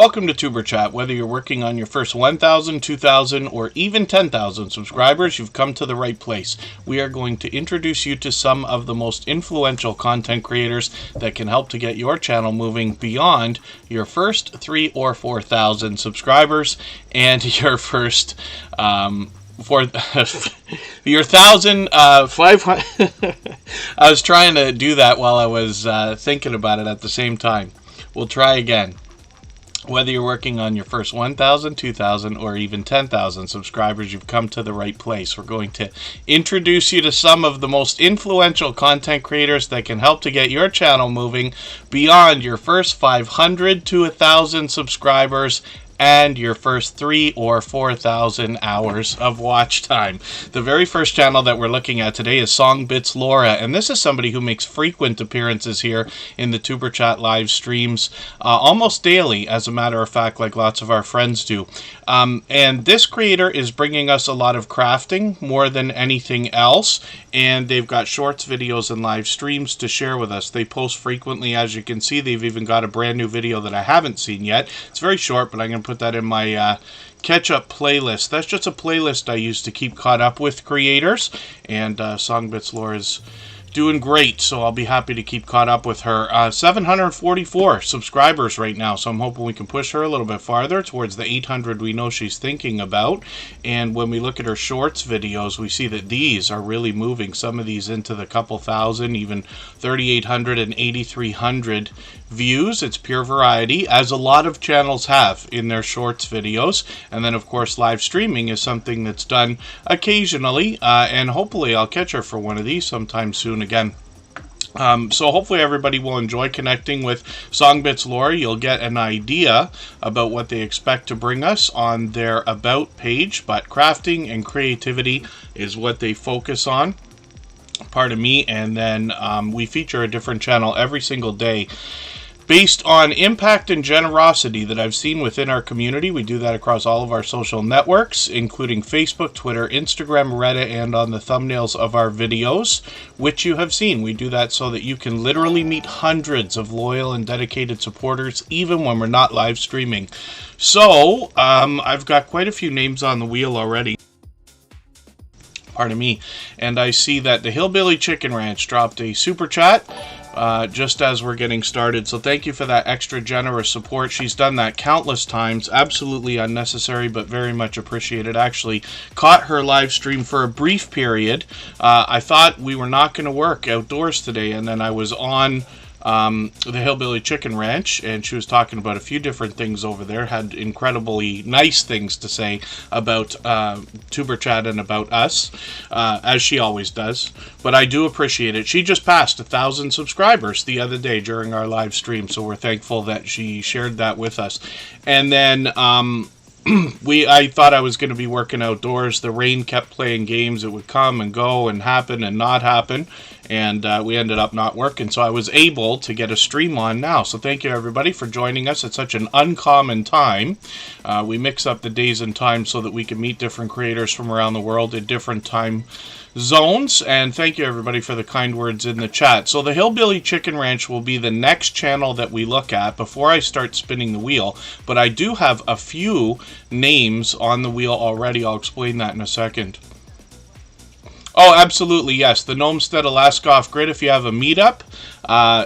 Welcome to Tuber Chat. Whether you're working on your first 1,000, 2,000, or even 10,000 subscribers, you've come to the right place. We are going to introduce you to some of the most influential content creators that can help to get your channel moving beyond your first 3,000 or 4,000 subscribers and your first your 1,500. I was trying to do that while I was thinking about it at the same time. We'll try again. Whether you're working on your first 1,000, 2,000, or even 10,000 subscribers, you've come to the right place. We're going to introduce you to some of the most influential content creators that can help to get your channel moving beyond your first 500 to 1,000 subscribers and your first 3,000 or 4,000 hours of watch time. The very first channel that we're looking at today is Songbits Laura, and this is somebody who makes frequent appearances here in the Tuber Chat live streams almost daily, as a matter of fact, like lots of our friends do. And this creator is bringing us a lot of crafting more than anything else, and they've got shorts, videos, and live streams to share with us. They post frequently, as you can see. They've even got a brand new video that I haven't seen yet. It's very short, but I'm going to put that in my catch-up playlist. That's just a playlist I use to keep caught up with creators, and Songbits Laura is doing great, so I'll be happy to keep caught up with her. 744 subscribers right now, so I'm hoping we can push her a little bit farther towards the 800 we know she's thinking about. And when we look at her shorts videos, we see that these are really moving, some of these into the couple thousand, even 3,800 and 8,300 views. It's pure variety, as a lot of channels have in their shorts videos. And then of course live streaming is something that's done occasionally, and hopefully I'll catch her for one of these sometime soon again. So hopefully everybody will enjoy connecting with Songbits Laura. You'll get an idea about what they expect to bring us on their About page, but crafting and creativity is what they focus on. Pardon me. And then we feature a different channel every single day based on impact and generosity that I've seen within our community. We do that across all of our social networks, including Facebook, Twitter, Instagram, Reddit, and on the thumbnails of our videos, which you have seen. We do that so that you can literally meet hundreds of loyal and dedicated supporters, even when we're not live streaming. So, I've got quite a few names on the wheel already. Pardon me. And I see that the Hillbilly Chicken Ranch dropped a super chat just as we're getting started. So thank you for that extra generous support. She's done that countless times. Absolutely unnecessary, but very much appreciated. Actually caught her live stream for a brief period. I thought we were not going to work outdoors today, and then I was on the Hillbilly Chicken Ranch, and she was talking about a few different things over there. Had incredibly nice things to say about Tuber Chat and about us, as she always does. But I do appreciate it. She just passed 1,000 subscribers the other day during our live stream, so we're thankful that she shared that with us. And then I thought I was going to be working outdoors. The rain kept playing games. It would come and go and happen and not happen, and we ended up not working. So I was able to get a stream on now. So thank you everybody for joining us at such an uncommon time. We mix up the days and times so that we can meet different creators from around the world at different time zones. And thank you everybody for the kind words in the chat. So the Hillbilly Chicken Ranch will be the next channel that we look at before I start spinning the wheel. But I do have a few names on the wheel already. I'll explain that in a second. Oh, absolutely, yes. The Gnomestead Alaska Off-Grid, if you have a meetup,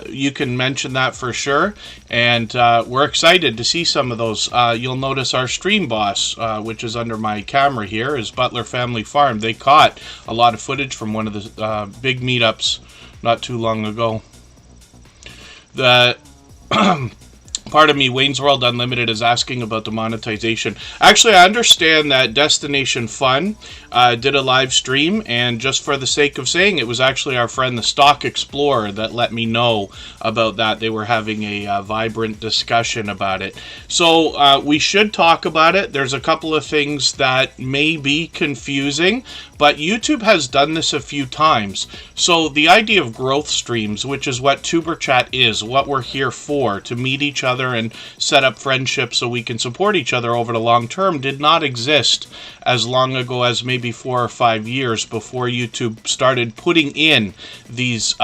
you can mention that for sure. And we're excited to see some of those. You'll notice our stream boss, which is under my camera here, is Butler Family Farm. They caught a lot of footage from one of the big meetups not too long ago. The Pardon me, Wayne's World Unlimited is asking about the monetization. Actually, I understand that Destination Fun did a live stream, and just for the sake of saying, it was actually our friend the Stock Explorer that let me know about that. They were having a vibrant discussion about it. So we should talk about it. There's a couple of things that may be confusing, but YouTube has done this a few times. So the idea of growth streams, which is what Tuber Chat is, what we're here for, to meet each other and set up friendships so we can support each other over the long term, did not exist as long ago as maybe 4 or 5 years before YouTube started putting in these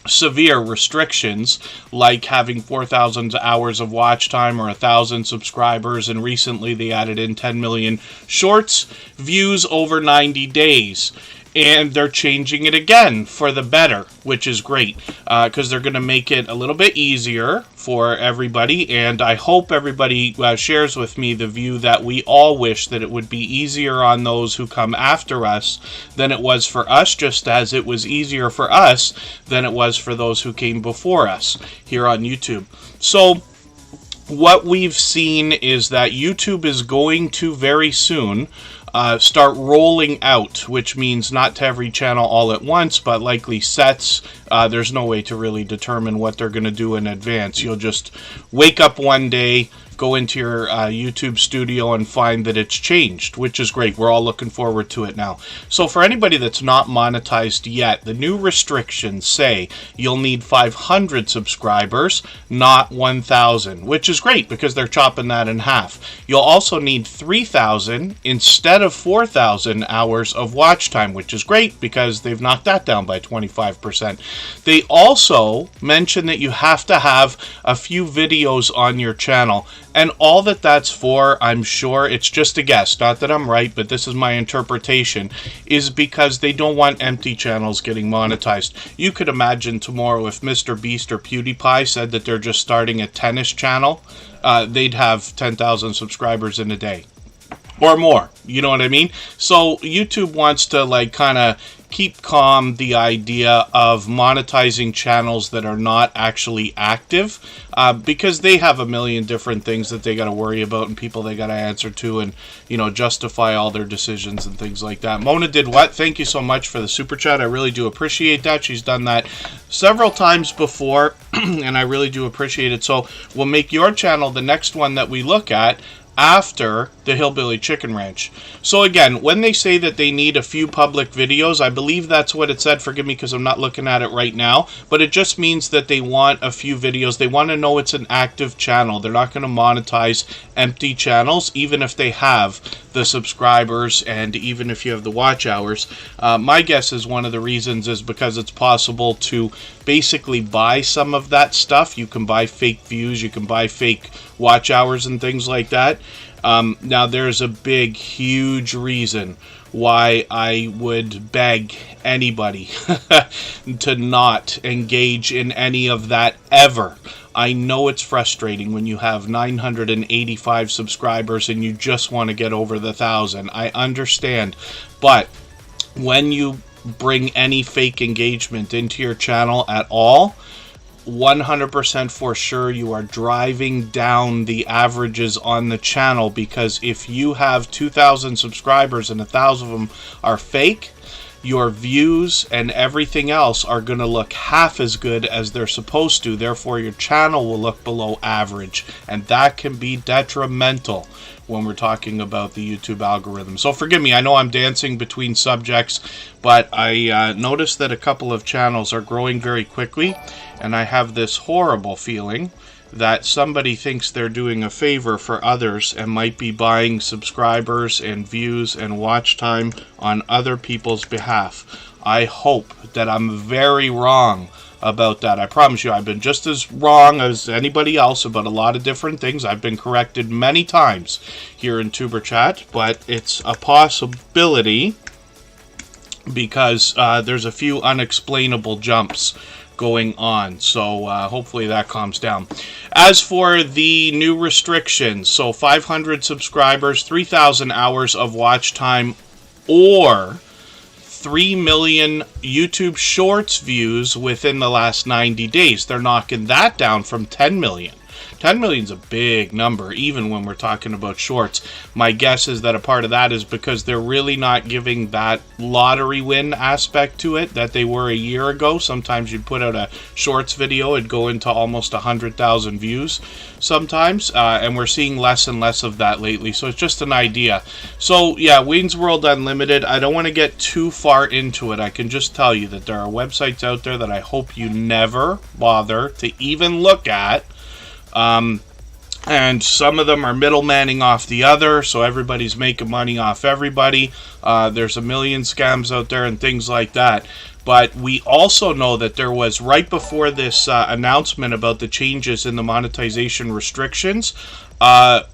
severe restrictions, like having 4,000 hours of watch time or 1,000 subscribers, and recently they added in 10 million shorts views over 90 days. And they're changing it again for the better, which is great, because they're going to make it a little bit easier for everybody. And I hope everybody shares with me the view that we all wish that it would be easier on those who come after us than it was for us, just as it was easier for us than it was for those who came before us here on YouTube. So what we've seen is that YouTube is going to very soon start rolling out, which means not to every channel all at once, but likely sets. There's no way to really determine what they're going to do in advance. You'll just wake up one day, go into your YouTube studio and find that it's changed, which is great. We're all looking forward to it now. So for anybody that's not monetized yet, the new restrictions say you'll need 500 subscribers, not 1,000, which is great because they're chopping that in half. You'll also need 3,000 instead of 4,000 hours of watch time, which is great because they've knocked that down by 25%. They also mention that you have to have a few videos on your channel. And all that that's for, I'm sure, it's just a guess, not that I'm right, but this is my interpretation, is because they don't want empty channels getting monetized. You could imagine tomorrow if Mr. Beast or PewDiePie said that they're just starting a tennis channel, they'd have 10,000 subscribers in a day. Or more, you know what I mean? So YouTube wants to like kind of keep calm the idea of monetizing channels that are not actually active, because they have a million different things that they got to worry about and people they got to answer to and, you know, justify all their decisions and things like that. Mona did what? Thank you so much for the super chat. I really do appreciate that. She's done that several times before and I really do appreciate it. So we'll make your channel the next one that we look at after the Hillbilly Chicken Ranch. So again, when they say that they need a few public videos, I believe that's what it said. Forgive me because I'm not looking at it right now, but it just means that they want a few videos. They want to know it's an active channel. They're not going to monetize empty channels, even if they have the subscribers and even if you have the watch hours. My guess is one of the reasons is because it's possible to basically buy some of that stuff. You can buy fake views, you can buy fake watch hours and things like that. Now there's a big, huge reason why I would beg anybody to not engage in any of that ever. I know it's frustrating when you have 985 subscribers and you just want to get over the 1,000. I understand, but when you bring any fake engagement into your channel at all, 100% for sure you are driving down the averages on the channel, because if you have 2,000 subscribers and 1,000 of them are fake, your views and everything else are going to look half as good as they're supposed to. Therefore, your channel will look below average, and that can be detrimental when we're talking about the YouTube algorithm. So forgive me, I know I'm dancing between subjects, but I noticed that a couple of channels are growing very quickly, and I have this horrible feeling that somebody thinks they're doing a favor for others and might be buying subscribers and views and watch time on other people's behalf. I hope that I'm very wrong about that. I promise you, I've been just as wrong as anybody else about a lot of different things. I've been corrected many times here in Tuber Chat, but it's a possibility because there's a few unexplainable jumps going on. So hopefully that calms down. As for the new restrictions, so 500 subscribers, 3,000 hours of watch time, or 3 million YouTube Shorts views within the last 90 days. They're knocking that down from 10 million. 10 million is a big number, even when we're talking about shorts. My guess is that a part of that is because they're really not giving that lottery win aspect to it that they were a year ago. Sometimes you'd put out a shorts video, it'd go into almost 100,000 views sometimes, and we're seeing less and less of that lately. So it's just an idea. So yeah, Wayne's World Unlimited, I don't want to get too far into it. I can just tell you that there are websites out there that I hope you never bother to even look at. And some of them are middlemaning off the other, so everybody's making money off everybody. There's a million scams out there and things like that. But we also know that there was, right before this announcement about the changes in the monetization restrictions,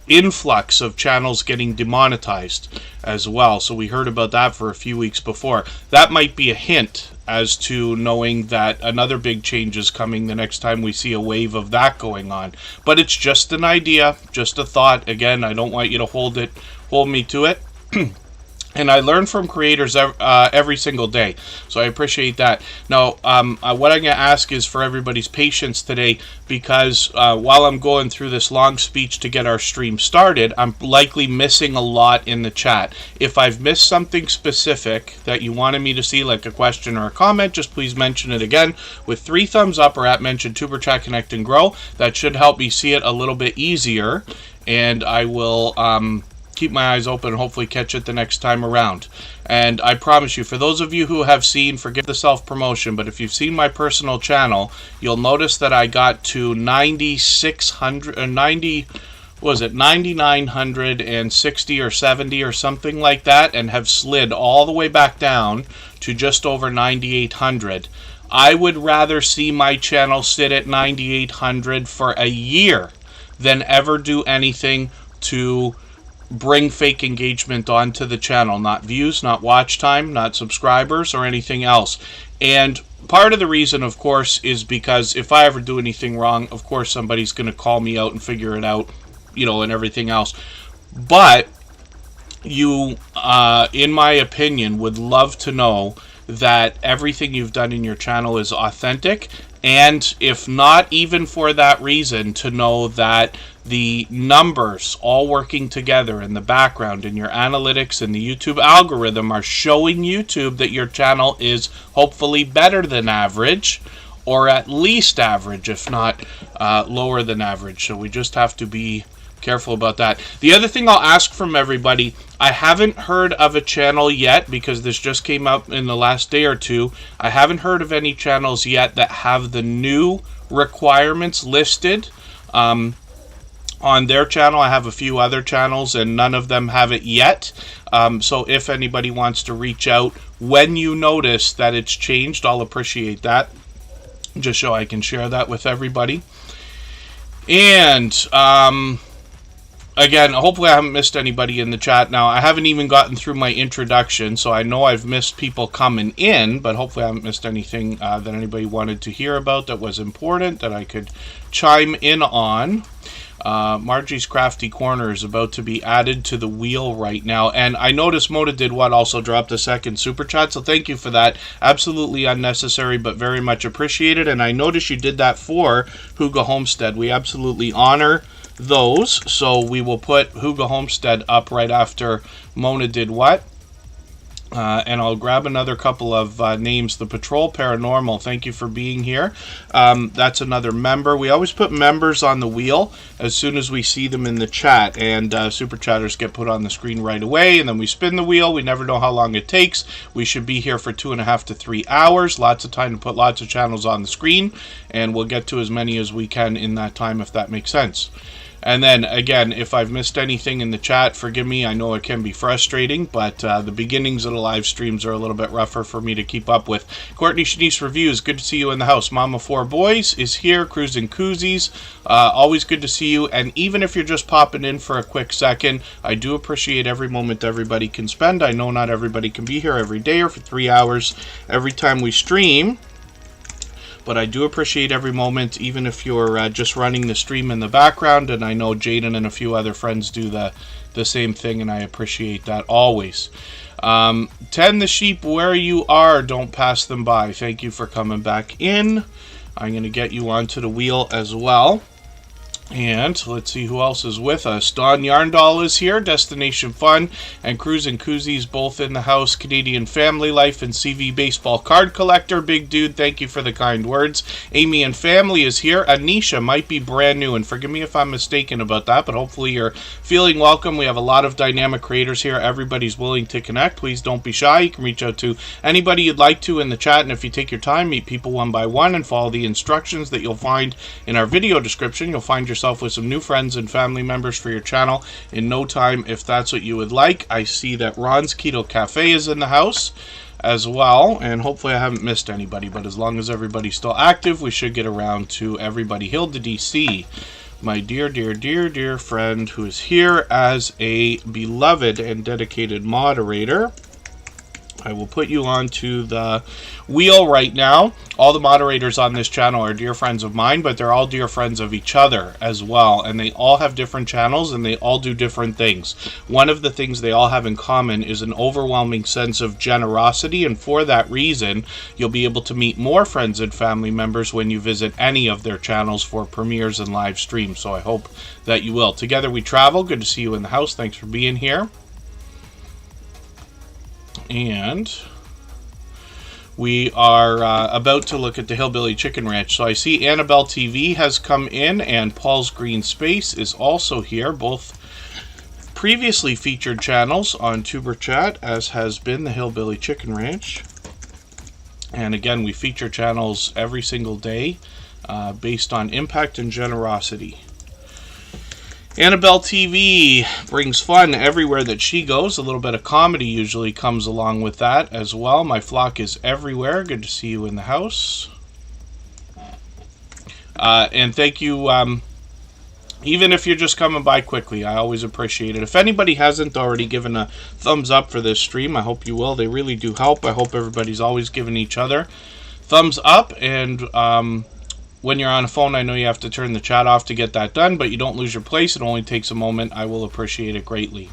influx of channels getting demonetized as well. So we heard about that for a few weeks before. That might be a hint as to knowing that another big change is coming the next time we see a wave of that going on. But it's just an idea, just a thought. Again, I don't want you to hold me to it. And I learn from creators every single day, so I appreciate that. Now, what I'm going to ask is for everybody's patience today, because while I'm going through this long speech to get our stream started, I'm likely missing a lot in the chat. If I've missed something specific that you wanted me to see, like a question or a comment, just please mention it again with 3 thumbs up or at mention Tuber Chat Connect and Grow. That should help me see it a little bit easier, and I will keep my eyes open and hopefully catch it the next time around. And I promise you, for those of you who have seen, forgive the self-promotion, but if you've seen my personal channel, you'll notice that I got to 9,960 or 70 or something like that, and have slid all the way back down to just over 9,800. I would rather see my channel sit at 9,800 for a year than ever do anything to bring fake engagement onto the channel. Not views, not watch time, not subscribers, or anything else. And part of the reason, of course, is because if I ever do anything wrong, of course somebody's going to call me out and figure it out, you know, and everything else. But you, in my opinion, would love to know that everything you've done in your channel is authentic, and if not even for that reason, to know that the numbers all working together in the background in your analytics and the YouTube algorithm are showing YouTube that your channel is hopefully better than average, or at least average, if not lower than average. So we just have to be careful about that. The other thing I'll ask from everybody, I haven't heard of a channel yet, because this just came up in the last day or two. I haven't heard of any channels yet that have the new requirements listed on their channel. I have a few other channels and none of them have it yet. So if anybody wants to reach out when you notice that it's changed, I'll appreciate that, just so I can share that with everybody. And again, hopefully I haven't missed anybody in the chat. Now, I haven't even gotten through my introduction, so I know I've missed people coming in, but hopefully I haven't missed anything that anybody wanted to hear about that was important that I could chime in on. Margie's Crafty Corner is about to be added to the wheel right now, and I noticed Moda Did What also dropped a second super chat, so thank you for that. Absolutely unnecessary, but very much appreciated. And I noticed you did that for Hugo Homestead. We absolutely honor those, so we will put Hugo Homestead up right after Mona Did What. And I'll grab another couple of names. The Patrol Paranormal, thank you for being here. That's another member. We always put members on the wheel as soon as we see them in the chat, and super chatters get put on the screen right away, and then we spin the wheel. We never know how long it takes. We should be here for 2.5 to 3 hours. Lots of time to put lots of channels on the screen, and we'll get to as many as we can in that time, if that makes sense. And then, again, if I've missed anything in the chat, forgive me. I know it can be frustrating, but the beginnings of the live streams are a little bit rougher for me to keep up with. Courtney Shanice Reviews, good to see you in the house. Mama 4 Boys is here. Cruising Koozies, always good to see you. And even if you're just popping in for a quick second, I do appreciate every moment everybody can spend. I know not everybody can be here every day or for 3 hours every time we stream, but I do appreciate every moment, even if you're just running the stream in the background. And I know Jaden and a few other friends do the same thing, and I appreciate that always. Tend the sheep where you are, don't pass them by. Thank you for coming back in. I'm going to get you onto the wheel as well. And let's see who else is with us. Don Yarndall is here, Destination Fun, and Cruising Koozies both in the house. Canadian Family Life and CV Baseball Card Collector. Big dude, thank you for the kind words. Amy and Family is here. Anisha might be brand new, and forgive me if I'm mistaken about that, but hopefully you're feeling welcome. We have a lot of dynamic creators here. Everybody's willing to connect. Please don't be shy. You can reach out to anybody you'd like to in the chat, and if you take your time, meet people one by one and follow the instructions that you'll find in our video description, you'll find yourself yourself with some new friends and family members for your channel in no time if that's what you would like. I see that Ron's Keto Cafe is in the house as well, and hopefully I haven't missed anybody, but as long as everybody's still active, we should get around to everybody. Hilda DC, my dear friend who is here as a beloved and dedicated moderator. I will put you onto the wheel right now. All the moderators on this channel are dear friends of mine, but they're all dear friends of each other as well. And they all have different channels and they all do different things. One of the things they all have in common is an overwhelming sense of generosity. And for that reason, you'll be able to meet more friends and family members when you visit any of their channels for premieres and live streams. So I hope that you will. Together we travel. Good to see you in the house. Thanks for being here. And we are about to look at the Hillbilly Chicken Ranch. So I see Annabelle TV has come in and Paul's Green Space is also here. Both previously featured channels on Superchat, as has been the Hillbilly Chicken Ranch. And again, we feature channels every single day based on impact and generosity. Annabelle TV brings fun everywhere that she goes. A little bit of comedy usually comes along with that as well. My flock is everywhere. Good to see you in the house. And thank you, even if you're just coming by quickly, I always appreciate it. If anybody hasn't already given a thumbs up for this stream, I hope you will. They really do help. I hope everybody's always giving each other thumbs up. And when you're on a phone, I know you have to turn the chat off to get that done, but you don't lose your place. It only takes a moment. I will appreciate it greatly.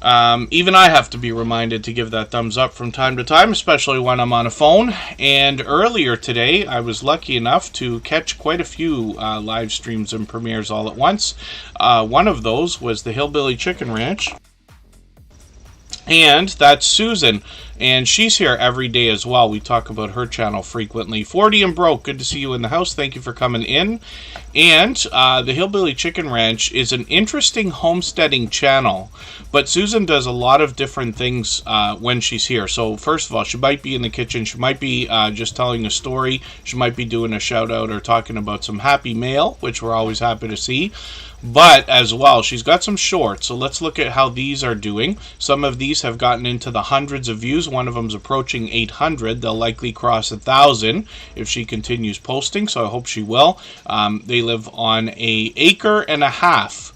Even I have to be reminded to give that thumbs up from time to time, especially when I'm on a phone. And earlier today, I was lucky enough to catch quite a few live streams and premieres all at once. One of those was the Hillbilly Chicken Ranch. And that's Susan, and she's here every day as well. We talk about her channel frequently. 40 and Broke, good to see you in the house. Thank you for coming in. And the Hillbilly Chicken Ranch is an interesting homesteading channel, but Susan does a lot of different things when she's here. So first of all, she might be in the kitchen. She might be just telling a story. She might be doing a shout out or talking about some happy mail, which we're always happy to see. But as well, she's got some shorts, so let's look at how these are doing. Some of these have gotten into the hundreds of views. One of them's approaching 800. They'll likely cross 1,000 if she continues posting, so I hope she will. They live on an acre and a half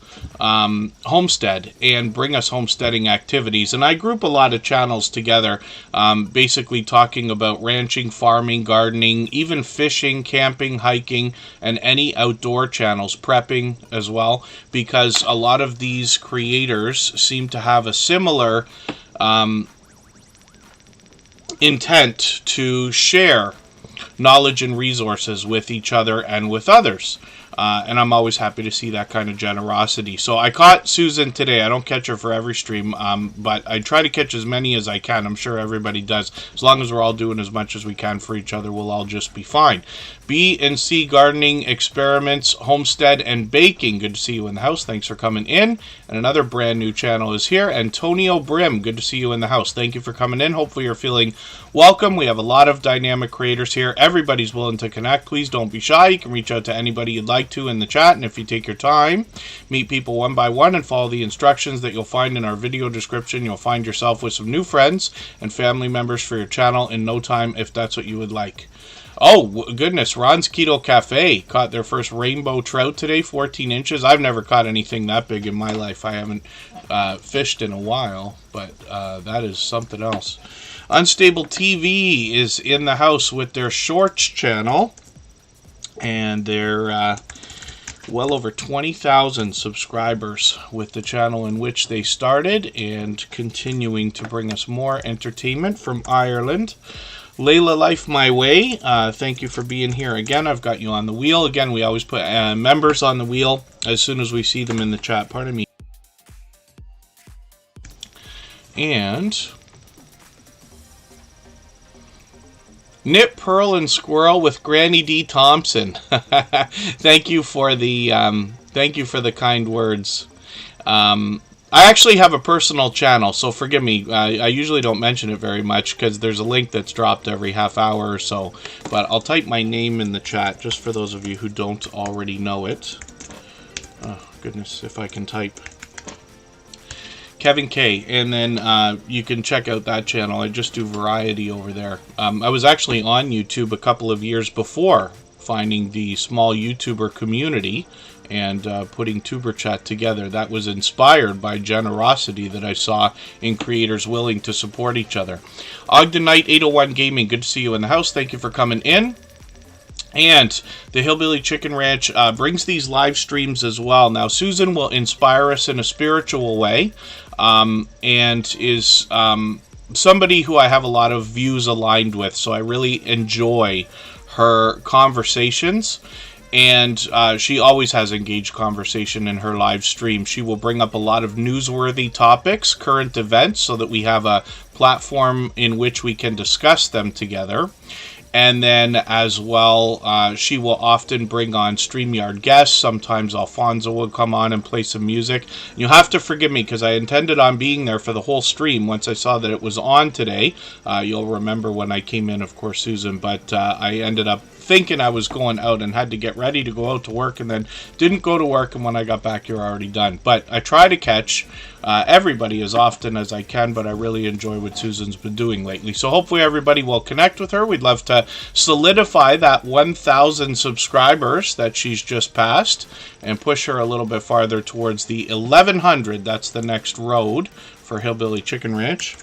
homestead and bring us homesteading activities, and I group a lot of channels together, basically talking about ranching, farming, gardening, even fishing, camping, hiking, and any outdoor channels, prepping as well, because a lot of these creators seem to have a similar intent to share knowledge and resources with each other and with others. And I'm always happy to see that kind of generosity. So I caught Susan today. I don't catch her for every stream, but I try to catch as many as I can. I'm sure everybody does. As long as we're all doing as much as we can for each other, we'll all just be fine. B and C Gardening, Experiments, Homestead, and Baking. Good to see you in the house. Thanks for coming in. And another brand new channel is here. Antonio Brim. Good to see you in the house. Thank you for coming in. Hopefully you're feeling welcome. We have a lot of dynamic creators here. Everybody's willing to connect. Please don't be shy. You can reach out to anybody you'd like to in the chat, and if you take your time, meet people one by one and follow the instructions that you'll find in our video description, you'll find yourself with some new friends and family members for your channel in no time if that's what you would like. Oh goodness, Ron's Keto Cafe caught their first rainbow trout today, 14 inches. I've never caught anything that big in my life. I haven't fished in a while, but that is something else. Unstable TV is in the house with their shorts channel, and they're well over 20,000 subscribers with the channel in which they started, and continuing to bring us more entertainment from Ireland. Layla Life My Way, thank you for being here again. I've got you on the wheel. Again, we always put members on the wheel as soon as we see them in the chat. Pardon me. And Knit, Pearl, and Squirrel with Granny D. Thompson. Thank you for the kind words. I actually have a personal channel, so forgive me. I usually don't mention it very much because there's a link that's dropped every half hour or so. But I'll type my name in the chat just for those of you who don't already know it. Oh, goodness, if I can type. Kevin K. And then you can check out that channel. I just do variety over there. I was actually on YouTube a couple of years before finding the small YouTuber community and putting Superchat together. That was inspired by generosity that I saw in creators willing to support each other. Ogden Knight 801 Gaming, good to see you in the house. Thank you for coming in. And the Hillbilly Chicken Ranch brings these live streams as well. Now, Susan will inspire us in a spiritual way and is somebody who I have a lot of views aligned with. So I really enjoy her conversations. And she always has engaged conversation in her live stream. She will bring up a lot of newsworthy topics, current events, so that we have a platform in which we can discuss them together. And then as well, she will often bring on StreamYard guests. Sometimes Alfonso will come on and play some music. You'll have to forgive me because I intended on being there for the whole stream. Once I saw that it was on today, you'll remember when I came in, of course, Susan, but I ended up thinking I was going out and had to get ready to go out to work and then didn't go to work, and when I got back you're already done. But I try to catch everybody as often as I can, but I really enjoy what Susan's been doing lately. So hopefully everybody will connect with her. We'd love to solidify that 1,000 subscribers that she's just passed and push her a little bit farther towards the 1,100. That's the next road for Hillbilly Chicken Ranch.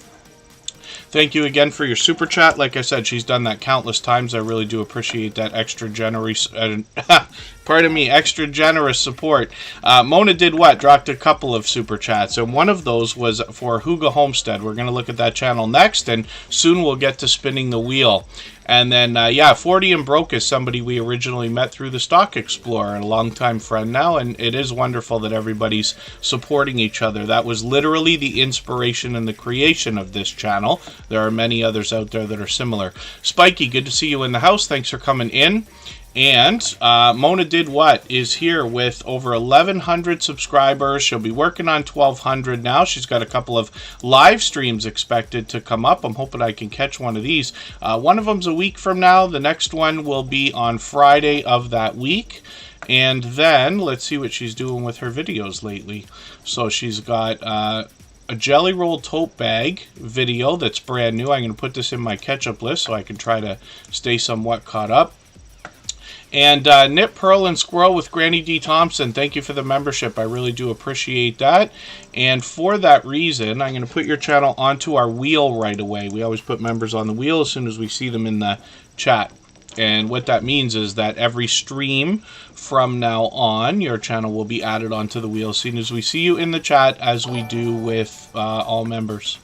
Thank you again for your super chat. Like I said, she's done that countless times. I really do appreciate that extra generous, extra generous support. Mona did what? Dropped a couple of super chats, and one of those was for Hugo Homestead. We're going to look at that channel next, and soon we'll get to spinning the wheel. And then, 40 and Broke is somebody we originally met through the Stock Explorer, a longtime friend now, and it is wonderful that everybody's supporting each other. That was literally the inspiration and the creation of this channel. There are many others out there that are similar. Spiky, good to see you in the house. Thanks for coming in. And Mona Did What is here with over 1,100 subscribers. She'll be working on 1,200 now. She's got a couple of live streams expected to come up. I'm hoping I can catch one of these. One of them's a week from now. The next one will be on Friday of that week. And then let's see what she's doing with her videos lately. So she's got a Jelly Roll tote bag video that's brand new. I'm going to put this in my catch-up list so I can try to stay somewhat caught up. And Knit, Pearl, and Squirrel with Granny D. Thompson, thank you for the membership. I really do appreciate that. And for that reason, I'm going to put your channel onto our wheel right away. We always put members on the wheel as soon as we see them in the chat. And what that means is that every stream from now on, your channel will be added onto the wheel as soon as we see you in the chat, as we do with all members.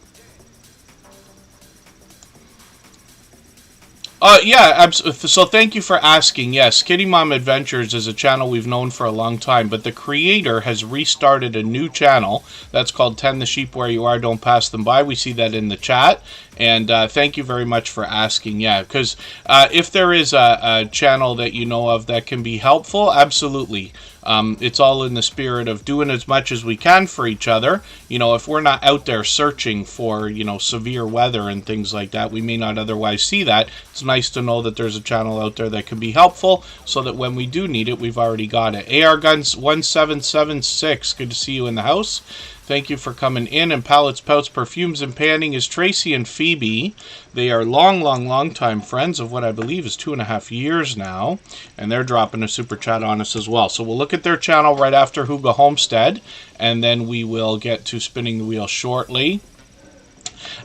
So thank you for asking. Yes, Kitty Mom Adventures is a channel we've known for a long time, but the creator has restarted a new channel that's called Tend the Sheep Where You Are, Don't Pass Them By. We see that in the chat, and thank you very much for asking. Yeah, because if there is a channel that you know of that can be helpful, absolutely. It's all in the spirit of doing as much as we can for each other. You know, if we're not out there searching for, severe weather and things like that, we may not otherwise see that. It's nice to know that there's a channel out there that can be helpful so that when we do need it, we've already got it. AR Guns 1776, good to see you in the house. Thank you for coming in. And Pallets, Pouts, Perfumes, and Panning is Tracy and Phoebe. They are long time friends of what I believe is 2.5 years now. And they're dropping a super chat on us as well. So we'll look at their channel right after Hugo Homestead. And then we will get to spinning the wheel shortly.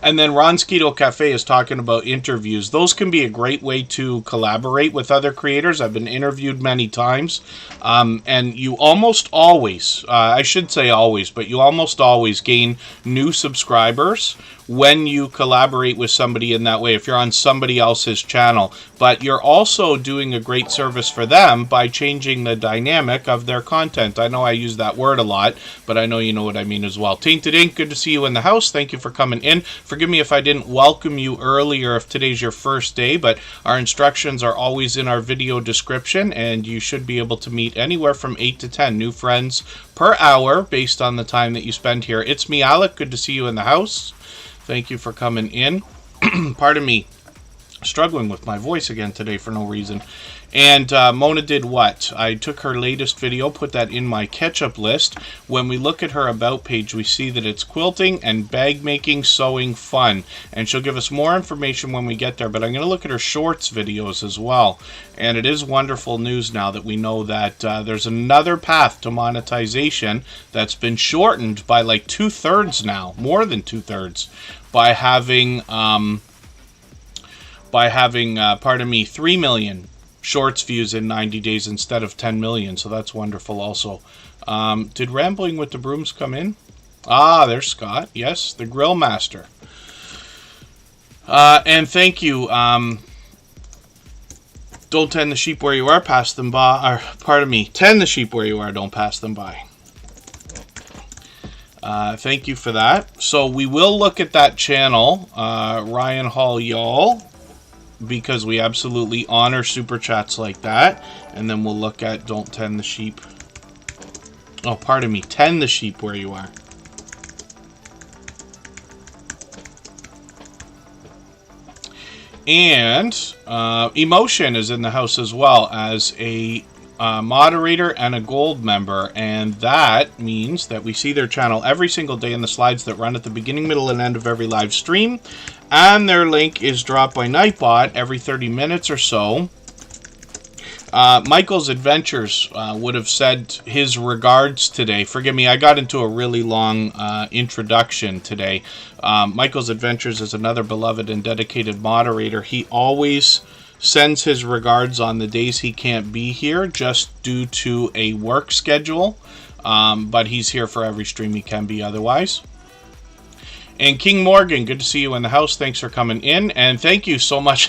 And then Ronskito Cafe is talking about interviews. Those can be a great way to collaborate with other creators. I've been interviewed many times. And you almost always, I should say always, but you almost always gain new subscribers when you collaborate with somebody in that way, if you're on somebody else's channel. But you're also doing a great service for them by changing the dynamic of their content. I know I use that word a lot, but I know you know what I mean as well. Tainted Ink, good to see you in the house. Thank you for coming in. in. Forgive me if I didn't welcome you earlier if today's your first day, but our instructions are always in our video description, and you should be able to meet anywhere from 8 to 10 new friends per hour based on the time that you spend here. It's me, Alec. Good to see you in the house. Thank you for coming in. Pardon me, struggling with my voice again today for no reason. And Mona did what? I took her latest video, put that in my catch-up list. When we look at her about page, we see that it's quilting and bag making, sewing fun. And she'll give us more information when we get there. But I'm going to look at her shorts videos as well. And it is wonderful news now that we know that there's another path to monetization that's been shortened by like 2/3 now, more than 2/3, by having, pardon me, 3 million shorts views in 90 days instead of 10 million. So that's wonderful also. Did Rambling with the Brooms come in? Ah, there's Scott. Yes, the Grill Master. And thank you. Don't tend the sheep where you are, pass them by. Or, pardon me, tend the sheep where you are, don't pass them by. Thank you for that. So we will look at that channel, Ryan Hall Y'all, because we absolutely honor super chats like that. And then we'll look at don't tend the sheep. Oh, pardon me, tend the sheep where you are. And Emotion is in the house as well as a moderator and a gold member, and that means that we see their channel every single day in the slides that run at the beginning, middle, and end of every live stream, and their link is dropped by Nightbot every 30 minutes or so. Michael's Adventures would have said his regards today. Forgive me, I got into a really long introduction today. Michael's Adventures is another beloved and dedicated moderator. He always sends his regards on the days he can't be here just due to a work schedule, but he's here for every stream he can be otherwise. And King Morgan, good to see you in the house. Thanks for coming in, and thank you so much.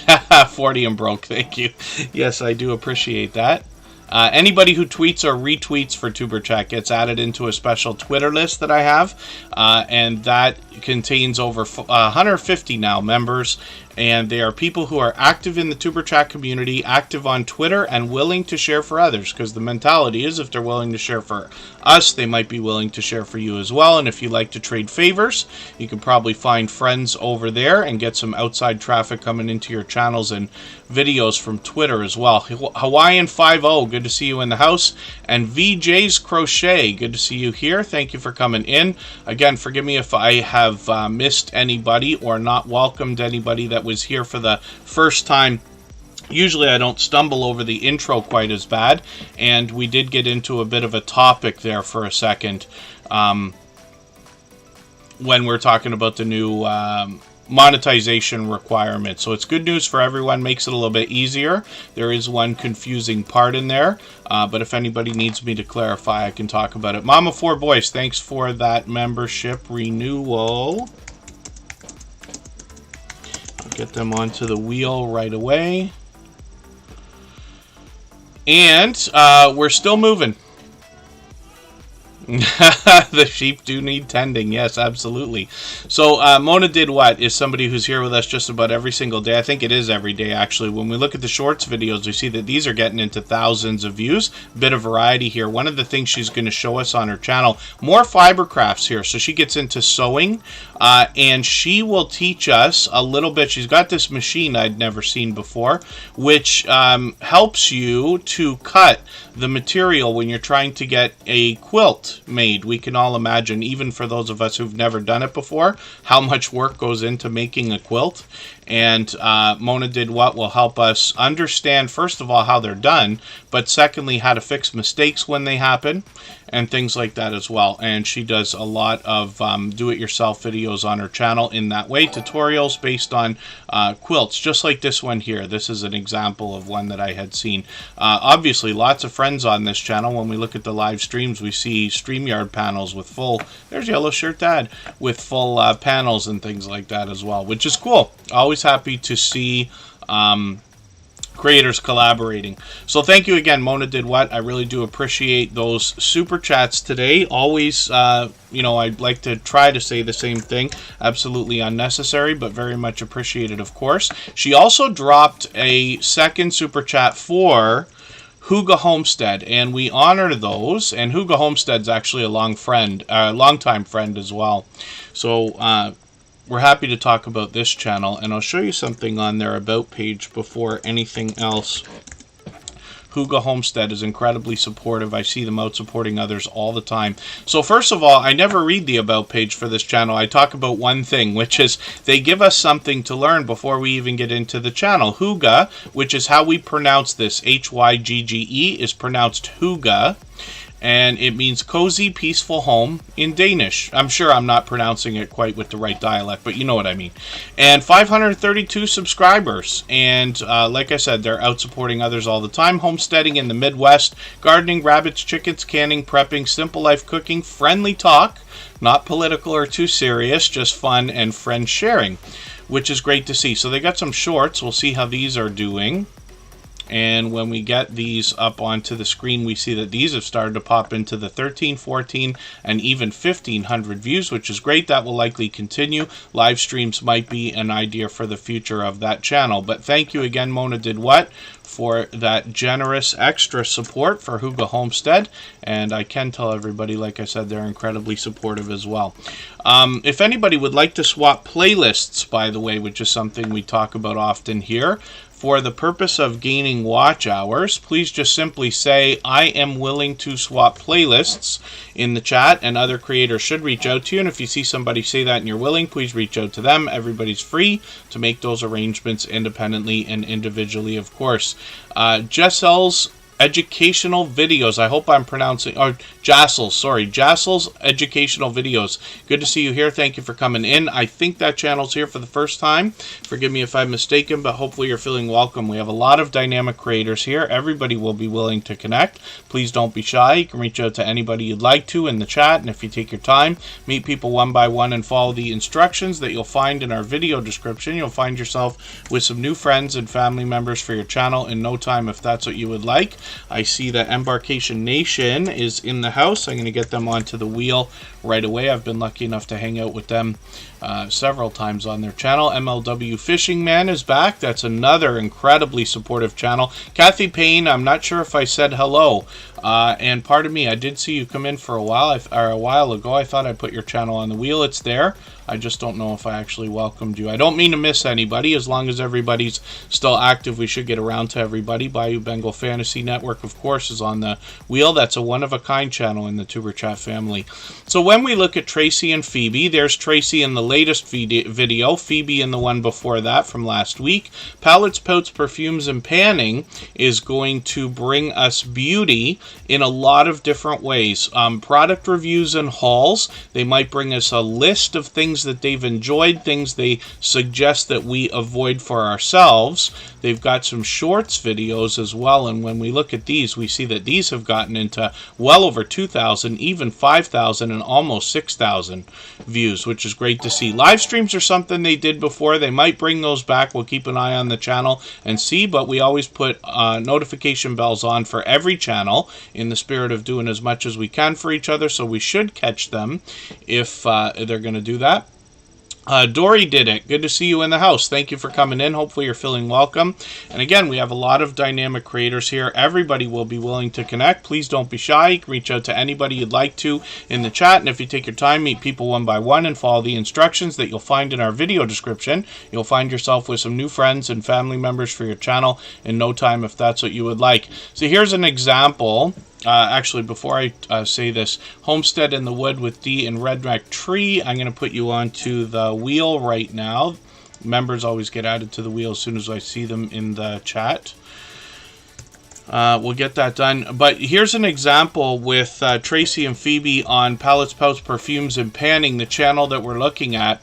40 and broke, thank you. Yes, I do appreciate that. Anybody who tweets or retweets for Tuber Chat gets added into a special Twitter list that I have, and that contains over 150 now members, and they are people who are active in the Tuber Chat community, active on Twitter, and willing to share for others, because the mentality is if they're willing to share for us, they might be willing to share for you as well. And if you like to trade favors, you can probably find friends over there and get some outside traffic coming into your channels and videos from Twitter as well. Hawaiian 50, good to see you in the house. And VJ's Crochet, good to see you here. Thank you for coming in. Again, forgive me if I have missed anybody or not welcomed anybody that was here for the first time. Usually I don't stumble over the intro quite as bad, and we did get into a bit of a topic there for a second when we're talking about the new monetization requirement. So it's good news for everyone, makes it a little bit easier. There is one confusing part in there, but if anybody needs me to clarify, I can talk about it. Mama 4 Boys, thanks for that membership renewal. I'll get them onto the wheel right away. And we're still moving. The sheep do need tending. Yes, absolutely. So Mona did what is somebody who's here with us just about every single day. I think it is every day, actually. When we look at the shorts videos, we see that these are getting into thousands of views. Bit of variety here. One of the things she's going to show us on her channel, more fiber crafts here. So she gets into sewing, and she will teach us a little bit. She's got this machine I'd never seen before, which helps you to cut the material when you're trying to get a quilt made. We can all imagine, even for those of us who've never done it before, how much work goes into making a quilt. And Mona did what will help us understand, first of all, how they're done, but secondly, how to fix mistakes when they happen, and things like that as well. And she does a lot of do-it-yourself videos on her channel in that way, tutorials based on quilts, just like this one here. This is an example of one that I had seen. Obviously, lots of friends on this channel. When we look at the live streams, we see StreamYard panels with full, there's Yellow Shirt Dad, with full panels and things like that as well, which is cool. Always happy to see creators collaborating. So thank you again, Mona Did What. I really do appreciate those super chats today. Always, you know, I'd like to try to say the same thing. Absolutely unnecessary, but very much appreciated, of course. She also dropped a second super chat for Huga Homestead, and we honor those. And Huga Homestead's actually a long-time friend as well. So we're happy to talk about this channel, and I'll show you something on their About page before anything else. Huga Homestead is incredibly supportive. I see them out supporting others all the time. So first of all, I never read the About page for this channel. I talk about one thing, which is they give us something to learn before we even get into the channel. Huga, which is how we pronounce this, H-Y-G-G-E, is pronounced Huga. And it means cozy, peaceful home in Danish. I'm sure I'm not pronouncing it quite with the right dialect, but you know what I mean. And 532 subscribers. And like I said, they're out supporting others all the time. Homesteading in the Midwest. Gardening, rabbits, chickens, canning, prepping, simple life cooking, friendly talk. Not political or too serious, just fun and friend sharing, which is great to see. So they got some shorts. We'll see how these are doing. And when we get these up onto the screen, we see that these have started to pop into the 13, 14, and even 1,500 views, which is great. That will likely continue. Live streams might be an idea for the future of that channel. But thank you again, Mona Did What, for that generous extra support for Huga Homestead. And I can tell everybody, like I said, they're incredibly supportive as well. If anybody would like to swap playlists, by the way, which is something we talk about often here, for the purpose of gaining watch hours, please just simply say, I am willing to swap playlists in the chat, and other creators should reach out to you. And if you see somebody say that and you're willing, please reach out to them. Everybody's free to make those arrangements independently and individually, of course. Jessel's educational videos. I hope I'm pronouncing, or Jassel's, sorry, Jassel's educational videos. Good to see you here. Thank you for coming in. I think that channel's here for the first time. Forgive me if I'm mistaken, but hopefully you're feeling welcome. We have a lot of dynamic creators here. Everybody will be willing to connect. Please don't be shy. You can reach out to anybody you'd like to in the chat, and if you take your time, meet people one by one and follow the instructions that you'll find in our video description. You'll find yourself with some new friends and family members for your channel in no time if that's what you would like. I see that Embarkation Nation is in the house. I'm going to get them onto the wheel right away. I've been lucky enough to hang out with them several times on their channel. MLW Fishing Man is back. That's another incredibly supportive channel. Kathy Payne, I'm not sure if I said hello. And pardon me, I did see you come in for a while ago. I thought I put your channel on the wheel. It's there. I just don't know if I actually welcomed you. I don't mean to miss anybody. As long as everybody's still active, we should get around to everybody. Bayou Bengal Fantasy Network, of course, is on the wheel. That's a one-of-a-kind channel in the Tuber Chat family. So when we look at Tracy and Phoebe, there's Tracy in the latest video, Phoebe in the one before that from last week. Palettes, Pouts, Perfumes, and Panning is going to bring us beauty in a lot of different ways. Product reviews and hauls. They might bring us a list of things that they've enjoyed, things they suggest that we avoid for ourselves. They've got some shorts videos as well, and when we look at these, we see that these have gotten into well over 2,000, even 5,000, and almost 6,000 views, which is great to see. Live streams are something they did before. They might bring those back. We'll keep an eye on the channel and see, but we always put notification bells on for every channel in the spirit of doing as much as we can for each other, so we should catch them if they're going to do that. Dory did it. Good to see you in the house. Thank you for coming in. Hopefully you're feeling welcome. And again, we have a lot of dynamic creators here. Everybody will be willing to connect. Please don't be shy. You can reach out to anybody you'd like to in the chat. And if you take your time, meet people one by one and follow the instructions that you'll find in our video description. You'll find yourself with some new friends and family members for your channel in no time if that's what you would like. So here's an example. Actually, before I say this, Homestead in the Wood with D and Redneck Tree, I'm going to put you onto the wheel right now. Members always get added to the wheel as soon as I see them in the chat. We'll get that done. But here's an example with Tracy and Phoebe on Palettes, Pouts, Perfumes, and Panning, the channel that we're looking at.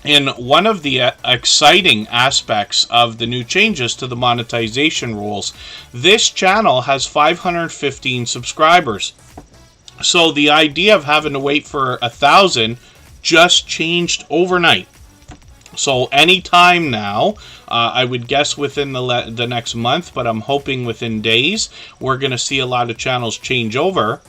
In one of the exciting aspects of the new changes to the monetization rules, this channel has 515 subscribers. So the idea of having to wait for 1,000 just changed overnight. So anytime now, I would guess within the next month, but I'm hoping within days, we're going to see a lot of channels change over.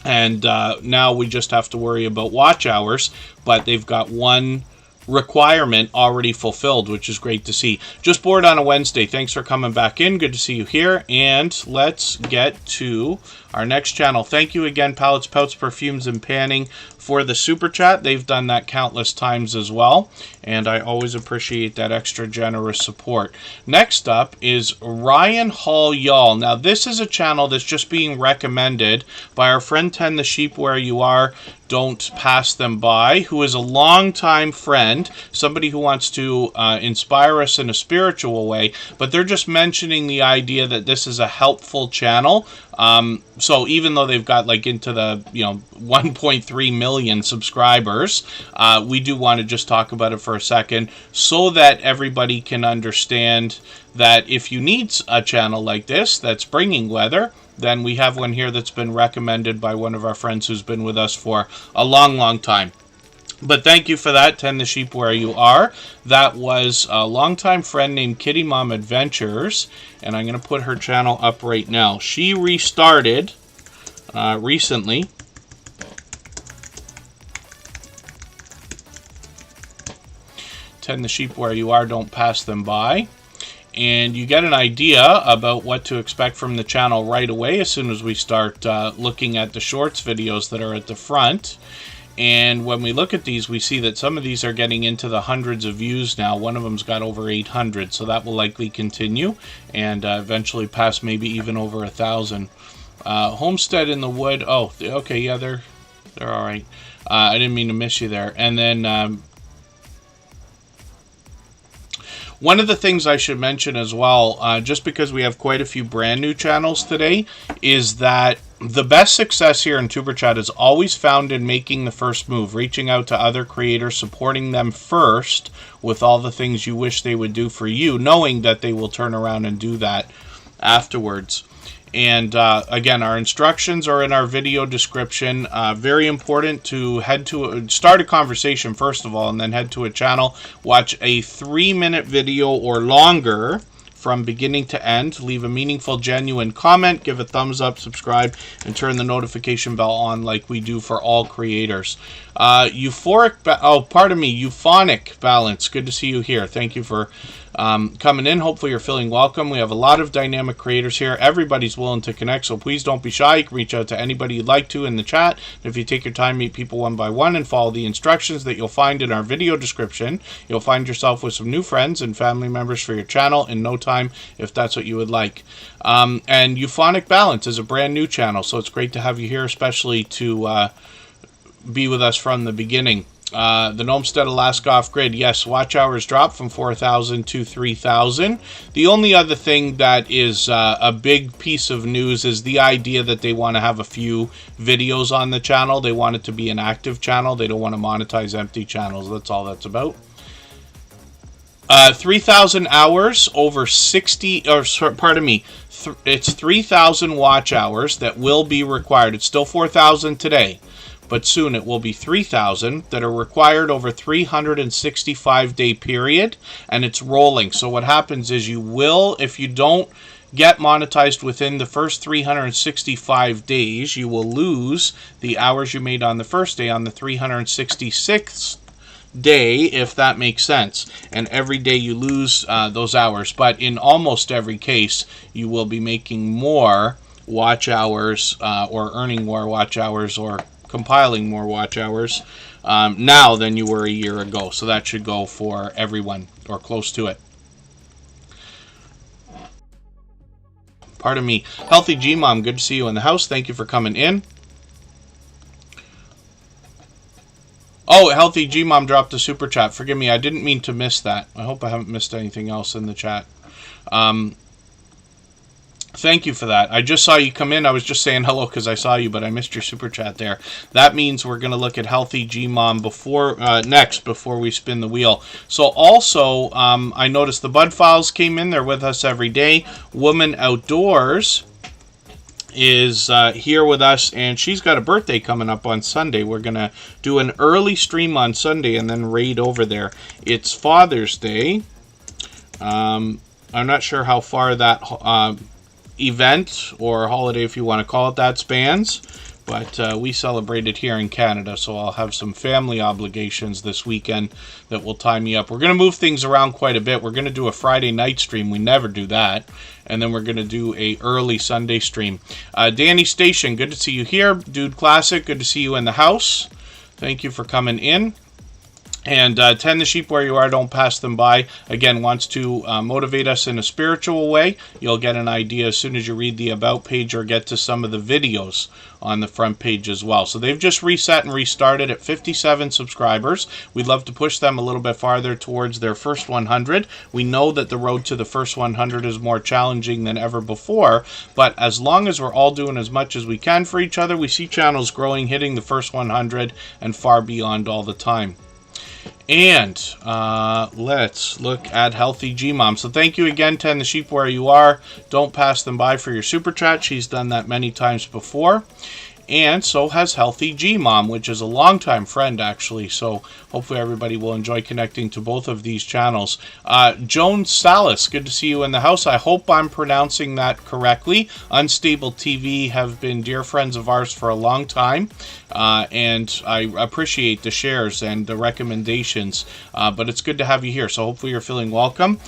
And now we just have to worry about watch hours, but they've got one requirement already fulfilled, which is great to see. Just bored on a Wednesday. Thanks for coming back in. Good to see you here. And let's get to our next channel. Thank you again, Palettes, Pouts, Perfumes, and Panning for the super chat. They've done that countless times as well, and I always appreciate that extra generous support. Next up is Ryan Hall Y'all. Now, this is a channel that's just being recommended by our friend Tend the Sheep Where You Are, Don't Pass Them By, who is a longtime friend, somebody who wants to inspire us in a spiritual way, but they're just mentioning the idea that this is a helpful channel. So even though they've got like into the 1.3 million subscribers, we do want to just talk about it for a second so that everybody can understand that if you need a channel like this that's bringing weather, then we have one here that's been recommended by one of our friends who's been with us for a long time. But thank you for that, Tend the Sheep Where You Are. That was a longtime friend named Kitty Mom Adventures, and I'm going to put her channel up right now. She restarted recently. Tend the Sheep Where You Are, Don't Pass Them By. And you get an idea about what to expect from the channel right away as soon as we start looking at the shorts videos that are at the front. And when we look at these, we see that some of these are getting into the hundreds of views now. One of them's got over 800, so that will likely continue and eventually pass maybe even over 1,000. Homestead in the Wood. Oh, okay, yeah, they're all right. I didn't mean to miss you there. And then one of the things I should mention as well, just because we have quite a few brand new channels today, is that the best success here in Tuber Chat is always found in making the first move, reaching out to other creators, supporting them first with all the things you wish they would do for you, knowing that they will turn around and do that afterwards. And again, our instructions are in our video description. Very important to start a conversation first of all, and then head to a channel, watch a 3-minute video or longer from beginning to end, leave a meaningful, genuine comment, give a thumbs up, subscribe, and turn the notification bell on like we do for all creators. Euphoric Balance, good to see you here. Thank you for coming in. Hopefully you're feeling welcome. We have a lot of dynamic creators here. Everybody's willing to connect, so please don't be shy. You can reach out to anybody you'd like to in the chat. And if you take your time, meet people one by one and follow the instructions that you'll find in our video description, you'll find yourself with some new friends and family members for your channel in no time, if that's what you would like. And Euphonic Balance is a brand new channel, so it's great to have you here, especially to be with us from the beginning. The Nomestead Alaska Off-Grid, yes, watch hours dropped from 4,000 to 3,000. The only other thing that is a big piece of news is the idea that they want to have a few videos on the channel. They want it to be an active channel. They don't want to monetize empty channels. That's all that's about. 3,000 hours over 60, or pardon me, it's 3,000 watch hours that will be required. It's still 4,000 today, but soon it will be 3,000 that are required over 365-day period, and it's rolling. So what happens is you will, if you don't get monetized within the first 365 days, you will lose the hours you made on the first day on the 366th day, if that makes sense. And every day you lose those hours, but in almost every case you will be making more watch hours or earning more watch hours or compiling more watch hours now than you were a year ago. So that should go for everyone or close to it. Pardon me. Healthy G-Mom, good to see you in the house. Thank you for coming in. Oh, Healthy G-Mom dropped a super chat. Forgive me, I didn't mean to miss that. I hope I haven't missed anything else in the chat. Thank you for that. I just saw you come in. I was just saying hello because I saw you, but I missed your super chat there. That means we're going to look at Healthy G-Mom next before we spin the wheel. So also, I noticed the Bud Files came in. They're with us every day. Woman Outdoors is here with us, and she's got a birthday coming up on Sunday. We're going to do an early stream on Sunday and then raid over there. It's Father's Day. I'm not sure how far that event or holiday, if you want to call it that, spans, but we celebrated here in Canada, so I'll have some family obligations this weekend that will tie me up. We're going to move things around quite a bit. We're going to do a Friday night stream. We never do that. And then we're going to do a early Sunday stream. Danny Station, good to see you here. Dude Classic, good to see you in the house. Thank you for coming in. And tend the sheep where you are, don't pass them by. Again, wants to motivate us in a spiritual way. You'll get an idea as soon as you read the About page or get to some of the videos on the front page as well. So they've just reset and restarted at 57 subscribers. We'd love to push them a little bit farther towards their first 100. We know that the road to the first 100 is more challenging than ever before, but as long as we're all doing as much as we can for each other, we see channels growing, hitting the first 100 and far beyond all the time. And let's look at Healthy G-Mom. So thank you again, Tend the Sheep where you are. Don't pass them by for your super chat. She's done that many times before. And so has Healthy G-Mom, which is a longtime friend, actually. So hopefully everybody will enjoy connecting to both of these channels. Joan Salas, good to see you in the house. I hope I'm pronouncing that correctly. Unstable TV have been dear friends of ours for a long time. And I appreciate the shares and the recommendations. But it's good to have you here. So hopefully you're feeling welcome.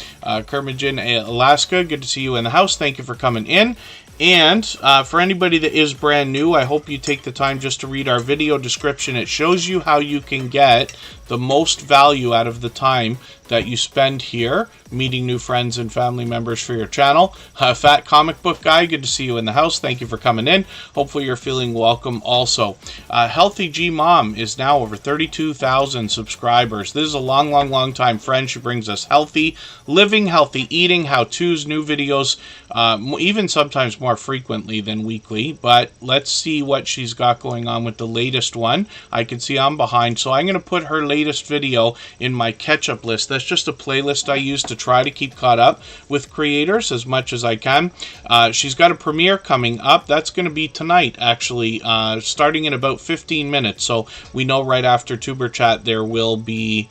Kermagin, Alaska, good to see you in the house. Thank you for coming in. And for anybody that is brand new, I hope you take the time just to read our video description. It shows you how you can get the most value out of the time that you spend here meeting new friends and family members for your channel. Fat Comic Book Guy, good to see you in the house. Thank you for coming in. Hopefully you're feeling welcome also. Healthy G Mom is now over 32,000 subscribers. This is a long time friend. She brings us healthy living, healthy eating, how-tos, new videos, even sometimes more frequently than weekly. But let's see what she's got going on with the latest one. I can see I'm behind, so I'm going to put her latest video in my catch-up list. That's just a playlist I use to try to keep caught up with creators as much as I can. She's got a premiere coming up. That's going to be tonight, actually, starting in about 15 minutes. So we know right after Tuber Chat there will be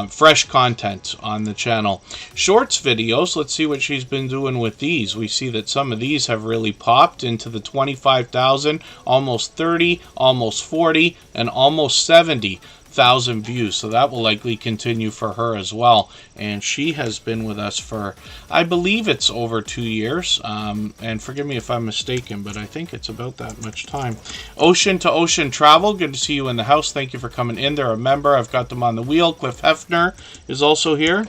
fresh content on the channel. Shorts videos, let's see what she's been doing with these. We see that some of these have really popped into the 25,000, almost 30, almost 40, and almost 70,000 views. So that will likely continue for her as well. And she has been with us for, I believe it's over 2 years. And forgive me if I'm mistaken, but I think it's about that much time. Ocean to Ocean Travel, good to see you in the house. Thank you for coming in. They're a member. I've got them on the wheel. Cliff Hefner is also here.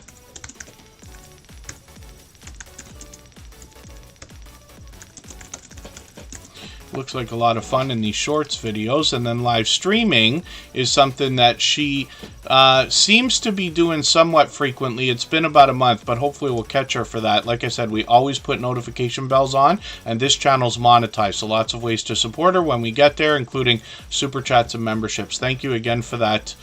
Looks like a lot of fun in these shorts videos. And then live streaming is something that she seems to be doing somewhat frequently. It's been about a month, but hopefully we'll catch her for that. Like I said, we always put notification bells on, and this channel's monetized, so lots of ways to support her when we get there, including super chats and memberships. Thank you again for that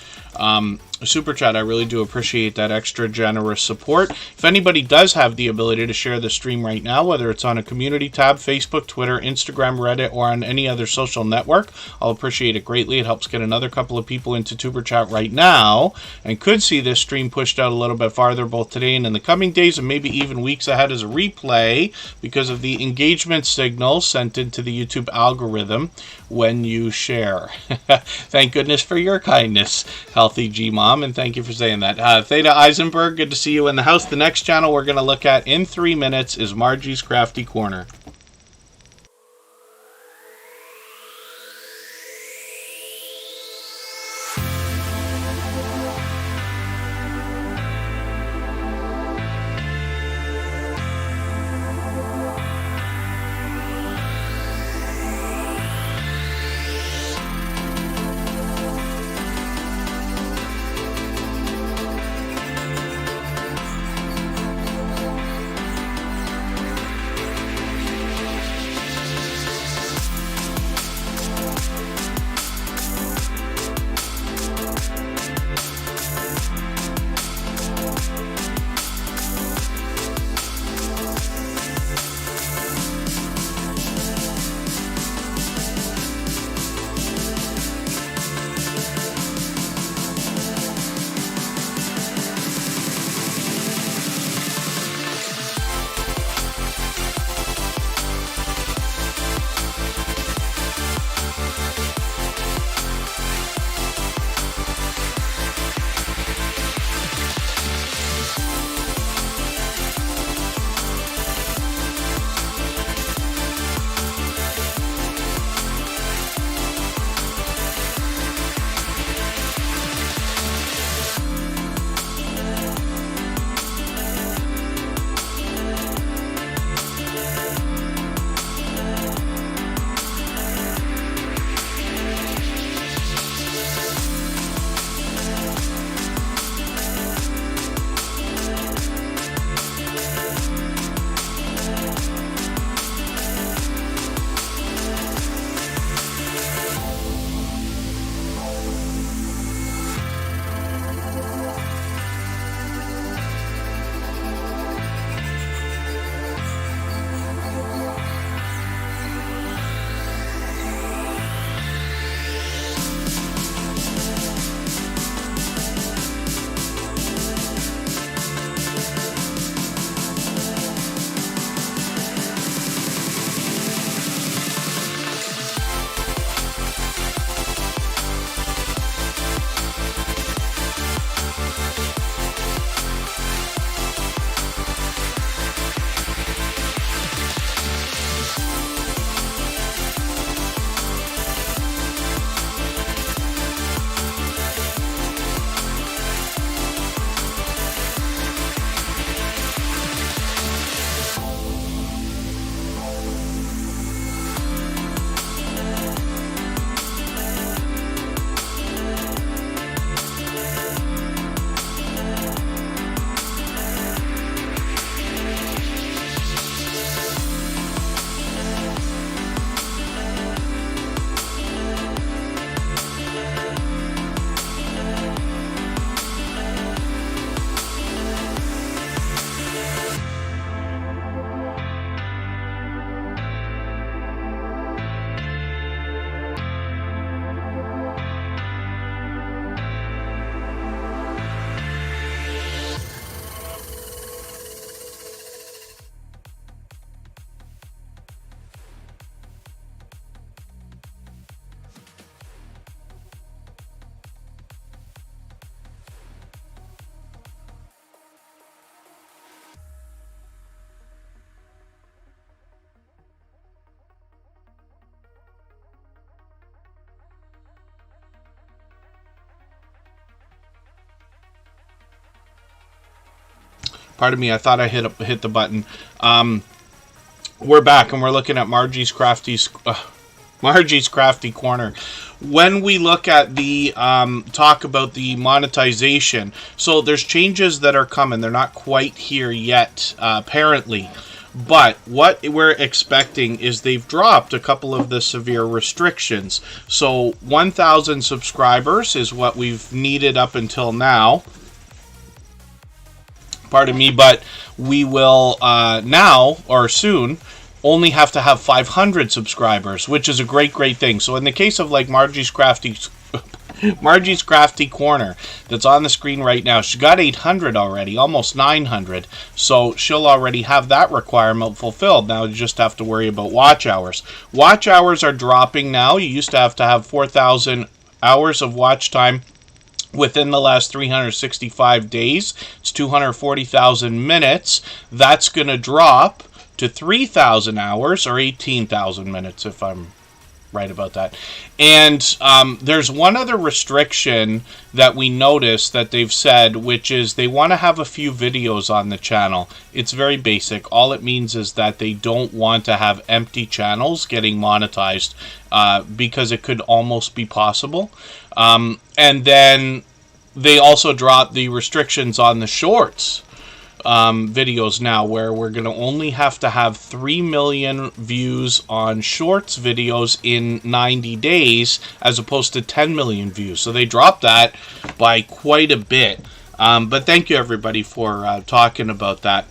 super chat. I really do appreciate that extra generous support. If anybody does have the ability to share the stream right now, whether it's on a community tab, Facebook, Twitter, Instagram, Reddit, or on any other social network, I'll appreciate it greatly. It helps get another couple of people into Tuber Chat right now and could see this stream pushed out a little bit farther both today and in the coming days, and maybe even weeks ahead as a replay because of the engagement signal sent into the YouTube algorithm when you share. Thank goodness for your kindness, Healthy G Mom, and thank you for saying that. Theta Eisenberg, good to see you in the house. The next channel we're going to look at in 3 minutes is Margie's Crafty Corner. Pardon me, I thought I hit the button. We're back, and we're looking at Margie's Crafty Corner. When we look at the talk about the monetization, so there's changes that are coming. They're not quite here yet, apparently. But what we're expecting is they've dropped a couple of the severe restrictions. So 1,000 subscribers is what we've needed up until now. Pardon me, but we will now, or soon, only have to have 500 subscribers, which is a great thing. So in the case of like Margie's Crafty Corner that's on the screen right now, she got 800 already, almost 900. So she'll already have that requirement fulfilled. Now you just have to worry about watch hours. Watch hours are dropping now. You used to have 4,000 hours of watch time within the last 365 days. It's 240,000 minutes. That's going to drop to 3,000 hours, or 18,000 minutes if I'm right about that. And there's one other restriction that we noticed that they've said, which is they want to have a few videos on the channel. It's very basic. All it means is that they don't want to have empty channels getting monetized, because it could almost be possible. And then they also dropped the restrictions on the shorts videos now, where we're going to only have to have 3 million views on shorts videos in 90 days as opposed to 10 million views. So they dropped that by quite a bit. But thank you everybody for talking about that.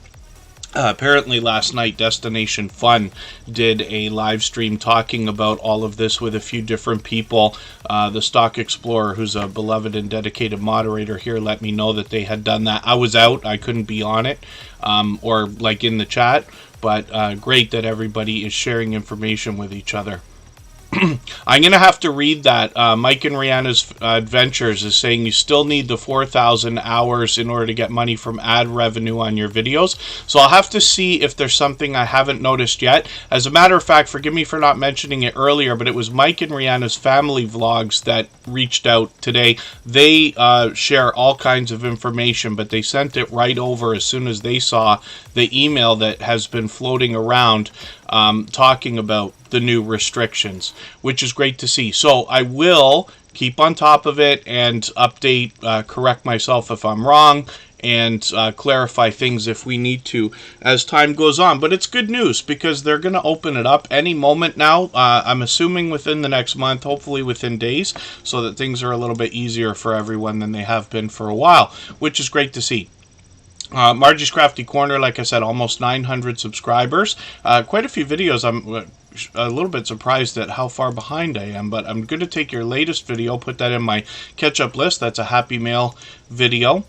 Apparently last night Destination Fun did a live stream talking about all of this with a few different people. The Stock Explorer, who's a beloved and dedicated moderator here, let me know that they had done that. I was out, I couldn't be on it, or like in the chat, but great that everybody is sharing information with each other. I'm going to have to read that. Mike and Rihanna's Adventures is saying you still need the 4,000 hours in order to get money from ad revenue on your videos. So I'll have to see if there's something I haven't noticed yet. As a matter of fact, forgive me for not mentioning it earlier, but it was Mike and Rihanna's family vlogs that reached out today. They share all kinds of information, but they sent it right over as soon as they saw the email that has been floating around talking about the new restrictions, which is great to see. So I will keep on top of it and update, correct myself if I'm wrong, and clarify things if we need to as time goes on. But it's good news because they're going to open it up any moment now. I'm assuming within the next month, hopefully within days, so that things are a little bit easier for everyone than they have been for a while, which is great to see. Margie's Crafty Corner, like I said, almost 900 subscribers. Quite a few videos. I'm a little bit surprised at how far behind I am, but I'm going to take your latest video, put that in my catch-up list. That's a Happy Mail video.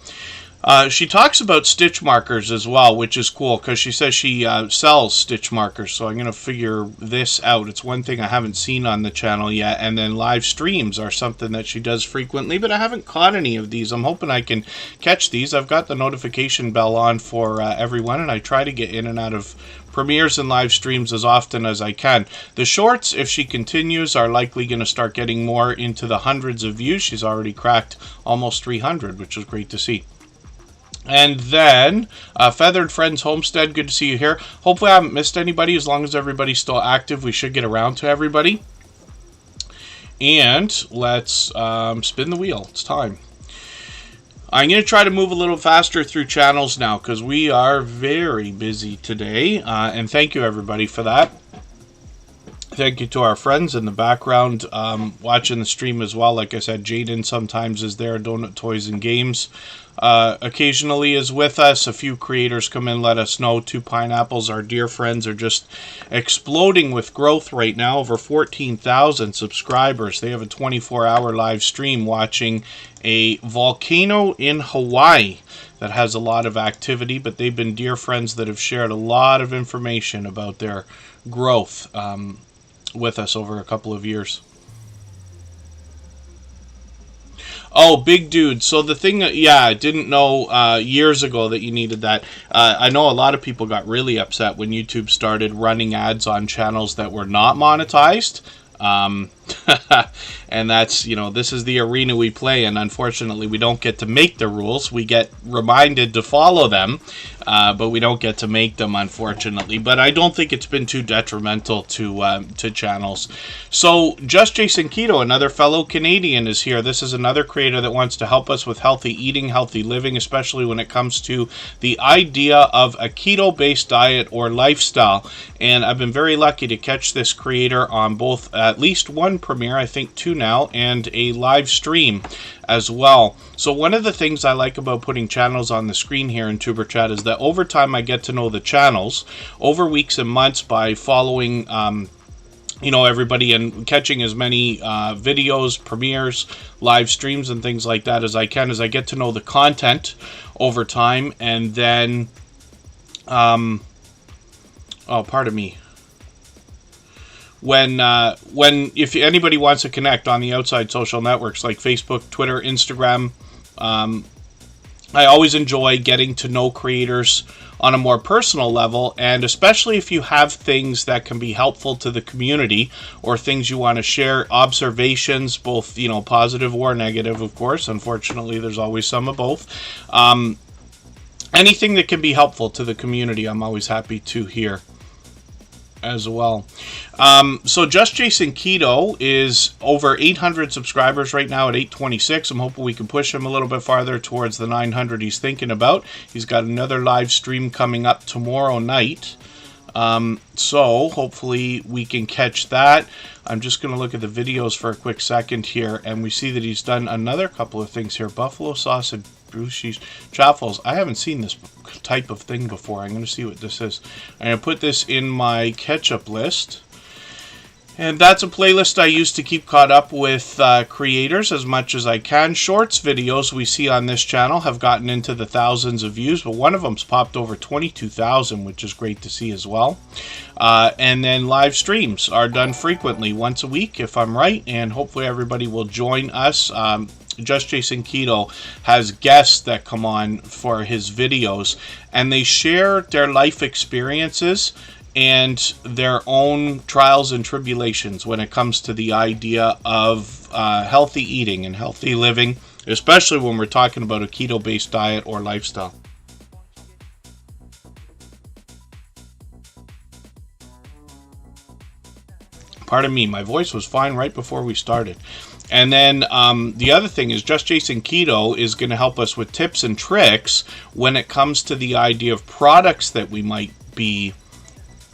She talks about stitch markers as well, which is cool because she says she sells stitch markers. So I'm going to figure this out. It's one thing I haven't seen on the channel yet. And then live streams are something that she does frequently, but I haven't caught any of these. I'm hoping I can catch these. I've got the notification bell on for everyone, and I try to get in and out of premieres and live streams as often as I can. The shorts, if she continues, are likely going to start getting more into the hundreds of views. She's already cracked almost 300, which is great to see. And then, Feathered Friends Homestead, good to see you here. Hopefully I haven't missed anybody. As long as everybody's still active, we should get around to everybody. And let's spin the wheel. It's time. I'm going to try to move a little faster through channels now because we are very busy today. And thank you, everybody, for that. Thank you to our friends in the background watching the stream as well. Like I said, Jaden sometimes is there. Donut Toys and Games occasionally is with us. A few creators come in, let us know. Two Pineapples, our dear friends, are just exploding with growth right now. Over 14,000 subscribers. They have a 24-hour live stream watching a volcano in Hawaii that has a lot of activity, but they've been dear friends that have shared a lot of information about their growth with us over a couple of years. Oh, Big Dude. So the thing that, yeah, I didn't know years ago that you needed that. I know a lot of people got really upset when YouTube started running ads on channels that were not monetized. And that's, this is the arena we play in. Unfortunately, we don't get to make the rules. We get reminded to follow them, but we don't get to make them, unfortunately. But I don't think it's been too detrimental to channels. So Just Jason Keto, another fellow Canadian, is here. This is another creator that wants to help us with healthy eating, healthy living, especially when it comes to the idea of a keto-based diet or lifestyle. And I've been very lucky to catch this creator on both at least one premiere, I think two now, and a live stream as well. So one of the things I like about putting channels on the screen here in Superchat is that over time I get to know the channels over weeks and months by following everybody and catching as many videos, premieres, live streams, and things like that as I can, as I get to know the content over time. And then pardon me. When if anybody wants to connect on the outside social networks like Facebook, Twitter, Instagram, I always enjoy getting to know creators on a more personal level, and especially if you have things that can be helpful to the community or things you want to share, observations, both positive or negative, of course. Unfortunately, there's always some of both. Anything that can be helpful to the community, I'm always happy to hear as well. So Just Jason Keto is over 800 subscribers right now at 826. I'm hoping we can push him a little bit farther towards the 900 he's thinking about. He's got another live stream coming up tomorrow night. So hopefully we can catch that. I'm just going to look at the videos for a quick second here, and we see that he's done another couple of things here. Buffalo sauce and Bruce cheese chaffles. I haven't seen this type of thing before. I'm going to see what this is. I'm going to put this in my ketchup list. And that's a playlist I use to keep caught up with creators as much as I can. Shorts videos we see on this channel have gotten into the thousands of views, but one of them's popped over 22,000, which is great to see as well. And then live streams are done frequently, once a week if I'm right, and hopefully everybody will join us. Just Jason Keto has guests that come on for his videos, and they share their life experiences and their own trials and tribulations when it comes to the idea of healthy eating and healthy living, especially when we're talking about a keto-based diet or lifestyle. Pardon me, my voice was fine right before we started. And then the other thing is Just Jason Keto is going to help us with tips and tricks when it comes to the idea of products that we might be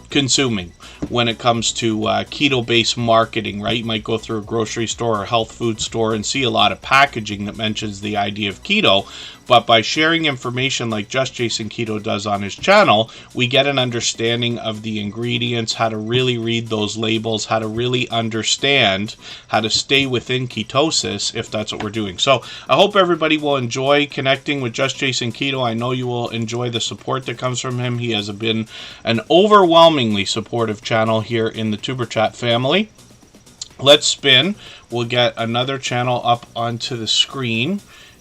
consuming when it comes to keto-based marketing, right? You might go through a grocery store or health food store and see a lot of packaging that mentions the idea of keto, but by sharing information like Just Jason Keto does on his channel, we get an understanding of the ingredients, how to really read those labels, how to really understand how to stay within ketosis if that's what we're doing. So I hope everybody will enjoy connecting with Just Jason Keto. I know you will enjoy the support that comes from him. He has been an overwhelmingly supportive channel here in the Superchat family. Let's spin. We'll get another channel up onto the screen,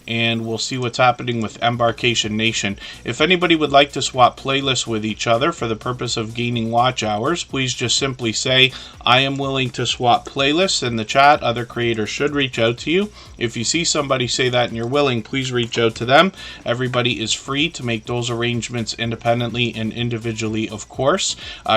and we'll see what's happening with Embarkation Nation. If anybody would like to swap playlists with each other for the purpose of gaining watch hours, please just simply say, I am willing to swap playlists in the chat. Other creators should reach out to you. If you see somebody say that and you're willing, please reach out to them. Everybody is free to make those arrangements independently and individually, of course.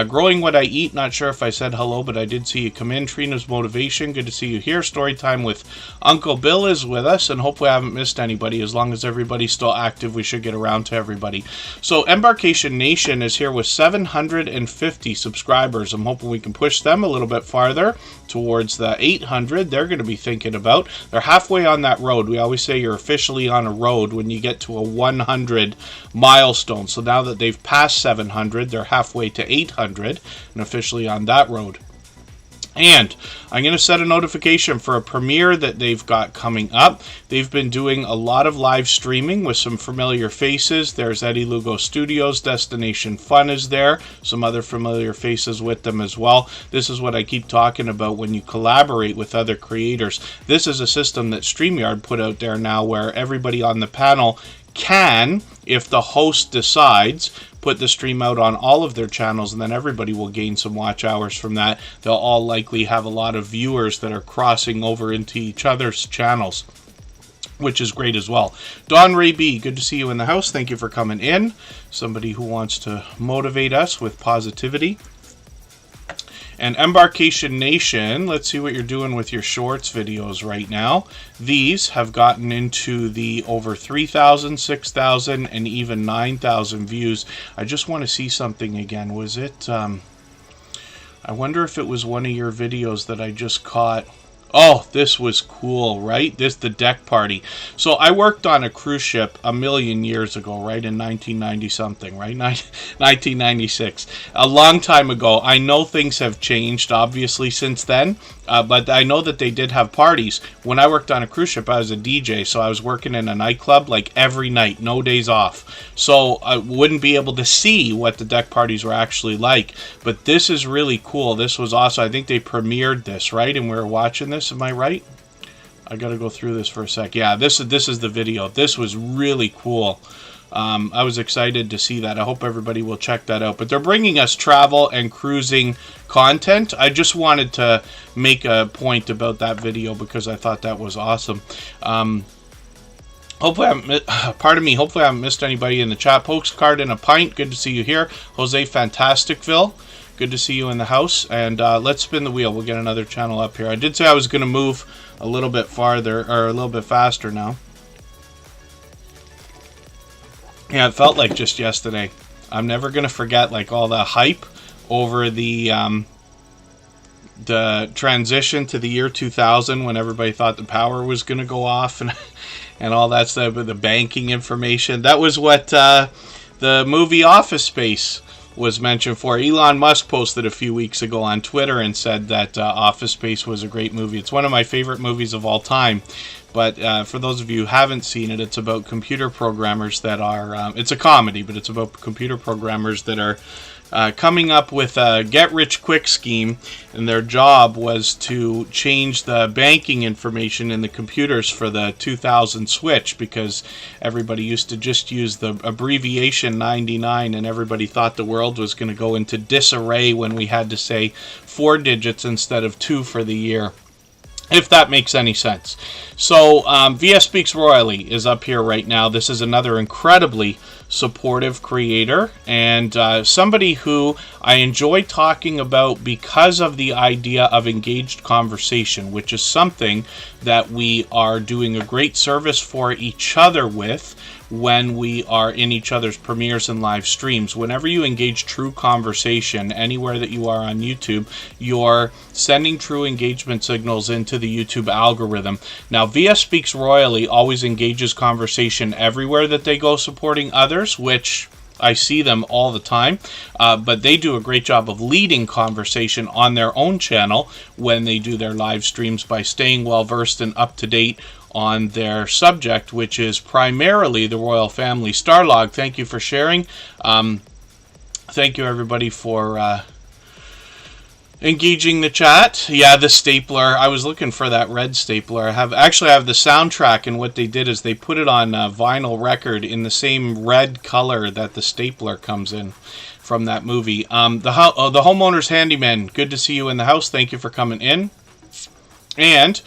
Growing What I Eat, not sure if I said hello, but I did see you come in. Trina's Motivation, good to see you here. Storytime with Uncle Bill is with us, and hopefully I haven't missed anybody. As long as everybody's still active, we should get around to everybody. So Embarkation Nation is here with 750 subscribers. I'm hoping we can push them a little bit farther towards the 800 they're going to be thinking about. They're halfway on that road. We always say you're officially on a road when you get to a 100 milestone. So now that they've passed 700, they're halfway to 800 and officially on that road. And I'm going to set a notification for a premiere that they've got coming up. They've been doing a lot of live streaming with some familiar faces. There's Eddie Lugo Studios, Destination Fun is there, some other familiar faces with them as well. This is what I keep talking about when you collaborate with other creators. This is a system that StreamYard put out there now where everybody on the panel can, if the host decides, put the stream out on all of their channels, and then everybody will gain some watch hours from that. They'll all likely have a lot of viewers that are crossing over into each other's channels, which is great as well. Don Ray B, good to see you in the house. Thank you for coming in. Somebody who wants to motivate us with positivity. And Embarkation Nation, let's see what you're doing with your shorts videos right now. These have gotten into the over 3,000, 6,000, and even 9,000 views. I just want to see something again. Was it, I wonder if it was one of your videos that I just caught. Oh, this was cool, right? The deck party. So I worked on a cruise ship a million years ago, right? In 1990 something, right? 1996. A long time ago. I know things have changed, obviously, since then. But I know that they did have parties. When I worked on a cruise ship, I was a DJ, so I was working in a nightclub like every night, no days off. So I wouldn't be able to see what the deck parties were actually like. But this is really cool. This was awesome. I think they premiered this, right? And we were watching this. Am I right? I got to go through this for a sec. Yeah, this is the video. This was really cool. I was excited to see that. I hope everybody will check that out. But they're bringing us travel and cruising content. I just wanted to make a point about that video because I thought that was awesome. Hopefully hopefully I haven't missed anybody in the chat. Postcard and a pint, good to see you here. Jose Fantasticville, good to see you in the house. And let's spin the wheel. We'll get another channel up here. I did say I was going to move a little bit farther, or a little bit faster now. Yeah, it felt like just yesterday. I'm never going to forget like all the hype over the transition to the year 2000 when everybody thought the power was going to go off and all that stuff with the banking information. That was what the movie Office Space was mentioned for. Elon Musk posted a few weeks ago on Twitter and said that Office Space was a great movie. It's one of my favorite movies of all time. But for those of you who haven't seen it, it's about computer programmers that are... it's a comedy, but it's about computer programmers that are coming up with a get-rich-quick scheme, and their job was to change the banking information in the computers for the 2000 switch, because everybody used to just use the abbreviation 99, and everybody thought the world was going to go into disarray when we had to say 4 digits instead of 2 for the year. If that makes any sense. So, VS Speaks Royally is up here right now. This is another incredibly supportive creator, and somebody who I enjoy talking about because of the idea of engaged conversation, which is something that we are doing a great service for each other with when we are in each other's premieres and live streams. Whenever you engage true conversation anywhere that you are on YouTube, you're sending true engagement signals into the YouTube algorithm. Now, VS Speaks Royally always engages conversation everywhere that they go supporting others, which I see them all the time, but they do a great job of leading conversation on their own channel when they do their live streams by staying well versed and up to date on their subject, which is primarily the royal family. Starlog, thank you for sharing. Thank you everybody for engaging the chat. Yeah, the stapler. I was looking for that red stapler. I have the soundtrack, and what they did is they put it on a vinyl record in the same red color that the stapler comes in from that movie. The Homeowner's Handyman, good to see you in the house. Thank you for coming in. And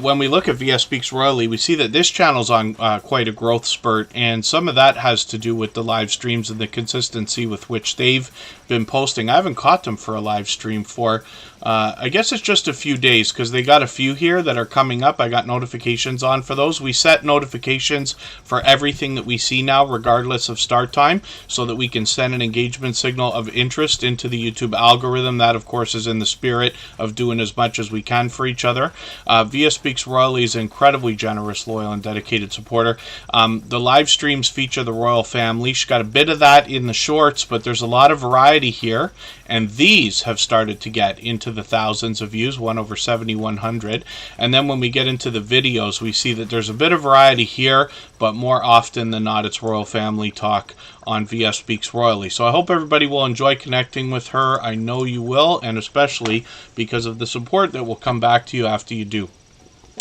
when we look at VS Speaks Royally, we see that this channel's on quite a growth spurt, and some of that has to do with the live streams and the consistency with which they've been posting. I haven't caught them for a live stream for, I guess it's just a few days, because they got a few here that are coming up. I got notifications on for those. We set notifications for everything that we see now, regardless of start time, so that we can send an engagement signal of interest into the YouTube algorithm. That, of course, is in the spirit of doing as much as we can for each other. VS Speaks Royally is an incredibly generous, loyal, and dedicated supporter. The live streams feature the royal family. She's got a bit of that in the shorts, but there's a lot of variety here, and these have started to get into the thousands of views, one over 7,100. And then when we get into the videos, we see that there's a bit of variety here, but more often than not, it's royal family talk on VS Speaks Royally. So I hope everybody will enjoy connecting with her. I know you will, and especially because of the support that will come back to you after you do.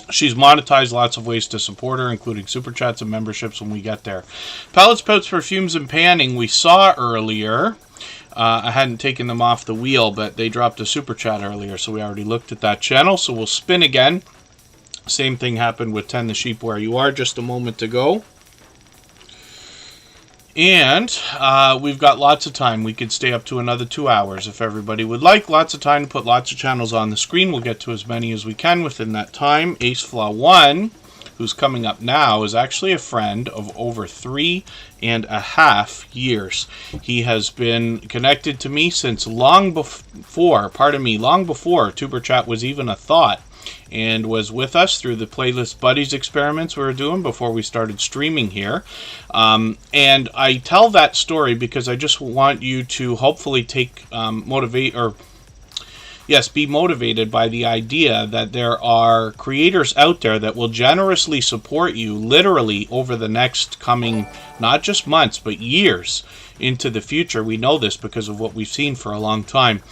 She's monetized lots of ways to support her, including super chats and memberships when we get there. Palettes, pouts, perfumes, and panning we saw earlier. I hadn't taken them off the wheel, but they dropped a super chat earlier, so we already looked at that channel. So we'll spin again. Same thing happened with 10 the Sheep Where You Are just a moment ago. And we've got lots of time. We could stay up to another 2 hours if everybody would like. Lots of time to put lots of channels on the screen. We'll get to as many as we can within that time. AceFlaw1, who's coming up now, is actually a friend of over 3.5 years. He has been connected to me since long before Tuber Chat was even a thought, and was with us through the Playlist Buddies experiments we were doing before we started streaming here. And I tell that story because I just want you to hopefully be motivated by the idea that there are creators out there that will generously support you literally over the next coming, not just months, but years into the future. We know this because of what we've seen for a long time.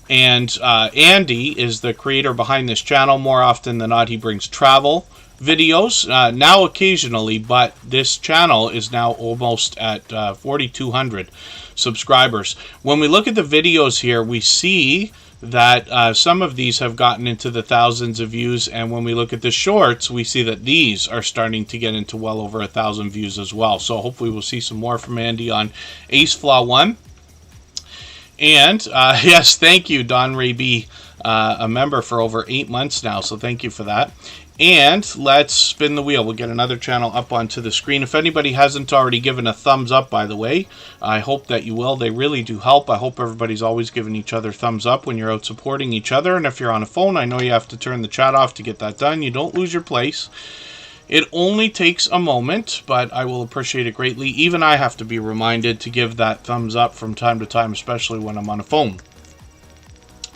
And Andy is the creator behind this channel. More often than not, he brings travel videos, now occasionally, but this channel is now almost at 4,200 subscribers. When we look at the videos here, we see that some of these have gotten into the thousands of views, and when we look at the shorts, we see that these are starting to get into well over 1,000 views as well. So hopefully we'll see some more from Andy on AceFlaw1. And yes, thank you, Don Ray B, a member for over 8 months now, so thank you for that. And let's spin the wheel. We'll get another channel up onto the screen. If anybody hasn't already given a thumbs up, by the way, I hope that you will. They really do help. I hope everybody's always giving each other thumbs up when you're out supporting each other. And if you're on a phone, I know you have to turn the chat off to get that done. You don't lose your place. It only takes a moment, but I will appreciate it greatly. Even I have to be reminded to give that thumbs up from time to time, especially when I'm on a phone.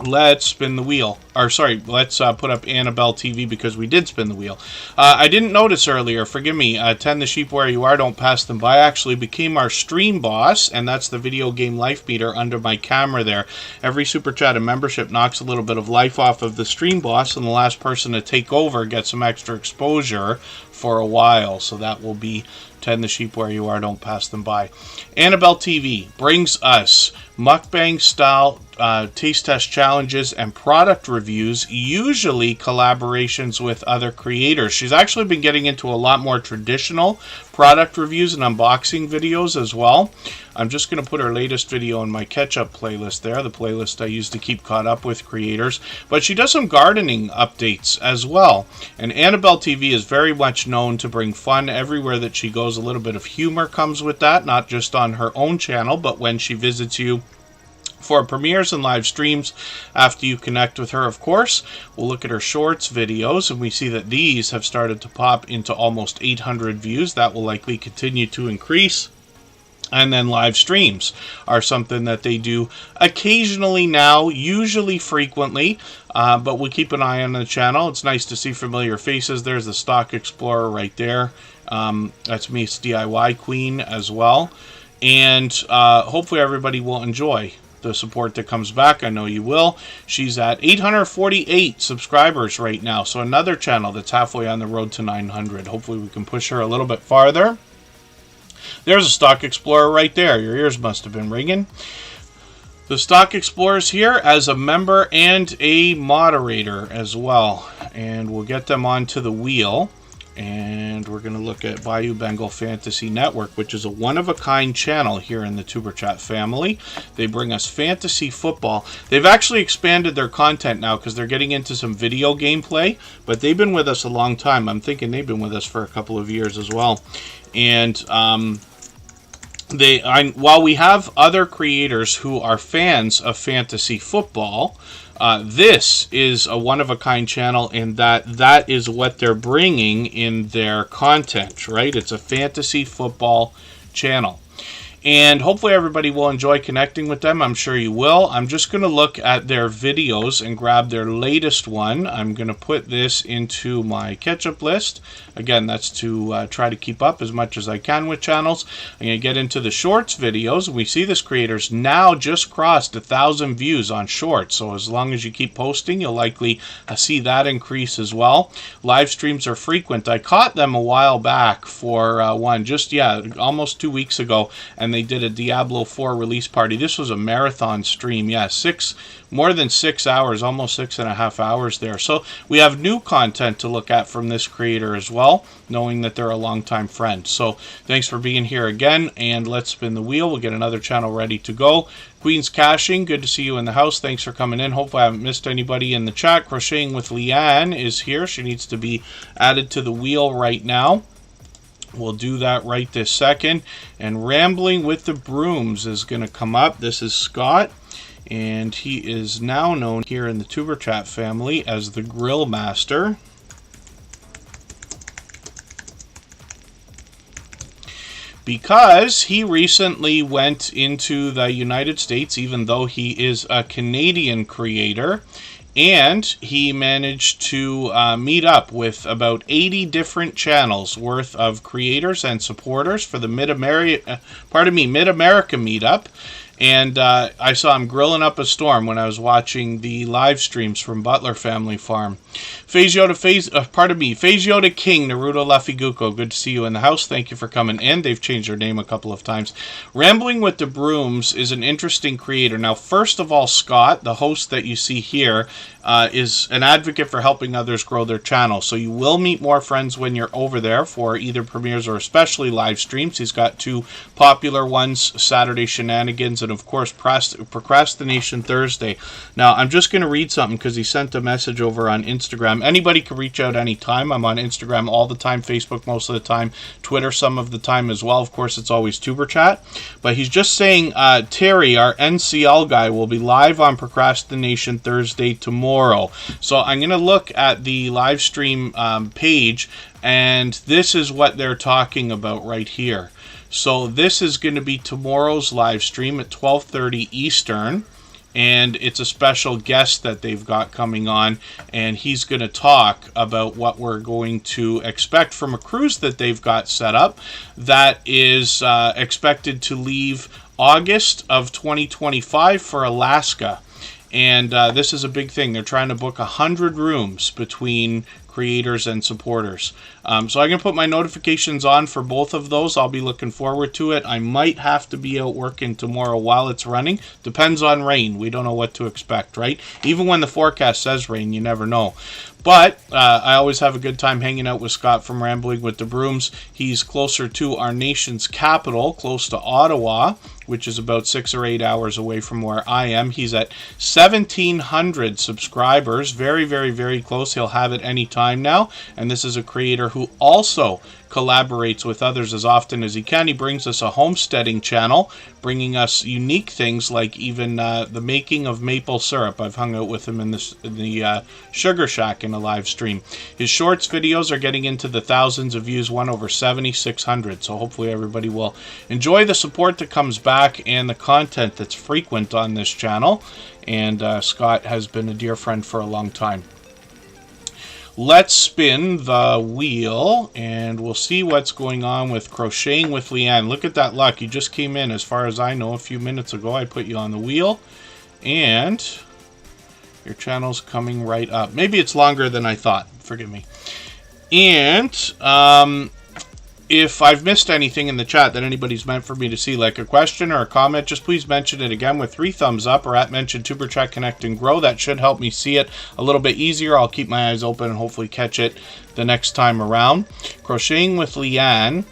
Let's spin the wheel. Let's put up Annabelle TV because we did spin the wheel. I didn't notice earlier, forgive me, 10 the Sheep Where You Are, don't pass them by, actually became our stream boss, and that's the video game life meter under my camera there. Every super chat and membership knocks a little bit of life off of the stream boss, and the last person to take over gets some extra exposure for a while. So that will be 10 the Sheep Where You Are, don't pass them by. Annabelle TV brings us mukbang style taste test challenges and product reviews, usually collaborations with other creators. She's actually been getting into a lot more traditional product reviews and unboxing videos as well. I'm just going to put her latest video in my catch-up playlist there, the playlist I use to keep caught up with creators. But she does some gardening updates as well. And Annabelle TV is very much known to bring fun everywhere that she goes. A little bit of humor comes with that, not just on her own channel, but when she visits you for premieres and live streams after you connect with her, of course. We'll look at her shorts videos, and we see that these have started to pop into almost 800 views. That will likely continue to increase. And then live streams are something that they do occasionally now, usually frequently, but we'll keep an eye on the channel. It's nice to see familiar faces. There's the Stock Explorer right there. That's Miss DIY Queen as well. And hopefully everybody will enjoy the support that comes back. I know you will. She's at 848 subscribers right now, so another channel that's halfway on the road to 900. Hopefully we can push her a little bit farther. There's a Stock Explorer right there. Your ears must have been ringing. The Stock Explorer's here as a member and a moderator as well, and we'll get them onto the wheel. And we're going to look at Bayou Bengal Fantasy Network, which is a one-of-a-kind channel here in the Tuber Chat family. They bring us fantasy football. They've actually expanded their content now because they're getting into some video gameplay, but they've been with us a long time. I'm thinking they've been with us for a couple of years as well. And while we have other creators who are fans of fantasy football, this is a one-of-a-kind channel in that is what they're bringing in their content, right? It's a fantasy football channel. And hopefully everybody will enjoy connecting with them. I'm sure you will. I'm just going to look at their videos and grab their latest one. I'm going to put this into my catch-up list. Again, that's to try to keep up as much as I can with channels. I'm going to get into the shorts videos. We see this creator's now just crossed 1,000 views on shorts. So as long as you keep posting, you'll likely see that increase as well. Live streams are frequent. I caught them a while back for one, just, almost 2 weeks ago. And they did a Diablo 4 release party. This was a marathon stream. Yeah, more than 6 hours, almost 6.5 hours there. So we have new content to look at from this creator as well, knowing that they're a longtime friend. So thanks for being here again, and let's spin the wheel. We'll get another channel ready to go. Queen's Caching, good to see you in the house. Thanks for coming in. Hopefully I haven't missed anybody in the chat. Crocheting with Leanne is here. She needs to be added to the wheel right now. We'll do that right this second. And Rambling with the Brooms is going to come up. This is Scott, and he is now known here in the Superchat family as the Grill Master. Because he recently went into the United States, even though he is a Canadian creator, and he managed to meet up with about 80 different channels worth of creators and supporters for the Mid-America meetup. And I saw him grilling up a storm when I was watching the live streams from Butler Family Farm. Phase Yoda King, Naruto Lafiguko, good to see you in the house. Thank you for coming in. They've changed their name a couple of times. Rambling with the Brooms is an interesting creator. Now, first of all, Scott, the host that you see here, is an advocate for helping others grow their channel. So you will meet more friends when you're over there for either premieres or especially live streams. He's got 2 popular ones, Saturday Shenanigans and, of course, Procrastination Thursday. Now, I'm just going to read something because he sent a message over on Instagram. Anybody can reach out anytime. I'm on Instagram all the time, Facebook most of the time, Twitter some of the time as well. Of course, it's always Tuberchat. But he's just saying Terry, our NCL guy, will be live on Procrastination Thursday tomorrow. So I'm going to look at the live stream page, and this is what they're talking about right here. So this is going to be tomorrow's live stream at 12:30 Eastern. And it's a special guest that they've got coming on, and he's going to talk about what we're going to expect from a cruise that they've got set up that is expected to leave August of 2025 for Alaska. And this is a big thing. They're trying to book 100 rooms between creators and supporters. So I'm going to put my notifications on for both of those. I'll be looking forward to it. I might have to be out working tomorrow while it's running. Depends on rain. We don't know what to expect, right? Even when the forecast says rain, you never know. But I always have a good time hanging out with Scott from Rambling with the Brooms. He's closer to our nation's capital, close to Ottawa, which is about 6 or 8 hours away from where I am. He's at 1,700 subscribers. Very, very, very close. He'll have it any time now. And this is a creator who also collaborates with others as often as he can. He brings us a homesteading channel, bringing us unique things like even the making of maple syrup. I've hung out with him in the Sugar Shack in a live stream. His shorts videos are getting into the thousands of views, one over 7,600. So hopefully everybody will enjoy the support that comes back and the content that's frequent on this channel. And Scott has been a dear friend for a long time. Let's spin the wheel, and we'll see what's going on with Crocheting with Leanne. Look at that luck. You just came in, as far as I know, a few minutes ago. I put you on the wheel, and your channel's coming right up. Maybe it's longer than I thought. Forgive me. And if I've missed anything in the chat that anybody's meant for me to see, like a question or a comment, just please mention it again with 3 thumbs up or at mention Tuberchat Connect and Grow. That should help me see it a little bit easier. I'll keep my eyes open and hopefully catch it the next time around. Crocheting with Leanne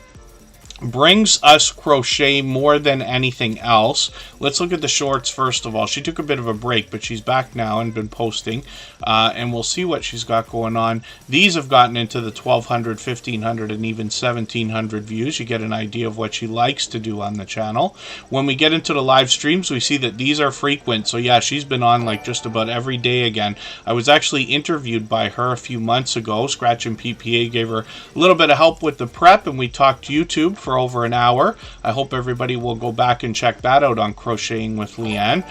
brings us crochet more than anything else. Let's look at the shorts first of all. She took a bit of a break, but she's back now and been posting, and we'll see what she's got going on. These have gotten into the 1,200, 1,500, and even 1,700 views. You get an idea of what she likes to do on the channel. When we get into the live streams, we see that these are frequent. So yeah, she's been on like just about every day again. I was actually interviewed by her a few months ago. Scratch and PPA gave her a little bit of help with the prep, and we talked YouTube for over an hour. I hope everybody will go back and check that out on Crocheting with Leanne.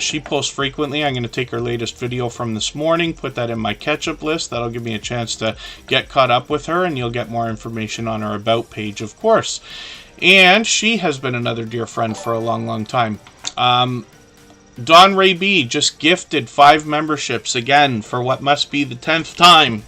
She posts frequently. I'm going to take her latest video from this morning, put that in my catch-up list. That'll give me a chance to get caught up with her, and you'll get more information on her About page, of course. And she has been another dear friend for a long, long time. Don Ray B just gifted 5 memberships again for what must be the 10th time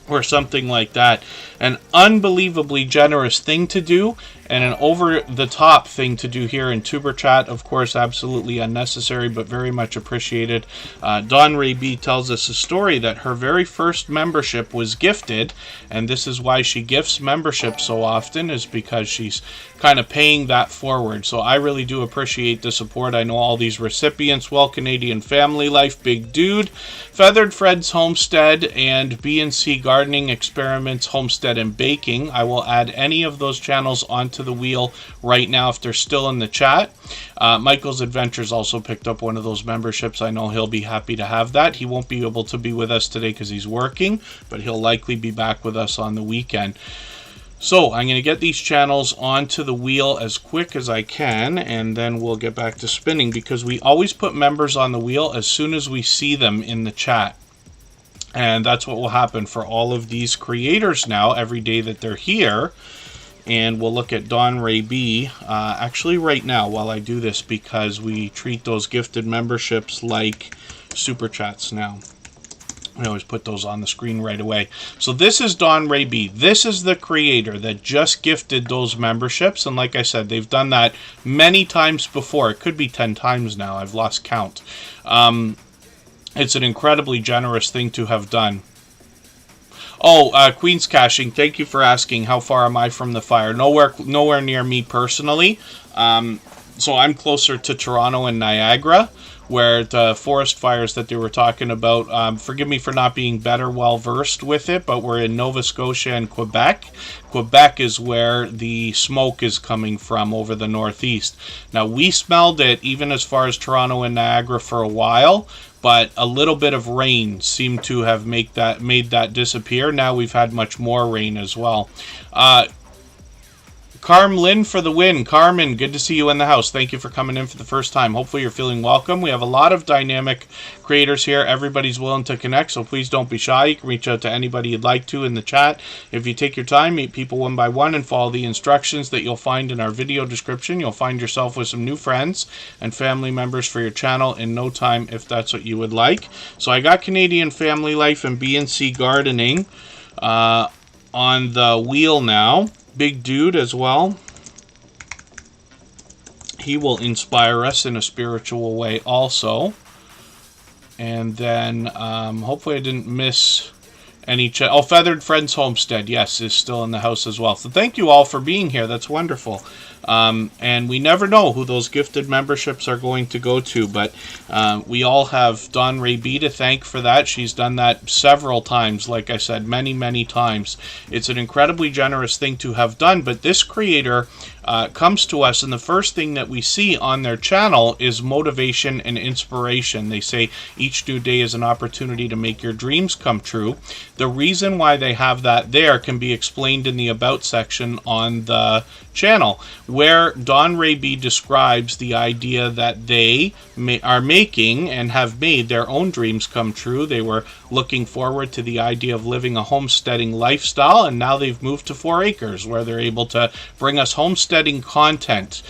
or something like that. An unbelievably generous thing to do, and an over-the-top thing to do here in Tuber Chat. Of course, absolutely unnecessary, but very much appreciated. Dawn Ray B tells us a story that her very first membership was gifted, and this is why she gifts memberships so often, is because she's kind of paying that forward. So I really do appreciate the support. I know all these recipients: Well Canadian Family Life, Big Dude, Feathered Fred's Homestead, and B&C Gardening Experiments Homestead and Baking. I will add any of those channels onto the wheel right now if they're still in the chat. Michael's Adventures also picked up one of those memberships. I know he'll be happy to have that. He won't be able to be with us today because he's working, but he'll likely be back with us on the weekend. So I'm going to get these channels onto the wheel as quick as I can, and then we'll get back to spinning, because we always put members on the wheel as soon as we see them in the chat. And that's what will happen for all of these creators now every day that they're here. And we'll look at Dawn Ray B actually right now while I do this, because we treat those gifted memberships like Super Chats now. I always put those on the screen right away. So this is Dawn Ray B. This is the creator that just gifted those memberships. And like I said, they've done that many times before. It could be 10 times now. I've lost count. It's an incredibly generous thing to have done. Oh, Queen's Caching, thank you for asking how far am I from the fire. Nowhere near me personally. So I'm closer to Toronto and Niagara, where the forest fires that they were talking about, forgive me for not being better well versed with it, but we're in Nova Scotia and Quebec. Quebec is where the smoke is coming from over the northeast. Now, we smelled it even as far as Toronto and Niagara for a while, but a little bit of rain seemed to have made that disappear. Now we've had much more rain as well. Carm Lynn for the win. Carmen, good to see you in the house. Thank you for coming in for the first time. Hopefully you're feeling welcome. We have a lot of dynamic creators here. Everybody's willing to connect, so please don't be shy. You can reach out to anybody you'd like to in the chat. If you take your time, meet people one by one, and follow the instructions that you'll find in our video description, you'll find yourself with some new friends and family members for your channel in no time, if that's what you would like. So I got Canadian Family Life and B&C Gardening on the wheel now. Big Dude as well. He will inspire us in a spiritual way also. And then hopefully I didn't miss any Feathered Friends Homestead, yes, is still in the house as well. So thank you all for being here. That's wonderful. And we never know who those gifted memberships are going to go to, but we all have Dawn Ray B to thank for that. She's done that several times, like I said, many, many times. It's an incredibly generous thing to have done, but this creator comes to us, and the first thing that we see on their channel is motivation and inspiration. They say each new day is an opportunity to make your dreams come true. The reason why they have that there can be explained in the About section on the channel, where Dawn Ray B describes the idea that they are making and have made their own dreams come true. They were looking forward to the idea of living a homesteading lifestyle, and now they've moved to 4 acres where they're able to bring us homesteading content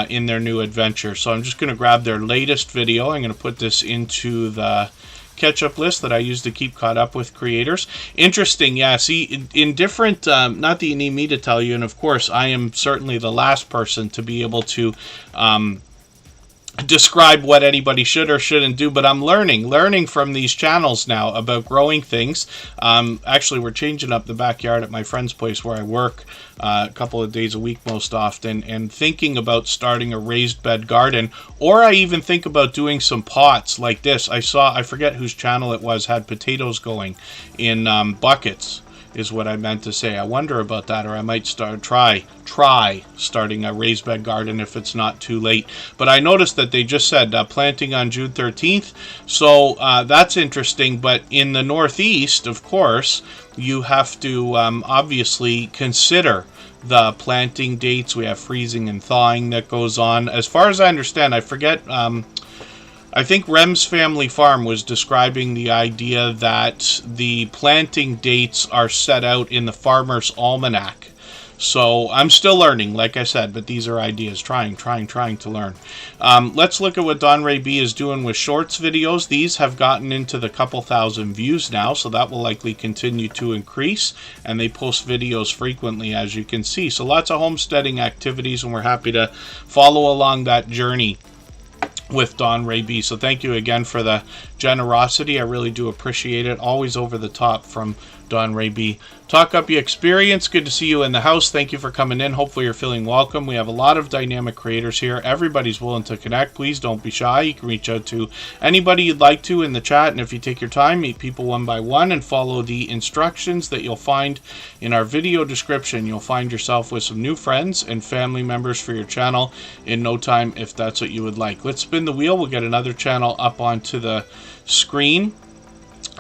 in their new adventure. So I'm just going to grab their latest video. I'm going to put this into the catch-up list that I use to keep caught up with creators. Interesting, yeah, see, in different, not that you need me to tell you, and of course I am certainly the last person to be able to describe what anybody should or shouldn't do, but I'm learning from these channels now about growing things. Actually, we're changing up the backyard at my friend's place where I work a couple of days a week most often, and thinking about starting a raised bed garden, or I even think about doing some pots like this. I forget whose channel it was, had potatoes going in buckets, is what I meant to say. I wonder about that, or I might try starting a raised bed garden if it's not too late. But I noticed that they just said planting on June 13th, so that's interesting. But in the Northeast, of course, you have to obviously consider the planting dates. We have freezing and thawing that goes on. As far as I understand, I forget, I think Rem's Family Farm was describing the idea that the planting dates are set out in the Farmer's Almanac. So I'm still learning, like I said, but these are ideas. Trying to learn. Let's look at what Don Ray B is doing with shorts videos. These have gotten into the couple thousand views now, so that will likely continue to increase. And they post videos frequently, as you can see. So lots of homesteading activities, and we're happy to follow along that journey with Don Ray B. So thank you again for the generosity. I really do appreciate it. Always over the top from Don Ray B. Talk up your experience. Good to see you in the house. Thank you for coming in. Hopefully you're feeling welcome. We have a lot of dynamic creators here. Everybody's willing to connect. Please don't be shy. You can reach out to anybody you'd like to in the chat. And if you take your time, meet people one by one and follow the instructions that you'll find in our video description. You'll find yourself with some new friends and family members for your channel in no time, if that's what you would like. Let's spin the wheel. We'll get another channel up onto the screen.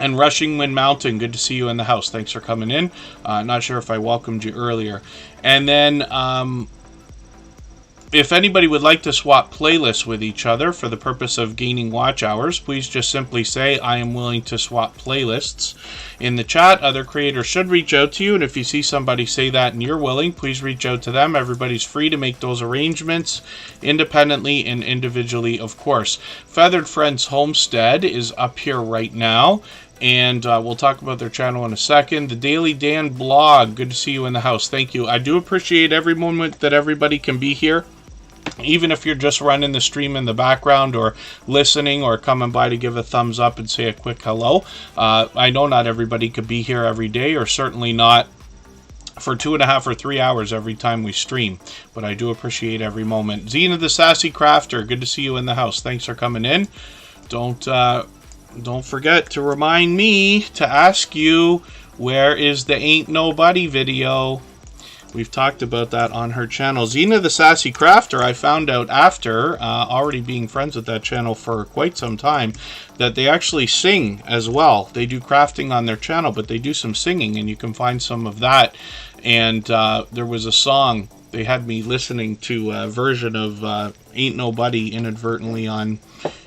And Rushing Wind Mountain, good to see you in the house. Thanks for coming in. Not sure if I welcomed you earlier. And then, if anybody would like to swap playlists with each other for the purpose of gaining watch hours, please just simply say, I am willing to swap playlists in the chat. Other creators should reach out to you, and if you see somebody say that and you're willing, please reach out to them. Everybody's free to make those arrangements independently and individually, of course. Feathered Friends Homestead is up here right now. And we'll talk about their channel in a second. The Daily Dan blog, good to see you in the house. Thank you. I do appreciate every moment that everybody can be here. Even if you're just running the stream in the background or listening or coming by to give a thumbs up and say a quick hello. I know not everybody could be here every day, or certainly not for 2.5 or 3 hours every time we stream, but I do appreciate every moment. Xena the Sassy Crafter, good to see you in the house. Thanks for coming in. Don't forget to remind me to ask you, where is the Ain't Nobody video? We've talked about that on her channel. Xena the Sassy Crafter, I found out after already being friends with that channel for quite some time, that they actually sing as well. They do crafting on their channel, but they do some singing, and you can find some of that. And there was a song, they had me listening to a version of Ain't Nobody inadvertently on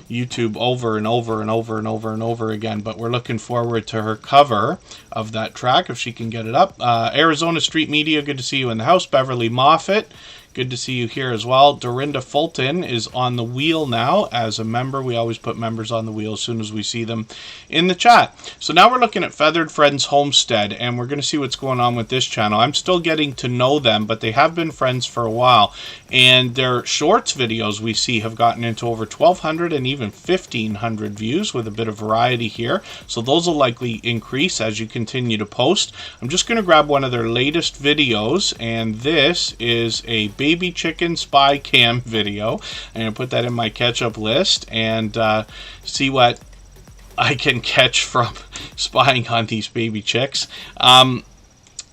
YouTube over and over and over and over and over again, but we're looking forward to her cover of that track if she can get it up. Arizona Street Media, good to see you in the house. Beverly Moffat, good to see you here as well. Dorinda Fulton is on the wheel now as a member. We always put members on the wheel as soon as we see them in the chat. So now we're looking at Feathered Friends Homestead, and we're going to see what's going on with this channel. I'm still getting to know them, but they have been friends for a while, and their shorts videos we see have gotten into over 1,200 and even 1,500 views with a bit of variety here. So those will likely increase as you continue to post. I'm just going to grab one of their latest videos, and this is a baby chicken spy cam video. I'm going to put that in my catch-up list and see what I can catch from spying on these baby chicks.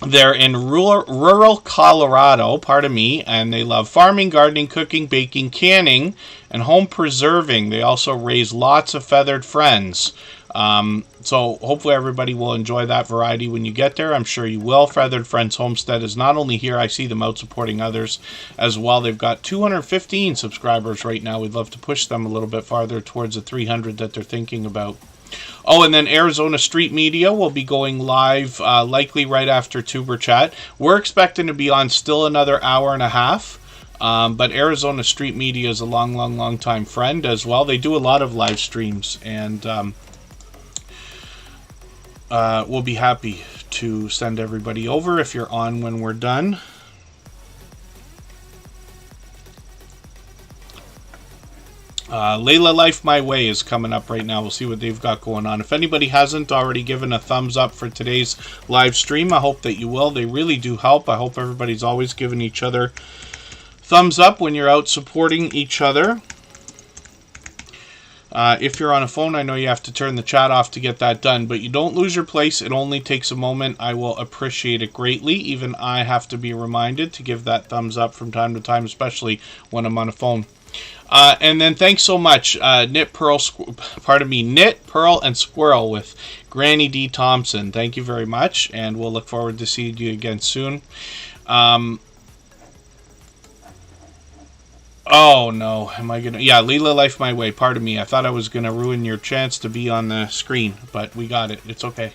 They're in rural Colorado, pardon me, and they love farming, gardening, cooking, baking, canning, and home preserving. They also raise lots of feathered friends. So hopefully everybody will enjoy that variety when you get there. I'm sure you will. Feathered Friends Homestead is not only here, I see them out supporting others as well. They've got 215 subscribers right now. We'd love to push them a little bit farther towards the 300 that they're thinking about. Oh, and then Arizona Street Media will be going live likely right after Tuber Chat. We're expecting to be on still another hour and a half. But Arizona Street Media is a long time friend as well. They do a lot of live streams, and we'll be happy to send everybody over if you're on when we're done. Layla Life My Way is coming up right now. We'll see what they've got going on. If anybody hasn't already given a thumbs up for today's live stream, I hope that you will. They really do help. I hope everybody's always giving each other thumbs up when you're out supporting each other. If you're on a phone, I know you have to turn the chat off to get that done, but you don't lose your place. It only takes a moment. I will appreciate it greatly. Even I have to be reminded to give that thumbs up from time to time, especially when I'm on a phone. And then thanks so much, Knit, Pearl, and Squirrel with Granny D. Thompson. Thank you very much, and we'll look forward to seeing you again soon. Oh no, am I gonna? Yeah, Leela Life My Way. Pardon me. I thought I was gonna ruin your chance to be on the screen, but we got it. It's okay.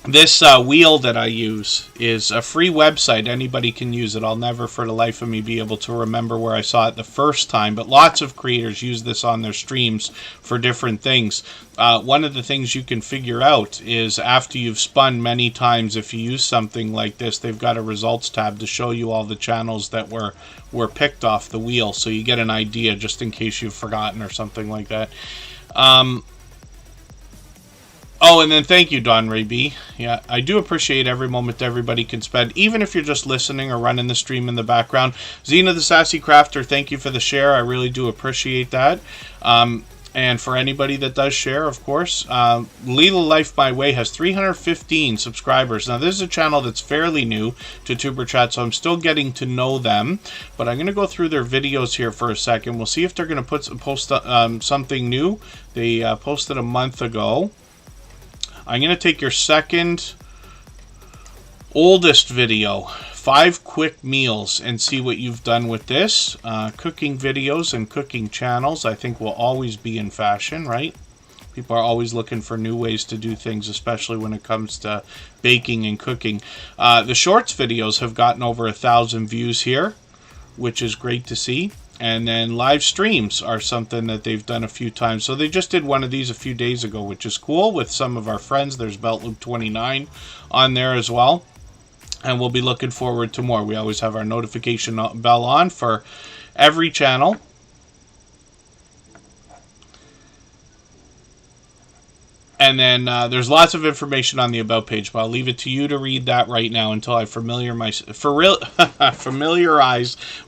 This wheel that I use is a free website. Anybody can use it. I'll never for the life of me be able to remember where I saw it the first time, but lots of creators use this on their streams for different things. One of the things you can figure out is after you've spun many times, if you use something like this, they've got a results tab to show you all the channels that were picked off the wheel, so you get an idea just in case you've forgotten or something like that. Oh, and then thank you, Don Ray B. Yeah, I do appreciate every moment everybody can spend, even if you're just listening or running the stream in the background. Xena the Sassy Crafter, thank you for the share. I really do appreciate that. And for anybody that does share, of course, Leela Life My Way has 315 subscribers. Now, this is a channel that's fairly new to Tuber Chat, so I'm still getting to know them. But I'm going to go through their videos here for a second. We'll see if they're going to post something new. They posted a month ago. I'm going to take your second oldest video, 5 quick meals, and see what you've done with this. Cooking videos and cooking channels, I think, will always be in fashion, right? People are always looking for new ways to do things, especially when it comes to baking and cooking. The shorts videos have gotten over 1,000 views here, which is great to see. And then live streams are something that they've done a few times. So they just did one of these a few days ago, which is cool, with some of our friends. There's BeltLoop29 on there as well. And we'll be looking forward to more. We always have our notification bell on for every channel. And then there's lots of information on the About page, but I'll leave it to you to read that right now until I familiarize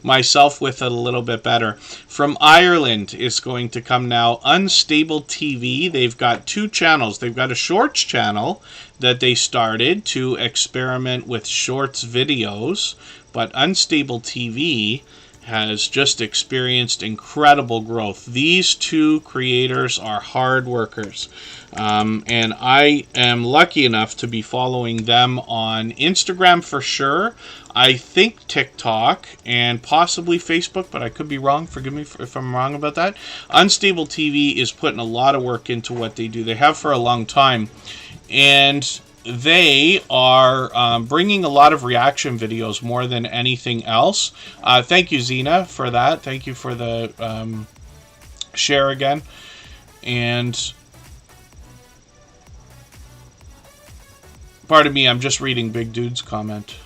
myself with it a little bit better. From Ireland is going to come now Unstable TV. They've got 2 channels. They've got a shorts channel that they started to experiment with shorts videos, but Unstable TV has just experienced incredible growth. These 2 creators are hard workers. And I am lucky enough to be following them on Instagram for sure. I think TikTok and possibly Facebook, but I could be wrong. Forgive me if I'm wrong about that. Unstable TV is putting a lot of work into what they do. They have for a long time. And they are bringing a lot of reaction videos more than anything else. Thank you, Xena, for that. Thank you for the share again. And pardon me, I'm just reading Big Dude's comment.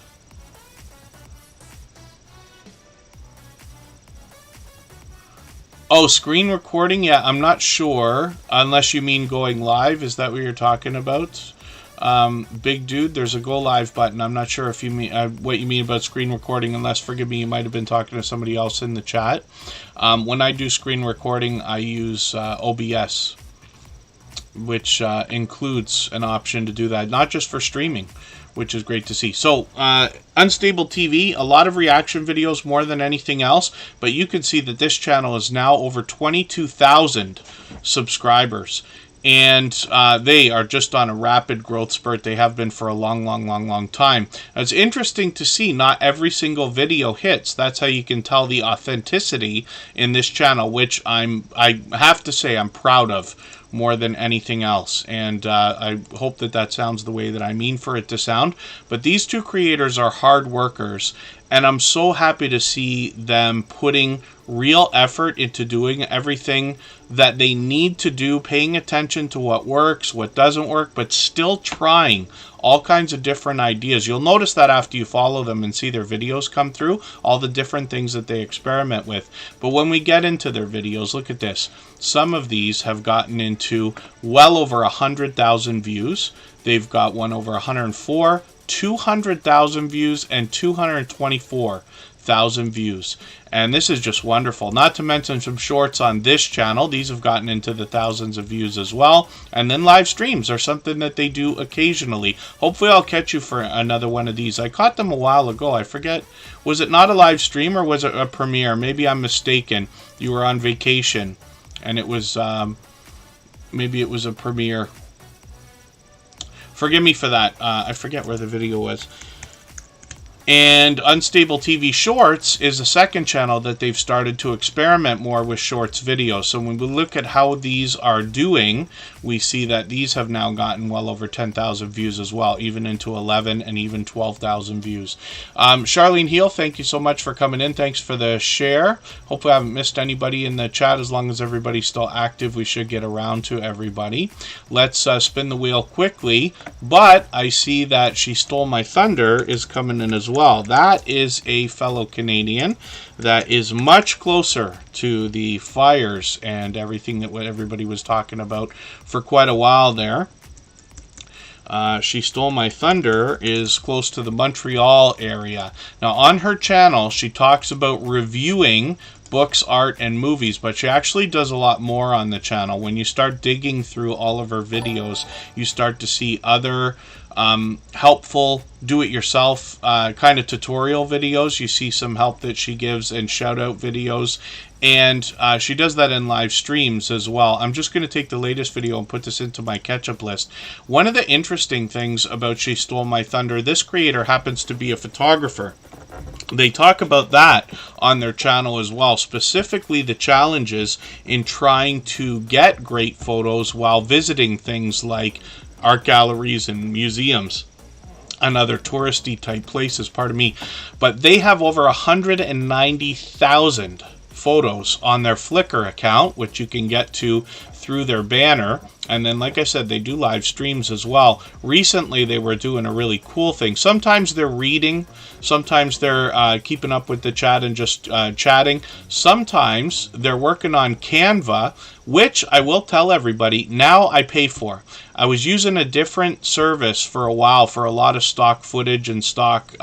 Oh, screen recording? Yeah, I'm not sure. Unless you mean going live. Is that what you're talking about? Big Dude, there's a go live button. I'm not sure if you mean what you mean about screen recording, unless, forgive me, you might have been talking to somebody else in the chat. When I do screen recording, I use OBS, which includes an option to do that, not just for streaming, which is great to see. So, Unstable TV, a lot of reaction videos more than anything else, but you can see that this channel is now over 22,000 subscribers. And they are just on a rapid growth spurt. They have been for a long time. It's interesting to see not every single video hits. That's how you can tell the authenticity in this channel, which I have to say I'm proud of more than anything else. And I hope that that sounds the way that I mean for it to sound. But these 2 creators are hard workers, and I'm so happy to see them putting real effort into doing everything that they need to do, paying attention to what works, what doesn't work, but still trying all kinds of different ideas. You'll notice that after you follow them and see their videos come through, all the different things that they experiment with. But when we get into their videos, look at this. Some of these have gotten into well over 100,000 views. They've got one over 104, 200,000 views, and 224,000 views. And this is just wonderful. Not to mention some shorts on this channel. These have gotten into the thousands of views as well. And then live streams are something that they do occasionally. Hopefully I'll catch you for another one of these. I caught them a while ago. I forget. Was it not a live stream or was it a premiere? Maybe I'm mistaken. You were on vacation and it was, maybe it was a premiere. Forgive me for that. I forget where the video was. And Unstable TV Shorts is a second channel that they've started to experiment more with shorts videos. So when we look at how these are doing, we see that these have now gotten well over 10,000 views as well, even into 11 and even 12,000 views. Charlene Heel, thank you so much for coming in. Thanks for the share. Hopefully I haven't missed anybody in the chat. As long as everybody's still active, we should get around to everybody. Let's spin the wheel quickly. But I see that She Stole My Thunder is coming in as well. That is a fellow Canadian that is much closer to the fires and everything that everybody was talking about for quite a while there. She Stole My Thunder is close to the Montreal area. Now on her channel, she talks about reviewing books, art, and movies, but she actually does a lot more on the channel. When you start digging through all of her videos, you start to see other helpful do-it-yourself kind of tutorial videos. You see some help that she gives and shout-out videos, and she does that in live streams as well. I'm just going to take the latest video and put this into my catch-up list. One of the interesting things about She Stole My Thunder, this creator happens to be a photographer. They talk about that on their channel as well, specifically the challenges in trying to get great photos while visiting things like art galleries and museums and other touristy type places, pardon me. But they have over 190,000 photos on their Flickr account, which you can get to through their banner. And then, like I said, they do live streams as well. Recently, they were doing a really cool thing. Sometimes they're reading. Sometimes they're keeping up with the chat and just chatting. Sometimes they're working on Canva, which I will tell everybody, now I pay for. I was using a different service for a while for a lot of stock footage and stock,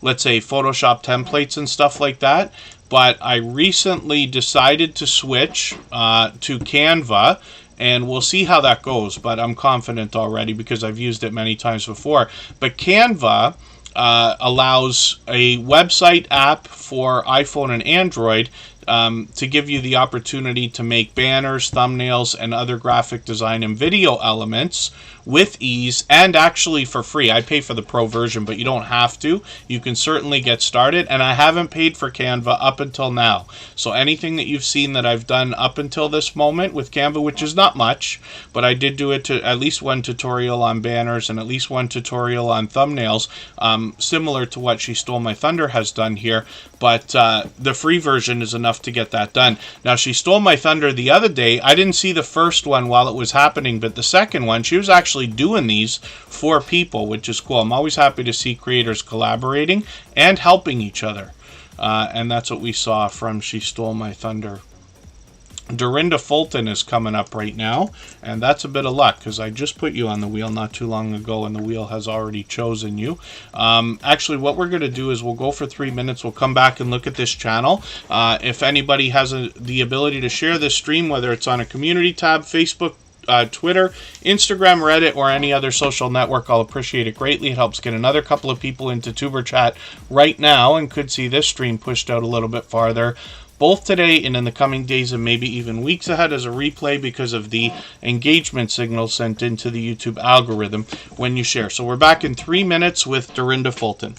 let's say, Photoshop templates and stuff like that. But I recently decided to switch to Canva, and we'll see how that goes. But I'm confident already because I've used it many times before. But Canva allows a website app for iPhone and Android to give you the opportunity to make banners, thumbnails, and other graphic design and video elements with ease and actually for free. I pay for the pro version, but you don't have to. You can certainly get started, and I haven't paid for Canva up until now. So anything that you've seen that I've done up until this moment with Canva, which is not much, but I did do it to at least one tutorial on banners and at least one tutorial on thumbnails, similar to what She Stole My Thunder has done here. But the free version is enough to get that done. Now, She Stole My Thunder the other day, I didn't see the first one while it was happening, but the second one, she was actually doing these for people, which is cool. I'm always happy to see creators collaborating and helping each other. And that's what we saw from She Stole My Thunder. Dorinda Fulton is coming up right now, and that's a bit of luck because I just put you on the wheel not too long ago and the wheel has already chosen you. Actually, what we're going to do is we'll go for 3 minutes. We'll come back and look at this channel. If anybody has the ability to share this stream, whether it's on a community tab, Facebook, Twitter, Instagram, Reddit, or any other social network, I'll appreciate it greatly. It helps get another couple of people into Superchat right now and could see this stream pushed out a little bit farther, both today and in the coming days and maybe even weeks ahead as a replay because of the engagement signal sent into the YouTube algorithm when you share. So we're back in 3 minutes with Dorinda Fulton.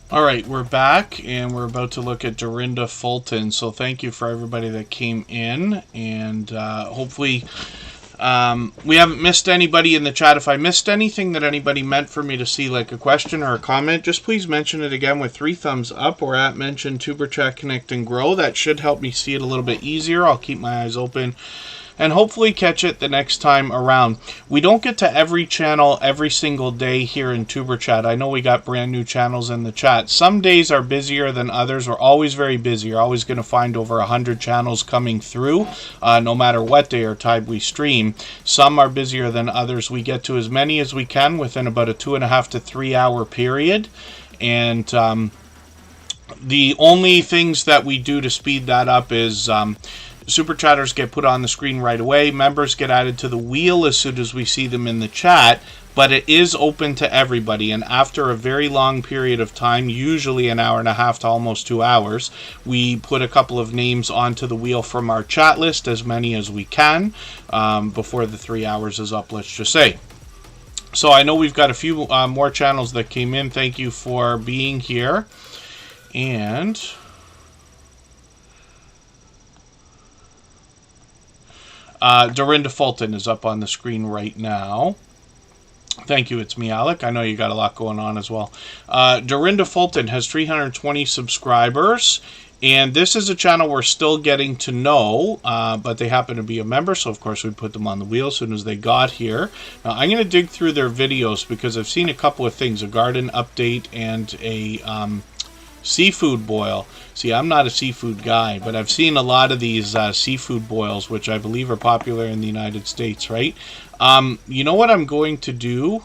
All right, we're back, and we're about to look at Dorinda Fulton. So thank you for everybody that came in, and hopefully we haven't missed anybody in the chat. If I missed anything that anybody meant for me to see, like a question or a comment, just please mention it again with 3 thumbs up or at mention Superchat Connect and Grow. That should help me see it a little bit easier. I'll keep my eyes open and hopefully catch it the next time around. We don't get to every channel every single day here in Superchat. I know we got brand new channels in the chat. Some days are busier than others. We're always very busy. You're always going to find over 100 channels coming through, no matter what day or time we stream. Some are busier than others. We get to as many as we can within about a 2.5 to 3 hour period. And the only things that we do to speed that up is Super Chatters get put on the screen right away. Members get added to the wheel as soon as we see them in the chat. But it is open to everybody. And after a very long period of time, usually an hour and a half to almost 2 hours, we put a couple of names onto the wheel from our chat list, as many as we can, before the 3 hours is up, let's just say. So I know we've got a few more channels that came in. Thank you for being here. And Dorinda Fulton is up on the screen right now. Thank you, it's me, Alec. I know you got a lot going on as well. Dorinda Fulton has 320 subscribers, and this is a channel we're still getting to know, but they happen to be a member, so of course we put them on the wheel as soon as they got here. Now, I'm going to dig through their videos because I've seen a couple of things, a garden update and a seafood boil. See, I'm not a seafood guy, but I've seen a lot of these seafood boils, which I believe are popular in the United States, right? You know what I'm going to do?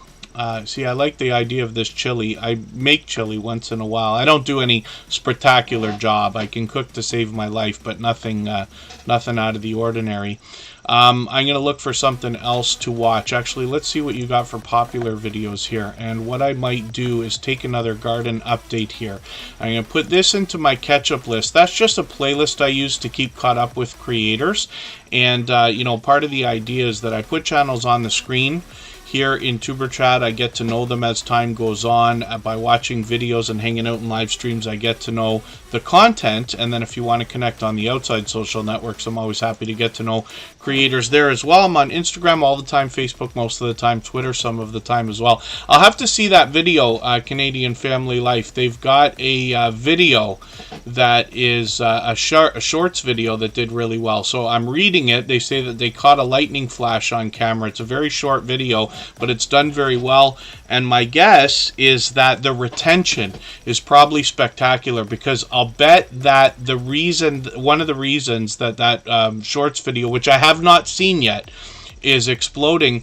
See, I like the idea of this chili. I make chili once in a while. I don't do any spectacular job. I can cook to save my life, but nothing out of the ordinary. I'm going to look for something else to watch. Actually, let's see what you got for popular videos here. And what I might do is take another garden update here. I'm going to put this into my catch-up list. That's just a playlist I use to keep caught up with creators. And, you know, part of the idea is that I put channels on the screen here in Superchat. I get to know them as time goes on. By watching videos and hanging out in live streams, I get to know the content. And then if you want to connect on the outside social networks, I'm always happy to get to know creators there as well. I'm on Instagram all the time, Facebook most of the time, Twitter some of the time as well. I'll have to see that video, Canadian Family Life. They've got a video that is a shorts video that did really well. So I'm reading it. They say that they caught a lightning flash on camera. It's a very short video, but it's done very well. And my guess is that the retention is probably spectacular, because I'll bet that one of the reasons that shorts video, which I have not seen yet, is exploding.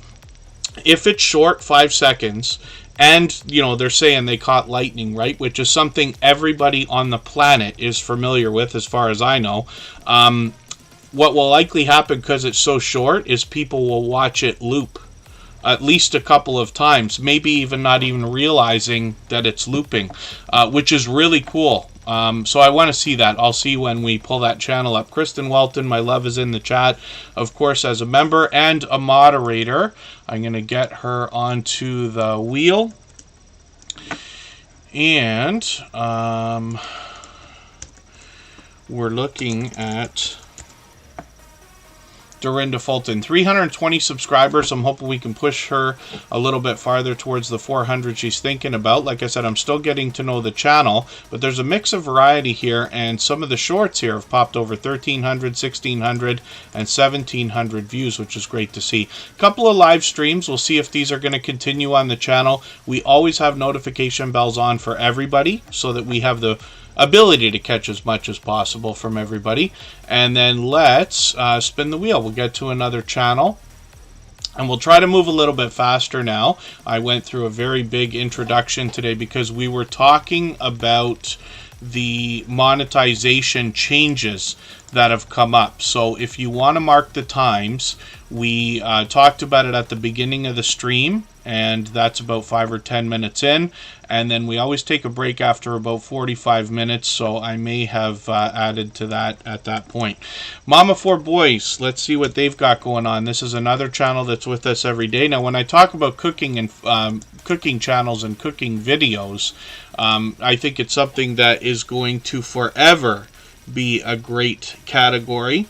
If it's short, 5 seconds, and, you know, they're saying they caught lightning, right? Which is something everybody on the planet is familiar with, as far as I know. What will likely happen, because it's so short, is people will watch it loop at least a couple of times, maybe even not even realizing that it's looping, which is really cool. So I want to see that. I'll see when we pull that channel up. Kristen Welton, my love, is in the chat, of course, as a member and a moderator. I'm going to get her onto the wheel. And we're looking at Dorinda Fulton, 320 subscribers. I'm hoping we can push her a little bit farther towards the 400 she's thinking about. Like I said, I'm still getting to know the channel, but there's a mix of variety here, and some of the shorts here have popped over 1,300, 1,600, and 1,700 views, which is great to see. A couple of live streams. We'll see if these are going to continue on the channel. We always have notification bells on for everybody so that we have the ability to catch as much as possible from everybody. And then let's spin the wheel. We'll get to another channel, and we'll try to move a little bit faster now. I went through a very big introduction today because we were talking about the monetization changes that have come up. So if you want to mark the times, we talked about it at the beginning of the stream, and that's about 5 or 10 minutes in, and then we always take a break after about 45 minutes, so I may have added to that at that point. Mama 4 Boys, let's see what they've got going on. This is another channel that's with us every day. Now, when I talk about cooking and cooking channels and cooking videos, I think it's something that is going to forever be a great category.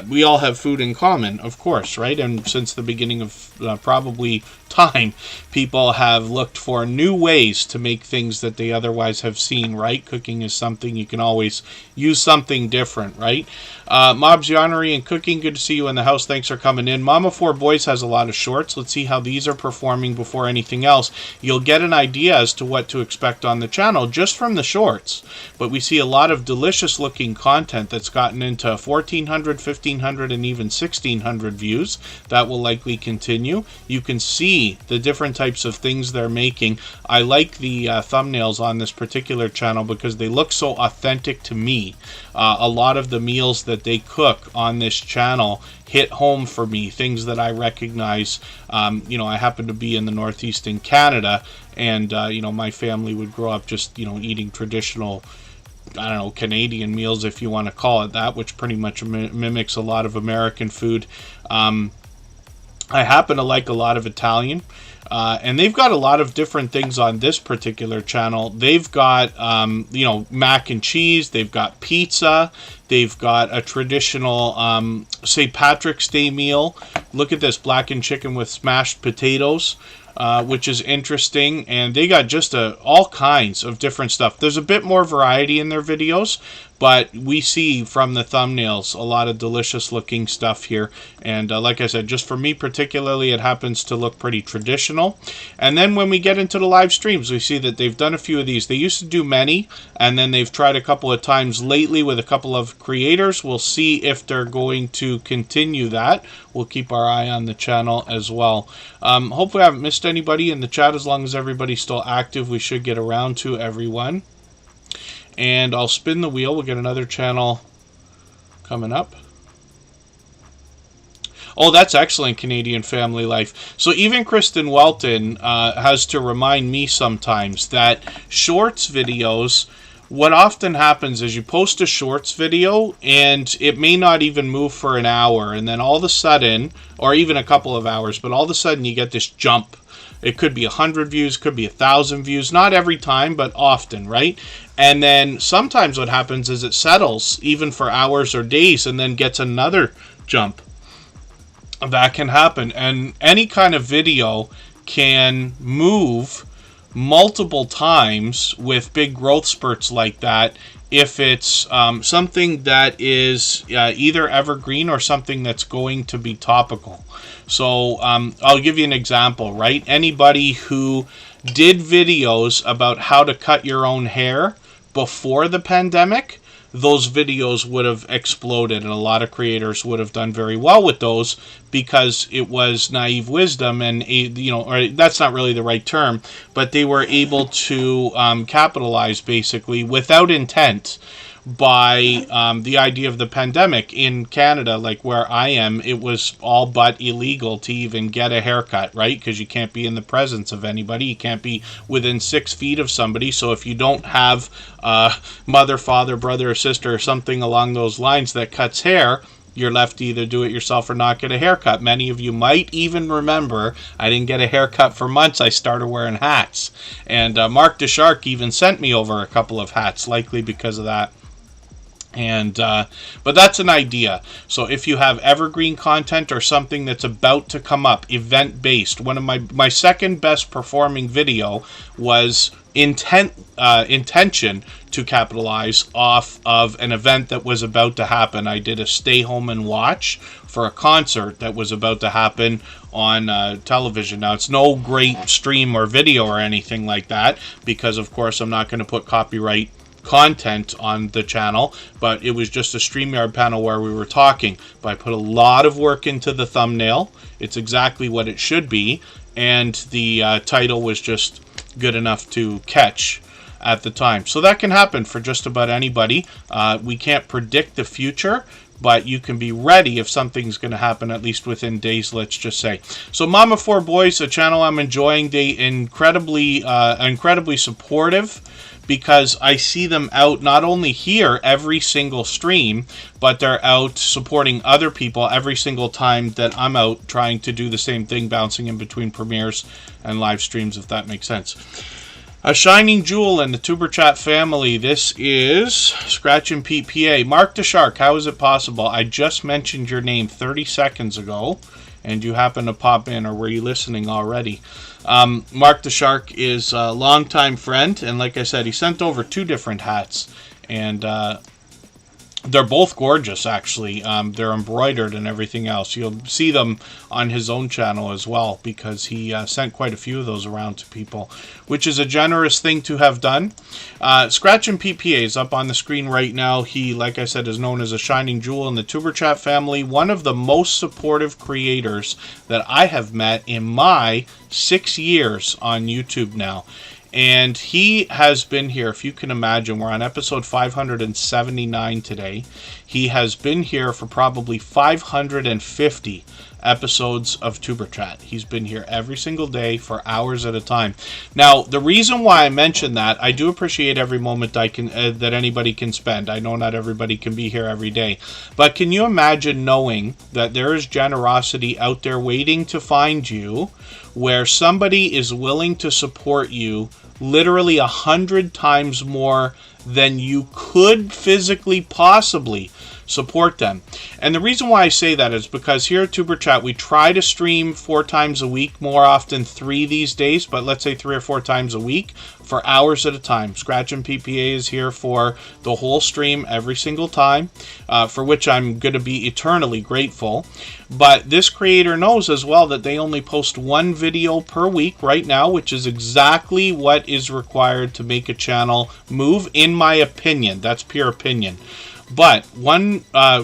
We all have food in common, of course, right? And since the beginning of probably time, people have looked for new ways to make things that they otherwise have seen, right? Cooking is something you can always use something different, right? Mobs Yarnery and Cooking, good to see you in the house. Thanks for coming in. Mama 4 Boys has a lot of shorts. Let's see how these are performing before anything else. You'll get an idea as to what to expect on the channel just from the shorts. But we see a lot of delicious looking content that's gotten into 1,400, 1,500, and even 1,600 views. That will likely continue. You can see the different types of things they're making. I like the thumbnails on this particular channel because they look so authentic to me. A lot of the meals that they cook on this channel hit home for me, things that I recognize. You know, I happen to be in the Northeast in Canada, and you know, my family would grow up just, you know, eating traditional, I don't know, Canadian meals, if you want to call it that, which pretty much mimics a lot of American food. I happen to like a lot of Italian, and they've got a lot of different things on this particular channel. They've got, you know, mac and cheese. They've got pizza. They've got a traditional St. Patrick's Day meal. Look at this, blackened chicken with smashed potatoes, which is interesting. And they got just all kinds of different stuff. There's a bit more variety in their videos, but we see from the thumbnails a lot of delicious looking stuff here. And like I said, just for me particularly, it happens to look pretty traditional. And then when we get into the live streams, we see that they've done a few of these. They used to do many, and then they've tried a couple of times lately with a couple of creators. We'll see if they're going to continue that. We'll keep our eye on the channel as well. Hopefully I haven't missed anybody in the chat. As long as everybody's still active, we should get around to everyone. And I'll spin the wheel. We'll get another channel coming up. Oh, that's excellent, Canadian Family Life. So even Kristen Welton has to remind me sometimes that shorts videos, what often happens is you post a shorts video and it may not even move for an hour, and then all of a sudden, or even a couple of hours, but all of a sudden you get this jump. It could be 100 views, could be 1,000 views. Not every time, but often, right? And then sometimes what happens is it settles, even for hours or days, and then gets another jump. That can happen. And any kind of video can move multiple times with big growth spurts like that if it's something that is either evergreen or something that's going to be topical. So I'll give you an example, right? Anybody who did videos about how to cut your own hair before the pandemic, those videos would have exploded, and a lot of creators would have done very well with those because it was naive wisdom, and you know, or that's not really the right term, but they were able to capitalize basically without intent by the idea of the pandemic. In Canada, like where I am, it was all but illegal to even get a haircut, right? Because you can't be in the presence of anybody. You can't be within 6 feet of somebody. So if you don't have mother, father, brother, or sister, or something along those lines that cuts hair, you're left to either do it yourself or not get a haircut. Many of you might even remember I didn't get a haircut for months. I started wearing hats. And Mark DeShark even sent me over a couple of hats, likely because of that. And but that's an idea. So if you have evergreen content or something that's about to come up, event-based, one of my second best performing video was intention to capitalize off of an event that was about to happen. I did a stay home and watch for a concert that was about to happen on television. Now, it's no great stream or video or anything like that because, of course, I'm not going to put copyright content on the channel, but it was just a StreamYard panel where we were talking. But I put a lot of work into the thumbnail. It's exactly what it should be, and the title was just good enough to catch. at the time. So that can happen for just about anybody. We can't predict the future, but you can be ready if something's going to happen, at least within days, let's just say. So Mama 4 Boys, a channel I'm enjoying. They incredibly supportive, because I see them out not only here every single stream, but they're out supporting other people every single time that I'm out trying to do the same thing, bouncing in between premieres and live streams, if that makes sense. A shining jewel in the Tuber Chat family. This is Scratch and Pete PA. Mark the Shark, how is it possible? I just mentioned your name 30 seconds ago, and you happen to pop in, or were you listening already? Mark the Shark is a longtime friend, and like I said, he sent over 2 different hats, and they're both gorgeous, actually. They're embroidered and everything else. You'll see them on his own channel as well, because he sent quite a few of those around to people, which is a generous thing to have done. Scratch and PPA is up on the screen right now. He, like I said, is known as a shining jewel in the Tuber Chat family. One of the most supportive creators that I have met in my 6 years on YouTube now. And he has been here, if you can imagine, we're on episode 579 today. He has been here for probably 550 episodes of Tuber Chat. He's been here every single day for hours at a time. Now, the reason why I mention that, I do appreciate every moment I can that anybody can spend. I know not everybody can be here every day. But can you imagine knowing that there is generosity out there waiting to find you, where somebody is willing to support you literally 100 times more than you could physically possibly support them? And the reason why I say that is because here at Tuber Chat, we try to stream 4 times a week, more often 3 these days, but let's say 3 or 4 times a week for hours at a time. Scratch and PPA is here for the whole stream every single time, for which I'm going to be eternally grateful. But this creator knows as well that they only post 1 video per week right now, which is exactly what is required to make a channel move, in my opinion. That's pure opinion. But 1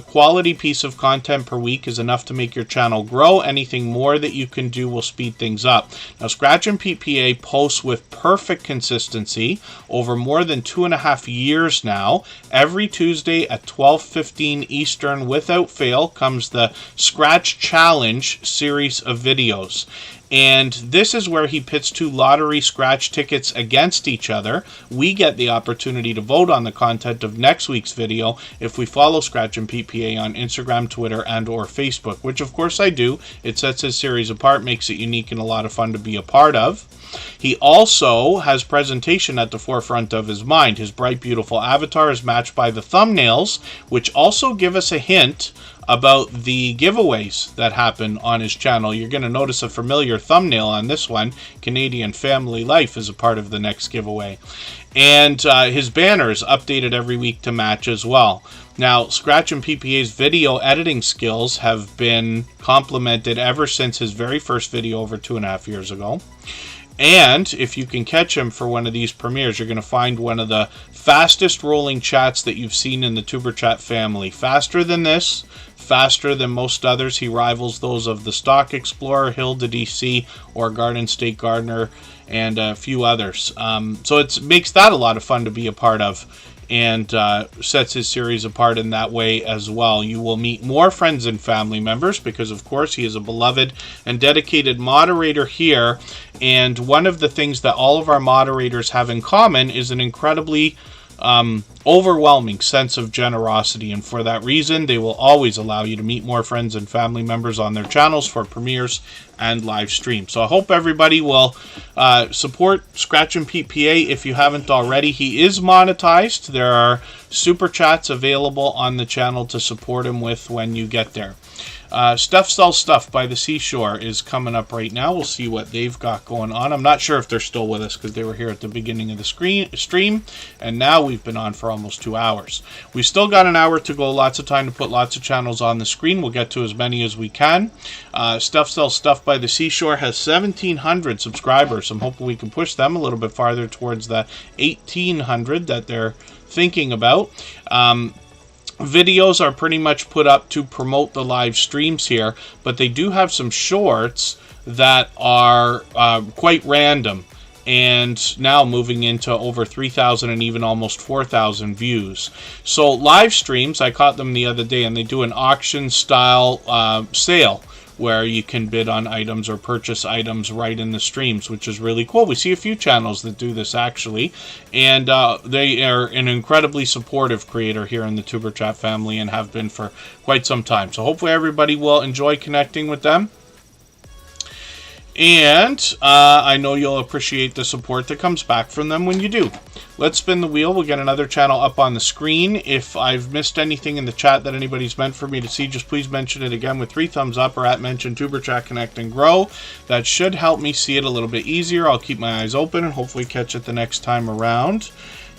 quality piece of content per week is enough to make your channel grow. Anything more that you can do will speed things up. Now, Scratch and PPA posts with perfect consistency over more than 2.5 years now. Every Tuesday at 12:15 Eastern, without fail, comes the Scratch Challenge series of videos. And this is where he pits 2 lottery scratch tickets against each other. We get the opportunity to vote on the content of next week's video if we follow Scratch and PPA on Instagram, Twitter, and or Facebook, which of course I do. It sets his series apart, makes it unique and a lot of fun to be a part of. He also has presentation at the forefront of his mind. His bright, beautiful avatar is matched by the thumbnails, which also give us a hint about the giveaways that happen on his channel. You're going to notice a familiar thumbnail on this one. Canadian Family Life is a part of the next giveaway. And his banner is updated every week to match as well. Now, Scratch and PPA's video editing skills have been complimented ever since his very first video over 2.5 years ago. And if you can catch him for one of these premieres, you're going to find one of the fastest rolling chats that you've seen in the Tuber Chat family. Faster than this, faster than most others. He rivals those of the Stock Explorer, Hilda DC, or Garden State Gardener, and a few others. So it makes that a lot of fun to be a part of, and sets his series apart in that way as well. You will meet more friends and family members because, of course, he is a beloved and dedicated moderator here. And one of the things that all of our moderators have in common is an incredibly overwhelming sense of generosity, and for that reason they will always allow you to meet more friends and family members on their channels for premieres and live streams. So I hope everybody will support Scratch and PPA if you haven't already. He is monetized. There are super chats available on the channel to support him with when you get there. Stuff Sells Stuff by the Seashore is coming up right now. We'll see what they've got going on. I'm not sure if they're still with us because they were here at the beginning of the stream, and now we've been on for almost 2 hours. We've still got an hour to go, lots of time to put lots of channels on the screen. We'll get to as many as we can. Stuff Sells Stuff by the Seashore has 1,700 subscribers. I'm hoping we can push them a little bit farther towards the 1,800 that they're thinking about. Videos are pretty much put up to promote the live streams here, but they do have some shorts that are quite random and now moving into over 3,000 and even almost 4,000 views. So live streams, I caught them the other day, and they do an auction style sale where you can bid on items or purchase items right in the streams, which is really cool. We see a few channels that do this, actually, and they are an incredibly supportive creator here in the Tuber Chat family and have been for quite some time. So hopefully everybody will enjoy connecting with them. And I know you'll appreciate the support that comes back from them when you do. Let's spin the wheel. We'll get another channel up on the screen. If I've missed anything in the chat that anybody's meant for me to see, just please mention it again with 3 thumbs up or at mention Tuber Chat Connect and Grow. That should help me see it a little bit easier. I'll keep my eyes open and hopefully catch it the next time around.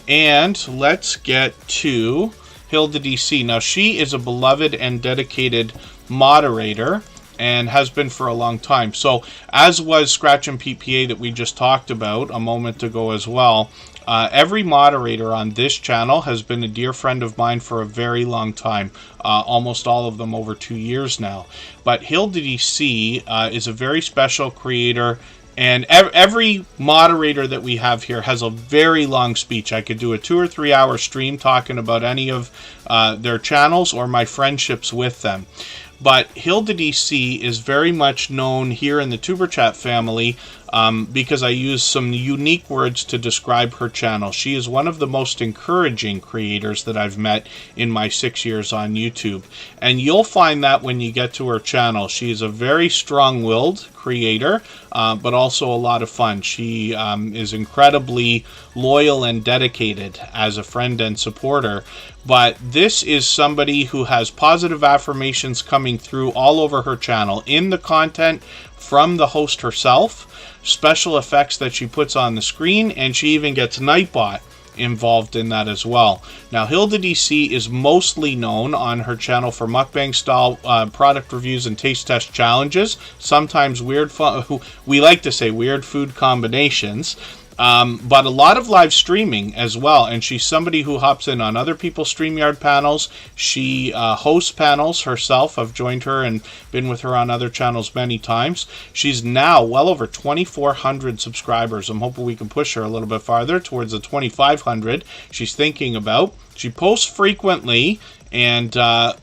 And let's get to Hilda DC. Now, she is a beloved and dedicated moderator and has been for a long time. So, as was Scratch and PPA that we just talked about a moment ago as well, every moderator on this channel has been a dear friend of mine for a very long time, almost all of them over 2 years now. But Hilda DC is a very special creator, and every moderator that we have here has a very long speech. I could do a 2 or 3 hour stream talking about any of their channels or my friendships with them. But Hilda DC is very much known here in the Tuber Chat family because I use some unique words to describe her channel. She is one of the most encouraging creators that I've met in my 6 years on YouTube. And you'll find that when you get to her channel. She is a very strong-willed creator, but also a lot of fun. She is incredibly loyal and dedicated as a friend and supporter. But this is somebody who has positive affirmations coming through all over her channel in the content from the host herself, special effects that she puts on the screen, and she even gets Nightbot involved in that as well. Now, Hilda DC is mostly known on her channel for mukbang style product reviews and taste test challenges, sometimes weird we like to say weird food combinations. But a lot of live streaming as well, and she's somebody who hops in on other people's StreamYard panels. She hosts panels herself. I've joined her and been with her on other channels many times. She's now well over 2,400 subscribers. I'm hoping we can push her a little bit farther towards the 2,500 she's thinking about. She posts frequently, and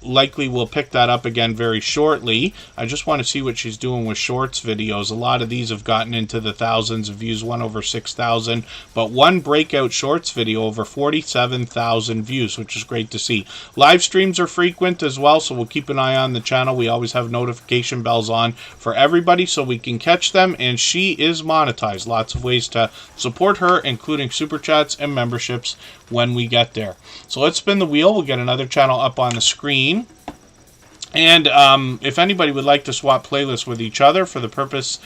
likely we'll pick that up again very shortly. I just want to see what she's doing with shorts videos. A lot of these have gotten into the thousands of views, one over 6,000, but one breakout shorts video over 47,000 views, which is great to see. Live streams are frequent as well, so we'll keep an eye on the channel. We always have notification bells on for everybody so we can catch them, and she is monetized. Lots of ways to support her, including super chats and memberships when we get there. So let's spin the wheel. We'll get another channel up on the screen. And if anybody would like to swap playlists with each other for the purpose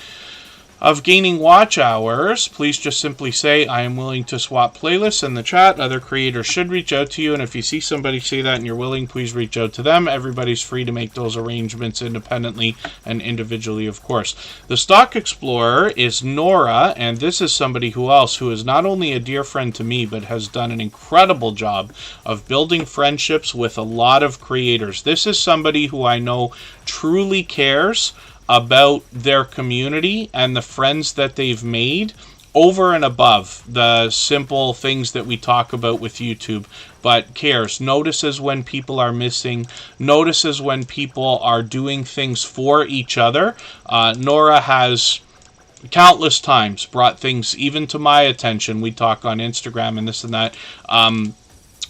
of gaining watch hours, please just simply say, I am willing to swap playlists in the chat. Other creators should reach out to you, and if you see somebody say that and you're willing, please reach out to them. Everybody's free to make those arrangements independently and individually, of course. The Stock Explorer is Nora, and this is somebody who is not only a dear friend to me, but has done an incredible job of building friendships with a lot of creators. This is somebody who I know truly cares about their community and the friends that they've made over and above the simple things that we talk about with YouTube, but cares, notices when people are missing, notices when people are doing things for each other. Nora has countless times brought things even to my attention. We talk on Instagram and this and that,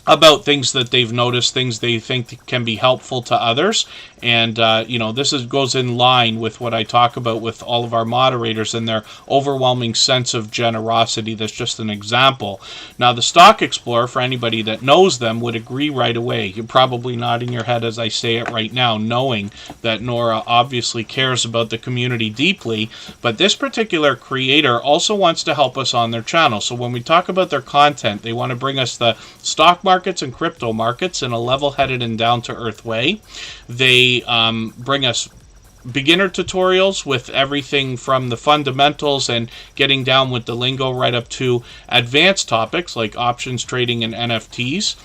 about things that they've noticed, things they think can be helpful to others. And, this goes in line with what I talk about with all of our moderators and their overwhelming sense of generosity. That's just an example. Now, the Stock Explorer, for anybody that knows them, would agree right away. You're probably nodding your head as I say it right now, knowing that Nora obviously cares about the community deeply. But this particular creator also wants to help us on their channel. So when we talk about their content, they want to bring us the stock markets and crypto markets in a level-headed and down-to-earth way. They bring us beginner tutorials with everything from the fundamentals and getting down with the lingo right up to advanced topics like options trading and NFTs.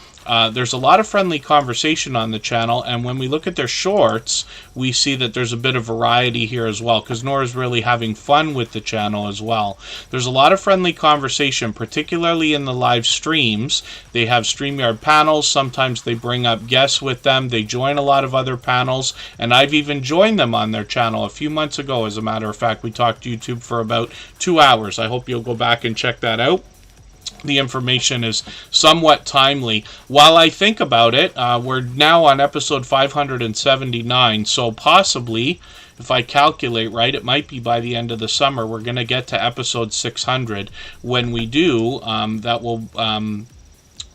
There's a lot of friendly conversation on the channel, and when we look at their shorts, we see that there's a bit of variety here as well, because Nora's really having fun with the channel as well. There's a lot of friendly conversation, particularly in the live streams. They have StreamYard panels. Sometimes they bring up guests with them. They join a lot of other panels, and I've even joined them on their channel a few months ago. As a matter of fact, we talked YouTube for about 2 hours. I hope you'll go back and check that out. The information is somewhat timely. While I think about it, we're now on episode 579, so possibly, if I calculate right, it might be by the end of the summer, we're going to get to episode 600. When we do, that will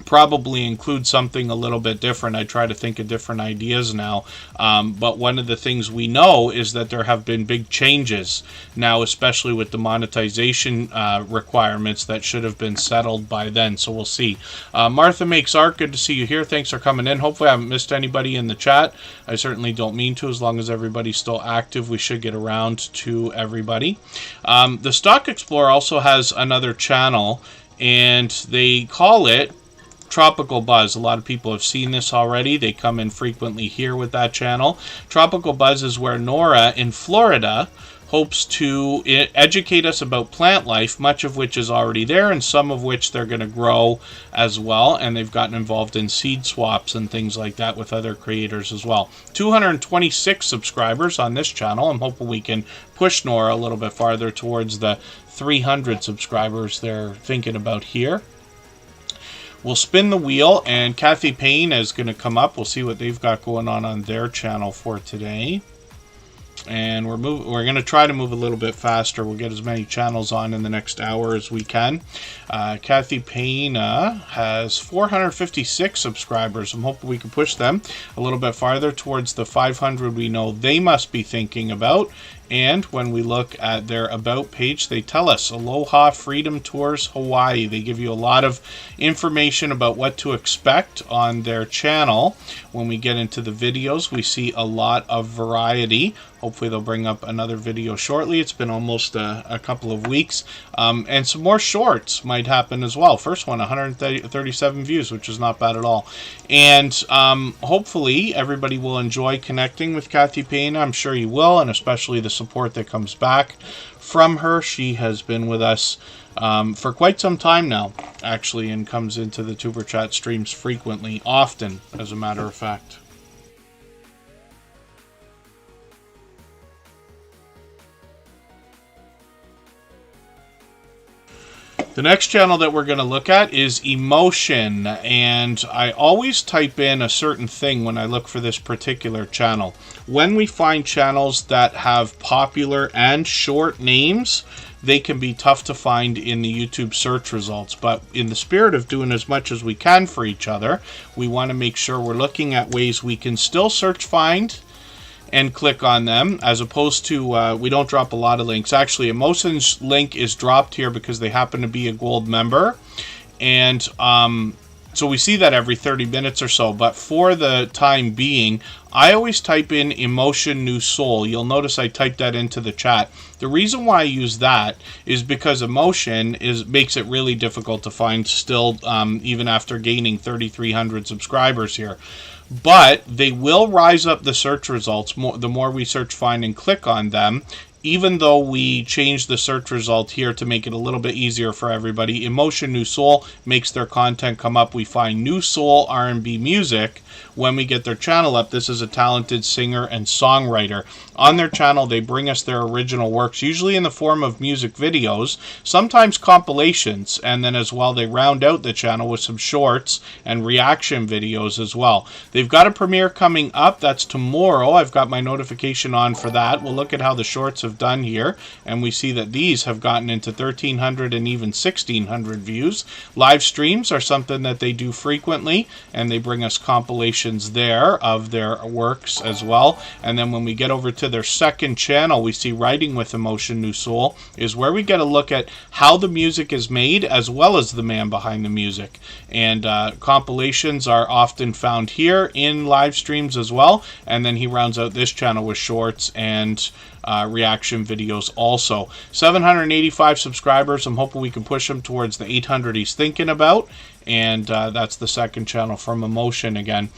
probably include something a little bit different. I try to think of different ideas now, but one of the things we know is that there have been big changes now, especially with the monetization requirements that should have been settled by then, so we'll see. Martha Makes Art, good to see you here. Thanks for coming in. Hopefully I haven't missed anybody in the chat. I certainly don't mean to. As long as everybody's still active, we should get around to everybody. The Stock Explorer also has another channel, and they call it Tropical Buzz. A lot of people have seen this already. They come in frequently here with that channel. Tropical Buzz is where Nora in Florida hopes to educate us about plant life, much of which is already there, and some of which they're going to grow as well. And they've gotten involved in seed swaps and things like that with other creators as well. 226 subscribers on this channel. I'm hoping we can push Nora a little bit farther towards the 300 subscribers they're thinking about here. We'll spin the wheel, and Kathy Payne is going to come up. We'll see what they've got going on their channel for today. And we're going to try to move a little bit faster. We'll get as many channels on in the next hour as we can. Kathy Payne has 456 subscribers. I'm hoping we can push them a little bit farther towards the 500 we know they must be thinking about. And when we look at their About page, they tell us Aloha Freedom Tours Hawaii. They give you a lot of information about what to expect on their channel. When we get into the videos, we see a lot of variety. Hopefully they'll bring up another video shortly. It's been almost a couple of weeks. And some more shorts might happen as well. First one, 137 views, which is not bad at all. And hopefully everybody will enjoy connecting with Kathy Payne. I'm sure you will, and especially the support that comes back from her. She has been with us for quite some time now, actually, and comes into the Tuber Chat streams frequently, often, as a matter of fact. The next channel that we're going to look at is Emotion, and I always type in a certain thing when I look for this particular channel. When we find channels that have popular and short names, they can be tough to find in the YouTube search results, but in the spirit of doing as much as we can for each other, we want to make sure we're looking at ways we can still search, find, and click on them, as opposed to, we don't drop a lot of links. Actually, Emotion's link is dropped here because they happen to be a gold member, and so we see that every 30 minutes or so, but for the time being, I always type in Emotion New Soul. You'll notice I typed that into the chat. The reason why I use that is because Emotion makes it really difficult to find still, even after gaining 3,300 subscribers here. But they will rise up the search results the more we search, find, and click on them. Even though we change the search result here to make it a little bit easier for everybody, Emotion New Soul makes their content come up. We find New Soul R&B music when we get their channel up. This is a talented singer and songwriter. On their channel, they bring us their original works, usually in the form of music videos, sometimes compilations, and then as well they round out the channel with some shorts and reaction videos as well. They've got a premiere coming up. That's tomorrow. I've got my notification on for that. We'll look at how the shorts have done here, and we see that these have gotten into 1,300 and even 1,600 views. Live streams are something that they do frequently, and they bring us compilations there of their works as well. And then when we get over to their second channel, we see Writing with Emotion New Soul, is where we get a look at how the music is made as well as the man behind the music. And compilations are often found here in live streams as well. And then he rounds out this channel with shorts and reaction videos also. 785 subscribers. I'm hoping we can push him towards the 800 he's thinking about. and that's the second channel from Emotion again.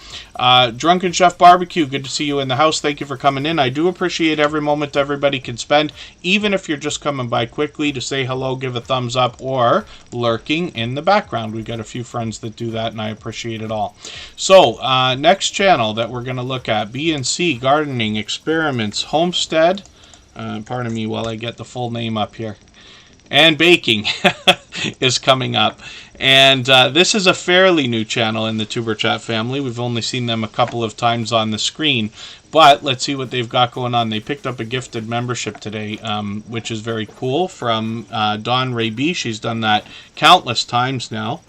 Drunken Chef Barbecue, good to see you in the house. Thank you for coming in. I do appreciate every moment everybody can spend, even if you're just coming by quickly to say hello, give a thumbs up, or lurking in the background. We got a few friends that do that, and I appreciate it all. So next channel that we're going to look at, B&C Gardening Experiments Homestead. Pardon me while I get the full name up here. And baking is coming up. And this is a fairly new channel in the Tuber Chat family. We've only seen them a couple of times on the screen. But let's see what they've got going on. They picked up a gifted membership today, which is very cool, from Dawn Ray B. She's done that countless times now.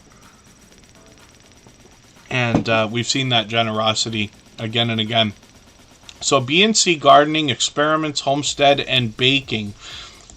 And we've seen that generosity again and again. So B&C Gardening, Experiments, Homestead, and Baking.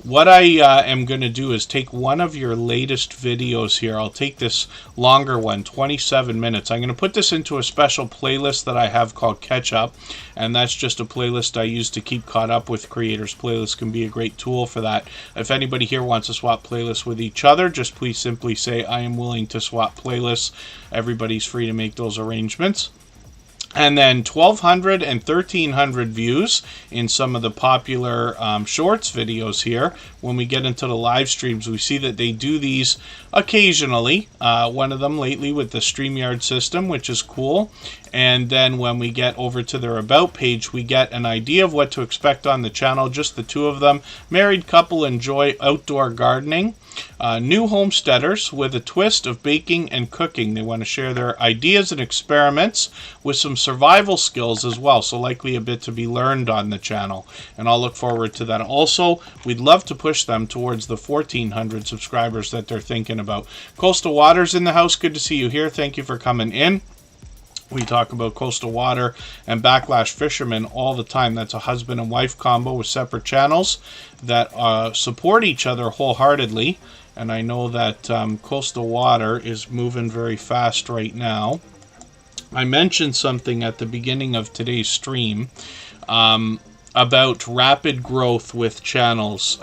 What I am going to do is take one of your latest videos here. I'll take this longer one, 27 minutes. I'm going to put this into a special playlist that I have called Catch Up, and that's just a playlist I use to keep caught up with creators. Playlists can be a great tool for that. If anybody here wants to swap playlists with each other, just please simply say, I am willing to swap playlists. Everybody's free to make those arrangements. And then 1,200 and 1,300 views in some of the popular shorts videos here. When we get into the live streams, we see that they do these occasionally. One of them lately with the StreamYard system, which is cool. And then when we get over to their About page, we get an idea of what to expect on the channel. Just the two of them. Married couple enjoy outdoor gardening. New homesteaders with a twist of baking and cooking. They want to share their ideas and experiments with some survival skills as well. So likely a bit to be learned on the channel. And I'll look forward to that. Also, we'd love to push them towards the 1,400 subscribers that they're thinking about. Coastal Waters in the house. Good to see you here. Thank you for coming in. We talk about coastal water and backlash fishermen all the time. That's a husband and wife combo with separate channels that support each other wholeheartedly. And I know that coastal water is moving very fast right now. I mentioned something at the beginning of today's stream about rapid growth with channels.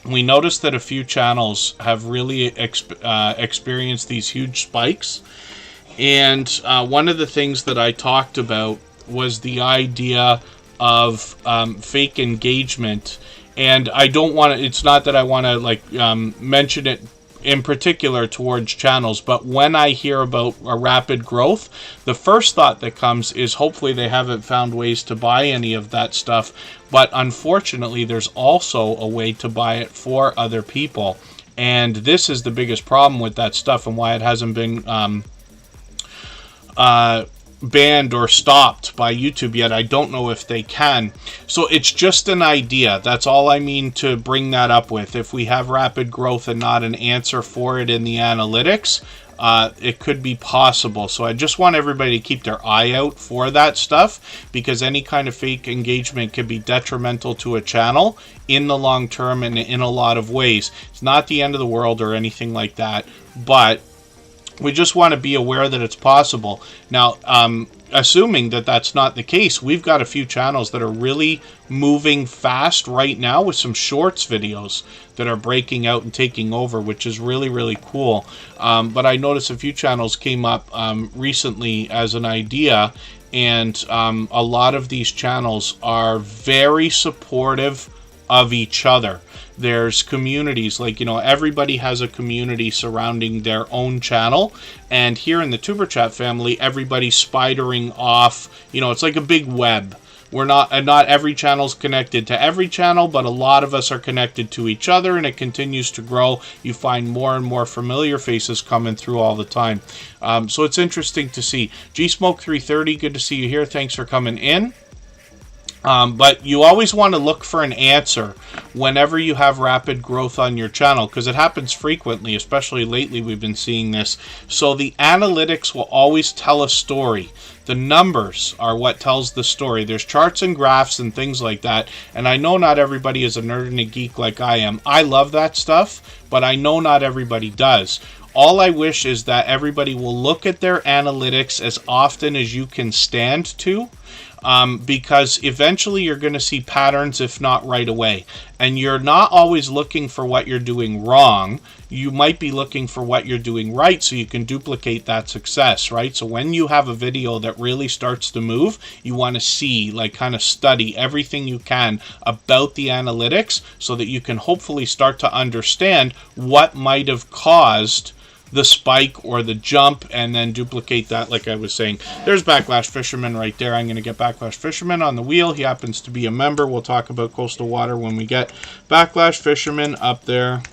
We noticed that a few channels have really experienced these huge spikes. And one of the things that I talked about was the idea of fake engagement. And I don't want to, it's not that I want to mention it in particular towards channels, but when I hear about a rapid growth, the first thought that comes is hopefully they haven't found ways to buy any of that stuff. But unfortunately, there's also a way to buy it for other people. And this is the biggest problem with that stuff and why it hasn't been banned or stopped by YouTube yet. I don't know if they can. So it's just an idea. That's all I mean to bring that up with. If we have rapid growth and not an answer for it in the analytics, it could be possible. So I just want everybody to keep their eye out for that stuff, because any kind of fake engagement can be detrimental to a channel in the long term and in a lot of ways. It's not the end of the world or anything like that, but we just want to be aware that it's possible. Now, assuming that that's not the case, we've got a few channels that are really moving fast right now with some shorts videos that are breaking out and taking over, which is really, really cool. But I noticed a few channels came up recently as an idea, and a lot of these channels are very supportive of each other. There's communities, like, everybody has a community surrounding their own channel. And here in the Tuber Chat family, everybody's spidering off, it's like a big web. Not every channel's connected to every channel, but a lot of us are connected to each other, and it continues to grow. You find more and more familiar faces coming through all the time. So it's interesting to see. G-Smoke330, good to see you here. Thanks for coming in. But you always want to look for an answer whenever you have rapid growth on your channel, because it happens frequently, especially lately we've been seeing this. So the analytics will always tell a story. The numbers are what tells the story. There's charts and graphs and things like that. And I know not everybody is a nerd and a geek like I am. I love that stuff, but I know not everybody does. All I wish is that everybody will look at their analytics as often as you can stand to. because eventually you're going to see patterns, if not right away. And you're not always looking for what you're doing wrong. You might be looking for what you're doing right so you can duplicate that success, right? So when you have a video that really starts to move, you want to see, like, kind of study everything you can about the analytics so that you can hopefully start to understand what might have caused the spike or the jump, and then duplicate that. Like I was saying, there's Backlash Fisherman right there. I'm going to get Backlash Fisherman on the wheel. He happens to be a member. We'll talk about coastal water when we get Backlash Fisherman up there.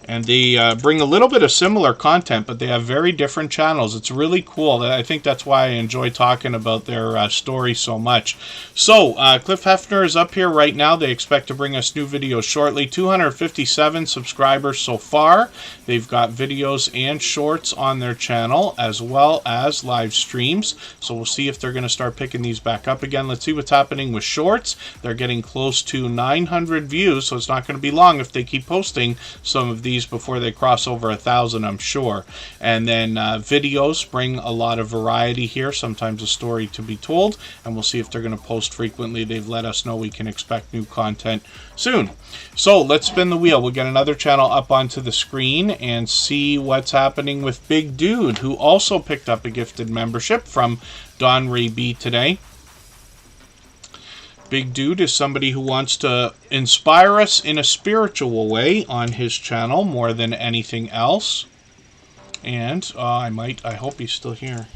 And they bring a little bit of similar content, but they have very different channels. It's really cool. I think that's why I enjoy talking about their story so much. So, Cliff Hefner is up here right now. They expect to bring us new videos shortly. 257 subscribers so far. They've got videos and shorts on their channel, as well as live streams. So we'll see if they're going to start picking these back up again. Let's see what's happening with shorts. They're getting close to 900 views, so it's not going to be long if they keep posting some of these before they cross over 1,000, I'm sure. And then videos bring a lot of variety here, sometimes a story to be told, and we'll see if they're going to post frequently. They've let us know we can expect new content soon. So let's spin the wheel. We'll get another channel up onto the screen and see what's happening with Big Dude, who also picked up a gifted membership from Don Ray B today. Big Dude is somebody who wants to inspire us in a spiritual way on his channel more than anything else. And I hope he's still here.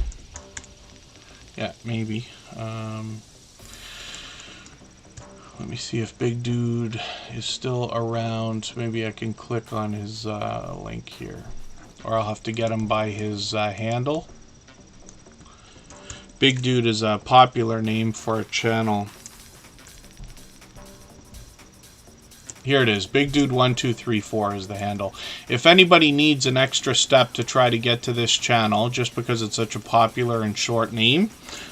Yeah, maybe. Let me see if Big Dude is still around. Maybe I can click on his link here. Or I'll have to get him by his handle. Big Dude is a popular name for a channel. Here it is. Big Dude 1234 is the handle. If anybody needs an extra step to try to get to this channel, just because it's such a popular and short name,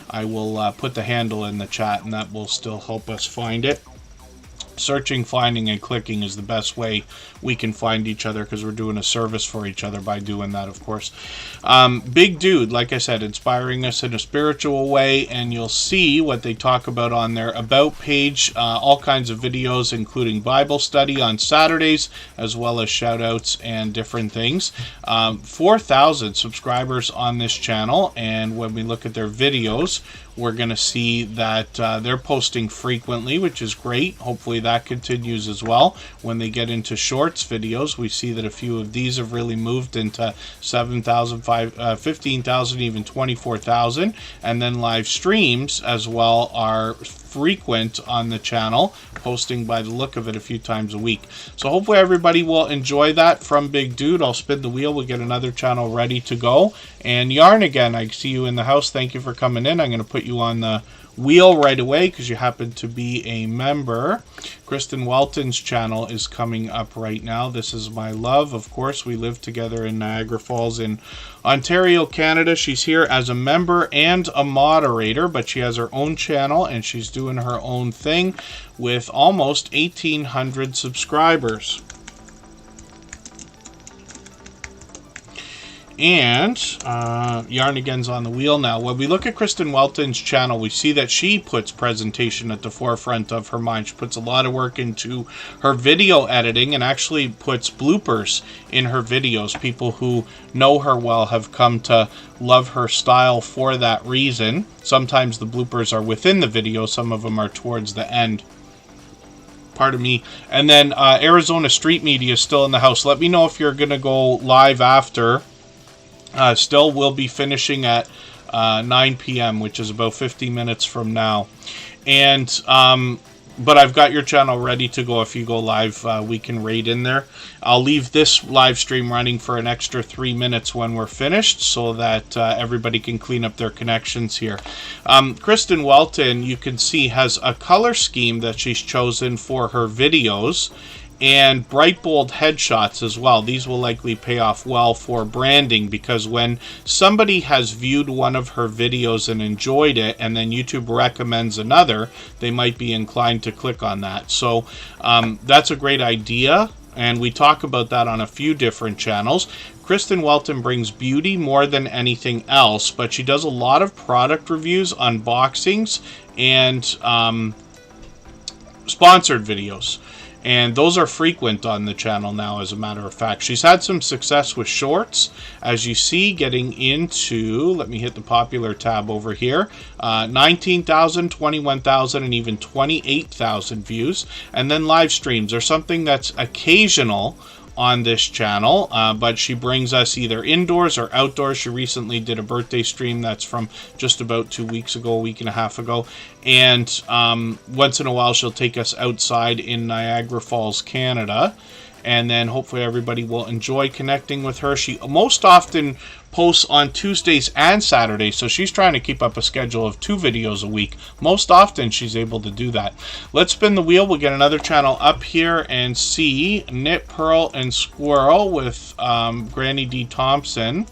I will put the handle in the chat, and that will still help us find it. Searching, finding, and clicking is the best way we can find each other, because we're doing a service for each other by doing that, of course. Big Dude, like I said, inspiring us in a spiritual way, and you'll see what they talk about on their About page. All kinds of videos, including Bible study on Saturdays, as well as shout-outs and different things. 4,000 subscribers on this channel, and when we look at their videos, we're going to see that they're posting frequently, which is great. Hopefully that continues as well. When they get into shorts videos, we see that a few of these have really moved into 7,000, 15,000, even 24,000. And then live streams as well are frequent on the channel, posting by the look of it a few times a week. So hopefully everybody will enjoy that from Big Dude. I'll spin the wheel. We'll get another channel ready to go. And Yarn, again, I see you in the house. Thank you for coming in. I'm going to put you on the wheel right away because you happen to be a member. Kristen Welton's channel is coming up right now. This is my love. Of course, we live together in Niagara Falls in Ontario, Canada. She's here as a member and a moderator, but she has her own channel and she's doing her own thing with almost 1,800 subscribers. And Yarn again's on the wheel now. When we look at Kristen Welton's channel, we see that she puts presentation at the forefront of her mind. She puts a lot of work into her video editing and actually puts bloopers in her videos. People who know her well have come to love her style for that reason. Sometimes the bloopers are within the video. Some of them are towards the end. Pardon me. And then Arizona Street Media is still in the house. Let me know if you're going to go live after. Still, we'll be finishing at 9 p.m., which is about 50 minutes from now. And but I've got your channel ready to go. If you go live, we can raid in there. I'll leave this live stream running for an extra 3 minutes when we're finished so that everybody can clean up their connections here. Kristen Welton, you can see, has a color scheme that she's chosen for her videos, and bright bold headshots as well. These will likely pay off well for branding, because when somebody has viewed one of her videos and enjoyed it and then YouTube recommends another, they might be inclined to click on that. So that's a great idea. And we talk about that on a few different channels. Kristen Welton brings beauty more than anything else, but she does a lot of product reviews, unboxings, and sponsored videos. And those are frequent on the channel now, as a matter of fact. She's had some success with shorts, as you see, getting into, let me hit the popular tab over here, 19,000, 21,000, and even 28,000 views. And then live streams are something that's occasional on this channel, but she brings us either indoors or outdoors. She recently did a birthday stream that's from just about 2 weeks ago, a week and a half ago, and once in a while she'll take us outside in Niagara Falls, Canada, and then hopefully everybody will enjoy connecting with her. She most often posts on Tuesdays and Saturdays, so she's trying to keep up a schedule of 2 videos a week. Most often she's able to do that. Let's spin the wheel. We'll get another channel up here and see Knit, Purl, and Squirrel with Granny D. Thompson.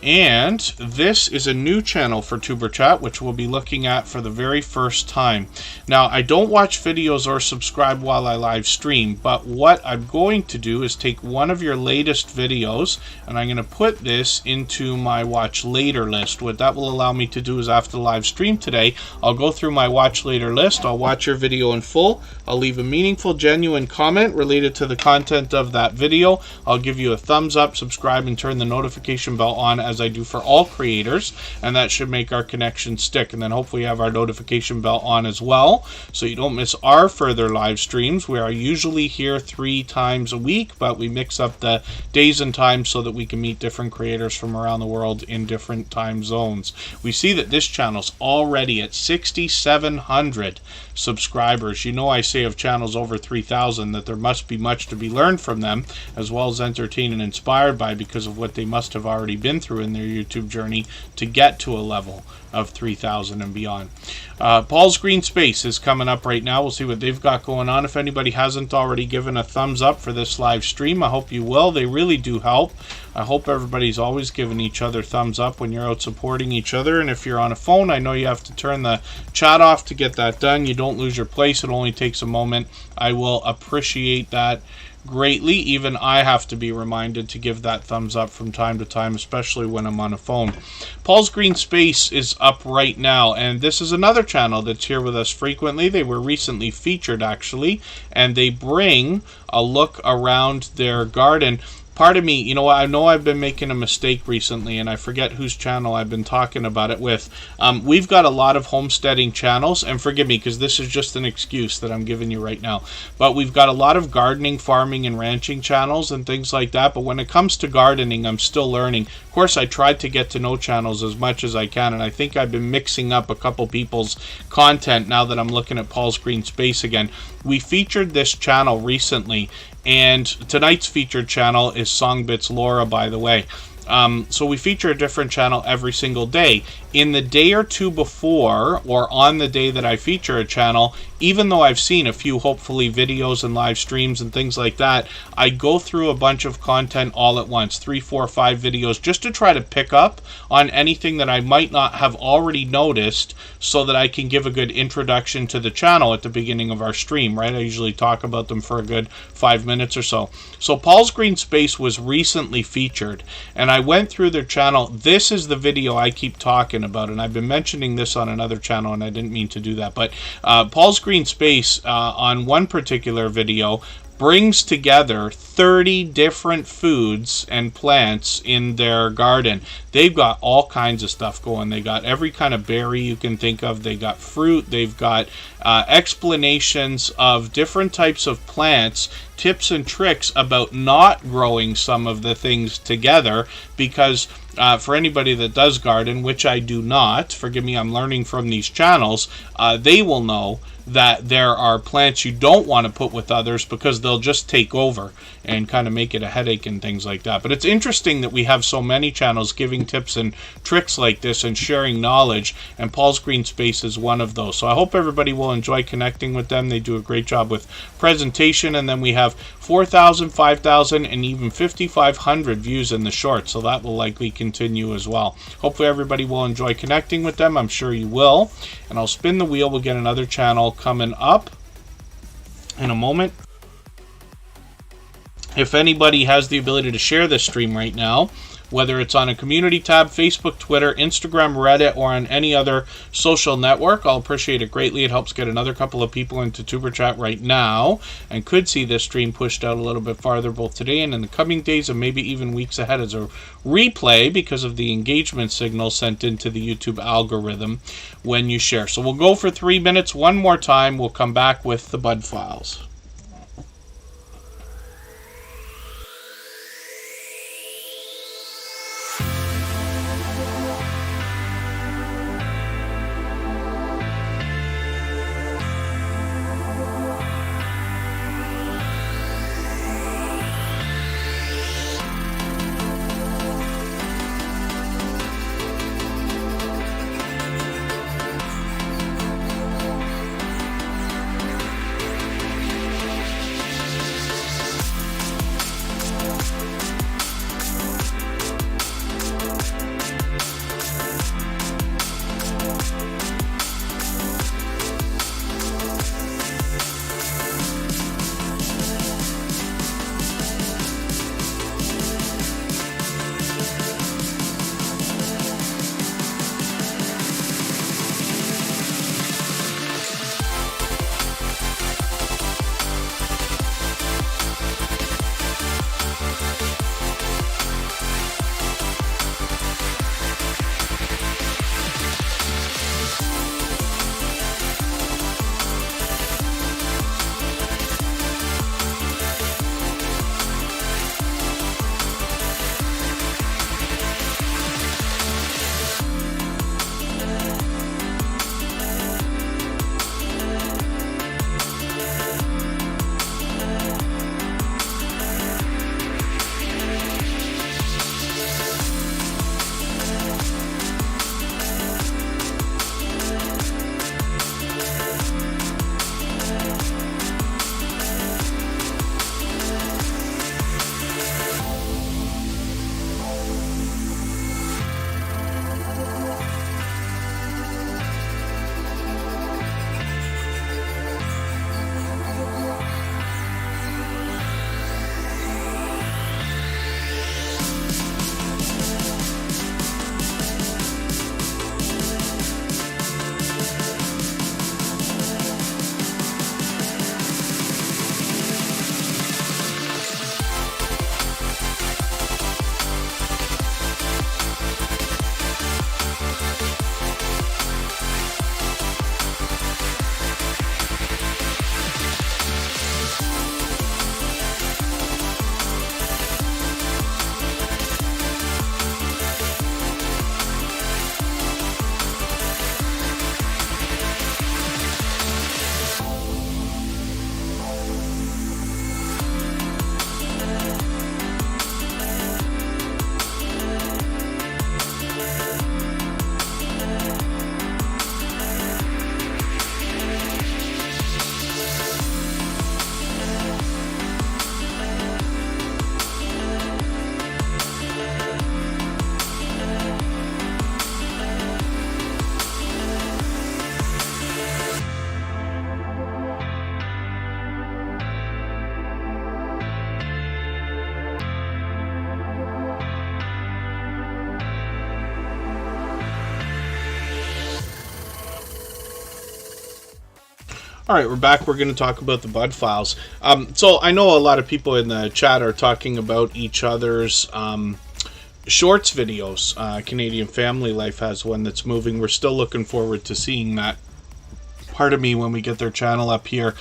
And this is a new channel for Tuber Chat, which we'll be looking at for the very first time. Now, I don't watch videos or subscribe while I live stream, but what I'm going to do is take one of your latest videos, and I'm going to put this into my watch later list. What that will allow me to do is, after the live stream today, I'll go through my watch later list, I'll watch your video in full, I'll leave a meaningful, genuine comment related to the content of that video, I'll give you a thumbs up, subscribe, and turn the notification bell on, as I do for all creators, and that should make our connection stick. And then hopefully have our notification bell on as well, so you don't miss our further live streams. We are usually here 3 times a week, but we mix up the days and times so that we can meet different creators from around the world in different time zones. We see that this channel's already at 6,700 subscribers. You know, I say of channels over 3,000 that there must be much to be learned from them, as well as entertained and inspired by, because of what they must have already been through in their YouTube journey to get to a level of 3,000 and beyond. Paul's Green Space is coming up right now. We'll see what they've got going on. If anybody hasn't already given a thumbs up for this live stream, I hope you will. They really do help. I hope everybody's always giving each other thumbs up when you're out supporting each other. And if you're on a phone, I know you have to turn the chat off to get that done. You don't lose your place. It only takes a moment. I will appreciate that greatly. Even I have to be reminded to give that thumbs up from time to time, especially when I'm on a phone. Paul's Green Space is up right now, and this is another channel that's here with us frequently. They were recently featured, actually, and they bring a look around their garden. Pardon me, you know, I know I've been making a mistake recently, and I forget whose channel I've been talking about it with. We've got a lot of homesteading channels, and forgive me, because this is just an excuse that I'm giving you right now. But we've got a lot of gardening, farming, and ranching channels and things like that. But when it comes to gardening, I'm still learning. Of course, I tried to get to know channels as much as I can, and I think I've been mixing up a couple people's content now that I'm looking at Paul's Green Space again. We featured this channel recently, and tonight's featured channel is Songbits Laura, by the way. So we feature a different channel every single day. In the day or two before, or on the day that I feature a channel, even though I've seen a few, hopefully, videos and live streams and things like that, I go through a bunch of content all at once, 3, 4, 5 videos, just to try to pick up on anything that I might not have already noticed, so that I can give a good introduction to the channel at the beginning of our stream, right? I usually talk about them for a good 5 minutes or so. So Paul's Green Space was recently featured, and I went through their channel. This is the video I keep talking about, and I've been mentioning this on another channel, and I didn't mean to do that, but Paul's Green Space, on one particular video, brings together 30 different foods and plants in their garden. They've got all kinds of stuff going. They got every kind of berry you can think of. They got fruit. They've got explanations of different types of plants, tips and tricks about not growing some of the things together, because for anybody that does garden, which I do not, forgive me, I'm learning from these channels, they will know that there are plants you don't want to put with others, because they'll just take over and kind of make it a headache and things like that. But it's interesting that we have so many channels giving tips and tricks like this and sharing knowledge, and Paul's Green Space is one of those. So I hope everybody will enjoy connecting with them. They do a great job with presentation, and then we have 4,000, 5,000, and even 5,500 views in the short, so that will likely continue as well. Hopefully everybody will enjoy connecting with them. I'm sure you will. And I'll spin the wheel. We'll get another channel coming up in a moment. If anybody has the ability to share this stream right now, whether it's on a community tab, Facebook, Twitter, Instagram, Reddit, or on any other social network, I'll appreciate it greatly. It helps get another couple of people into Tuber Chat right now and could see this stream pushed out a little bit farther both today and in the coming days and maybe even weeks ahead as a replay because of the engagement signal sent into the YouTube algorithm when you share. So we'll go for 3 minutes one more time. We'll come back with the Bud files. All right, we're back. We're going to talk about the Bud files. So I know a lot of people in the chat are talking about each other's shorts videos. Canadian Family Life has one that's moving. We're still looking forward to seeing that. Pardon me when we get their channel up here.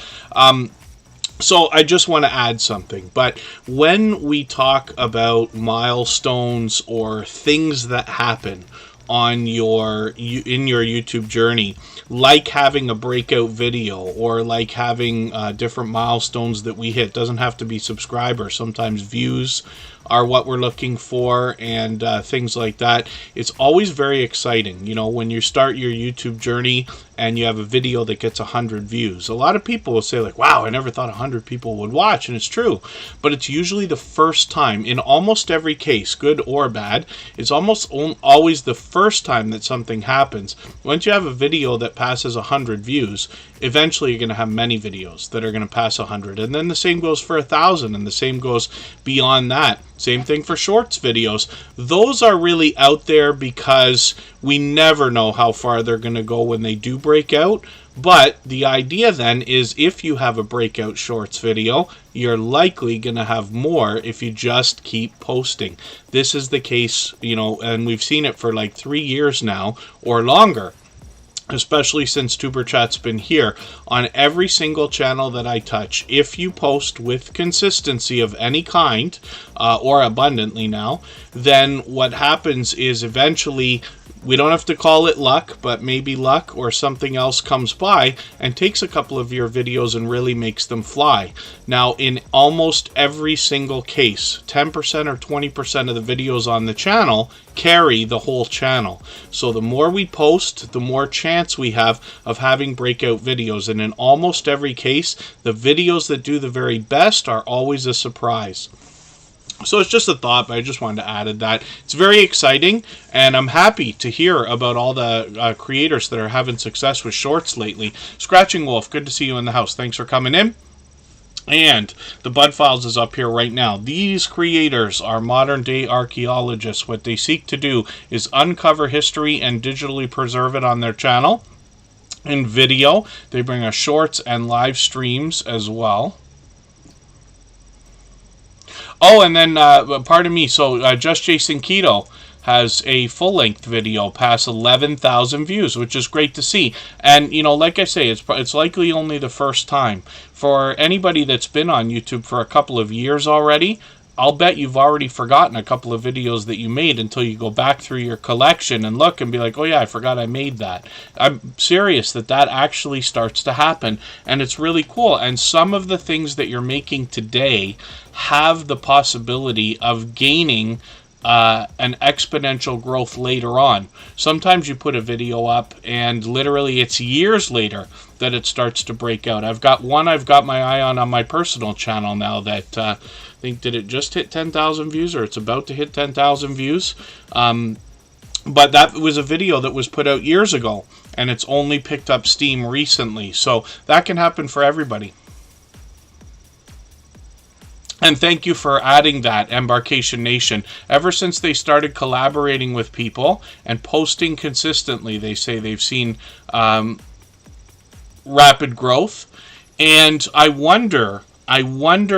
So I just want to add something. But when we talk about milestones or things that happen on in your YouTube journey, like having a breakout video or like having different milestones that we hit, doesn't have to be subscribers. Sometimes views are what we're looking for, and things like that. It's always very exciting, you know, when you start your YouTube journey and you have a video that gets 100 views. A lot of people will say like, wow, I never thought 100 people would watch, and it's true. But it's usually the first time, in almost every case, good or bad, it's almost always the first time that something happens. Once you have a video that passes 100 views, eventually you're going to have many videos that are going to pass 100. And then the same goes for 1,000, and the same goes beyond that. Same thing for shorts videos. Those are really out there because we never know how far they're going to go when they do break out. But the idea then is if you have a breakout shorts video, you're likely going to have more if you just keep posting. This is the case, and we've seen it for like 3 years now or longer. Especially since Superchat's been here. On every single channel that I touch, if you post with consistency of any kind, or abundantly now, then what happens is eventually, we don't have to call it luck, but maybe luck or something else comes by and takes a couple of your videos and really makes them fly. Now, in almost every single case, 10% or 20% of the videos on the channel carry the whole channel. So the more we post, the more chance we have of having breakout videos. And in almost every case, the videos that do the very best are always a surprise. So it's just a thought, but I just wanted to add that. It's very exciting, and I'm happy to hear about all the creators that are having success with shorts lately. Scratching Wolf, good to see you in the house. Thanks for coming in. And the Bud Files is up here right now. These creators are modern-day archaeologists. What they seek to do is uncover history and digitally preserve it on their channel. In video, they bring us shorts and live streams as well. Oh, and then, pardon me, so Just Jason Keto has a full-length video past 11,000 views, which is great to see. And, like I say, it's likely only the first time. For anybody that's been on YouTube for a couple of years already, I'll bet you've already forgotten a couple of videos that you made until you go back through your collection and look and be like, oh yeah, I forgot I made that. I'm serious that actually starts to happen, and it's really cool. And some of the things that you're making today have the possibility of gaining an exponential growth later on. Sometimes you put a video up and literally it's years later that it starts to break out. I've got my eye on my personal channel now that I think, did it just hit 10,000 views, or it's about to hit 10,000 views? But that was a video that was put out years ago, and it's only picked up steam recently. So that can happen for everybody. And thank you for adding that, Embarkation Nation. Ever since they started collaborating with people and posting consistently, they say they've seen rapid growth. And I wonder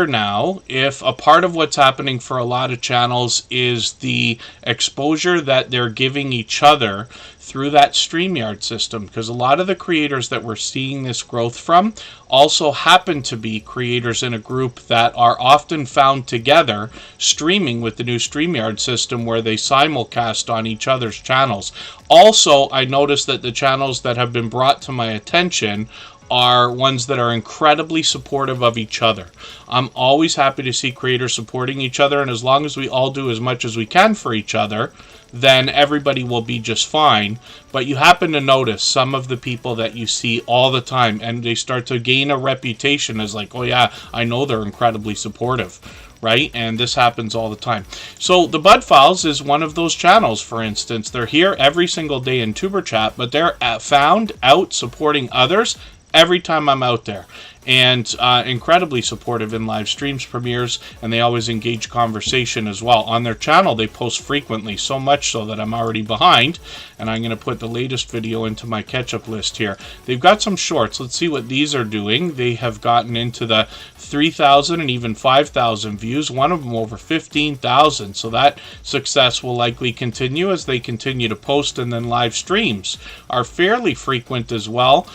now if a part of what's happening for a lot of channels is the exposure that they're giving each other through that StreamYard system, because a lot of the creators that we're seeing this growth from also happen to be creators in a group that are often found together streaming with the new StreamYard system, where they simulcast on each other's channels. Also, I noticed that the channels that have been brought to my attention are ones that are incredibly supportive of each other. I'm always happy to see creators supporting each other, and as long as we all do as much as we can for each other, then everybody will be just fine. But you happen to notice some of the people that you see all the time, and they start to gain a reputation as like, oh yeah, I know they're incredibly supportive, right? And this happens all the time. So the Bud Files is one of those channels, for instance. They're here every single day in Superchat, but they're found out supporting others every time I'm out there, and incredibly supportive in live streams, premieres, and they always engage conversation as well. On their channel, they post frequently, so much so that I'm already behind, and I'm going to put the latest video into my catch-up list here. They've got some shorts. Let's see what these are doing. They have gotten into the 3,000 and even 5,000 views, one of them over 15,000, so that success will likely continue as they continue to post, and then live streams are fairly frequent as well.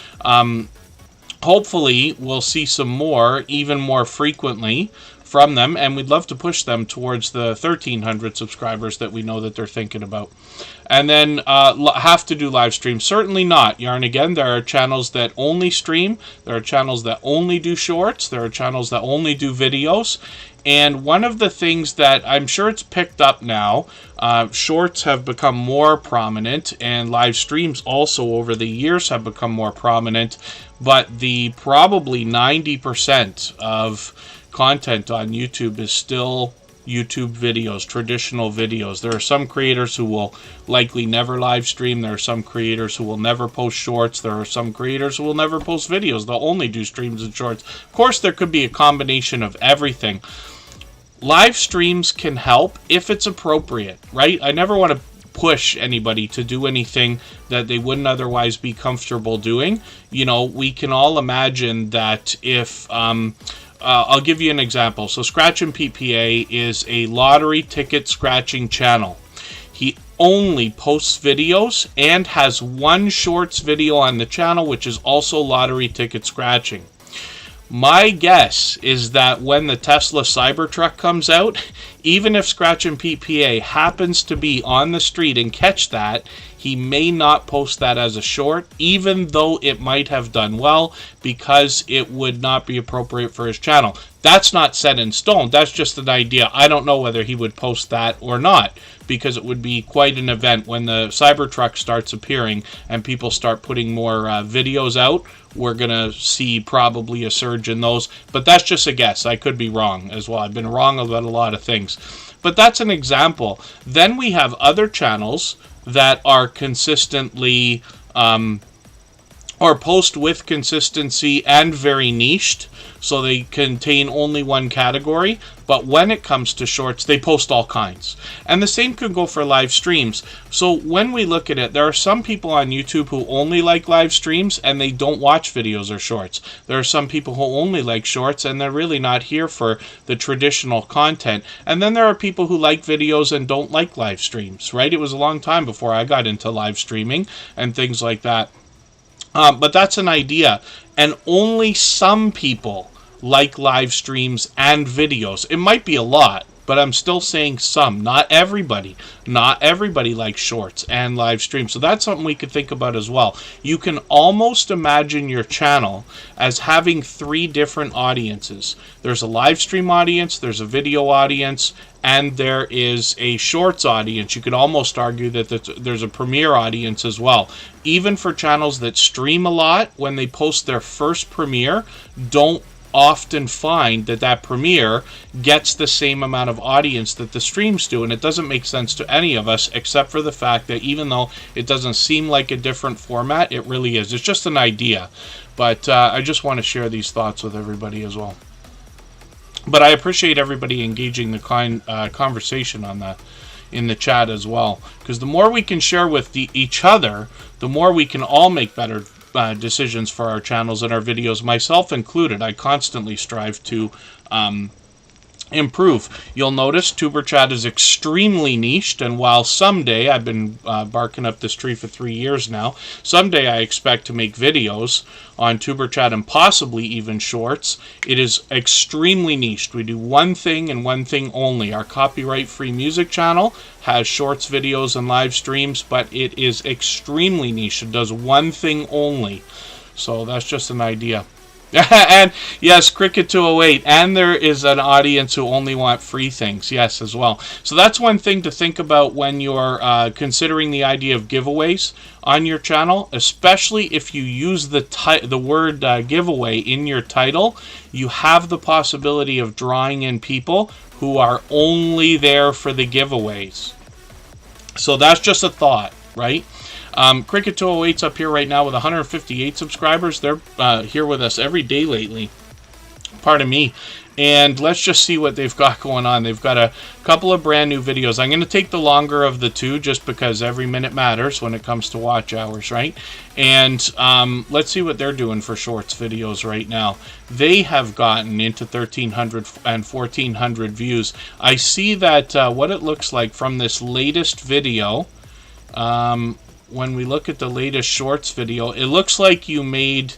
Hopefully, we'll see some more, even more frequently, from them, and we'd love to push them towards the 1,300 subscribers that we know that they're thinking about. And then have to do live streams? Certainly not, Yarn. Again, there are channels that only stream. There are channels that only do shorts. There are channels that only do videos. And one of the things that I'm sure it's picked up now, shorts have become more prominent, and live streams also over the years have become more prominent. But the probably 90% of content on YouTube is still YouTube videos, traditional videos. There are some creators who will likely never live stream. There are some creators who will never post shorts. There are some creators who will never post videos. They'll only do streams and shorts. Of course, there could be a combination of everything. Live streams can help if it's appropriate, right? I never want to push anybody to do anything that they wouldn't otherwise be comfortable doing. You know, we can all imagine that if I'll give you an example. So Scratch and PPA is a lottery ticket scratching channel. He only posts videos and has one shorts video on the channel, which is also lottery ticket scratching. My guess is that when the Tesla Cybertruck comes out, even if Scratch and PPA happens to be on the street and catch that, he may not post that as a short, even though it might have done well, because it would not be appropriate for his channel. That's not set in stone. That's just an idea. I don't know whether he would post that or not, because it would be quite an event when the Cybertruck starts appearing and people start putting more videos out. We're going to see probably a surge in those, but that's just a guess. I could be wrong as well. I've been wrong about a lot of things, but that's an example. Then we have other channels that are consistently or post with consistency and very niched, so they contain only one category, but when it comes to shorts, they post all kinds. And the same could go for live streams. So when we look at it, there are some people on YouTube who only like live streams and they don't watch videos or shorts. There are some people who only like shorts and they're really not here for the traditional content. And then there are people who like videos and don't like live streams, right? It was a long time before I got into live streaming and things like that. But that's an idea, and only some people like live streams and videos. It might be a lot, but I'm still saying some. Not everybody. Not everybody likes shorts and live streams. So that's something we could think about as well. You can almost imagine your channel as having 3 different audiences. There's a live stream audience, there's a video audience, and there is a shorts audience. You could almost argue that there's a premiere audience as well. Even for channels that stream a lot, when they post their first premiere, don't often find that that premiere gets the same amount of audience that the streams do, and it doesn't make sense to any of us, except for the fact that even though it doesn't seem like a different format, it really is. It's just an idea, but I just want to share these thoughts with everybody as well. But I appreciate everybody engaging the conversation on that in the chat as well, because the more we can share with each other, the more we can all make better decisions for our channels and our videos, myself included. I constantly strive to improve. You'll notice Superchat is extremely niched, and while someday, I've been barking up this tree for 3 years now, someday I expect to make videos on Superchat and possibly even shorts, it is extremely niched. We do one thing and one thing only. Our copyright-free music channel has shorts, videos, and live streams, but it is extremely niche. It does one thing only. So that's just an idea. And yes, Cricket 208, and there is an audience who only want free things, yes, as well. So that's one thing to think about when you're considering the idea of giveaways on your channel, especially if you use the word giveaway in your title. You have the possibility of drawing in people who are only there for the giveaways. So that's just a thought, right? Cricket 208's up here right now with 158 subscribers. They're here with us every day lately. Pardon me. And let's just see what they've got going on. They've got a couple of brand new videos. I'm going to take the longer of the two just because every minute matters when it comes to watch hours, right? And let's see what they're doing for shorts videos right now. They have gotten into 1,300 and 1,400 views. I see that what it looks like from this latest video, when we look at the latest shorts video, it looks like you made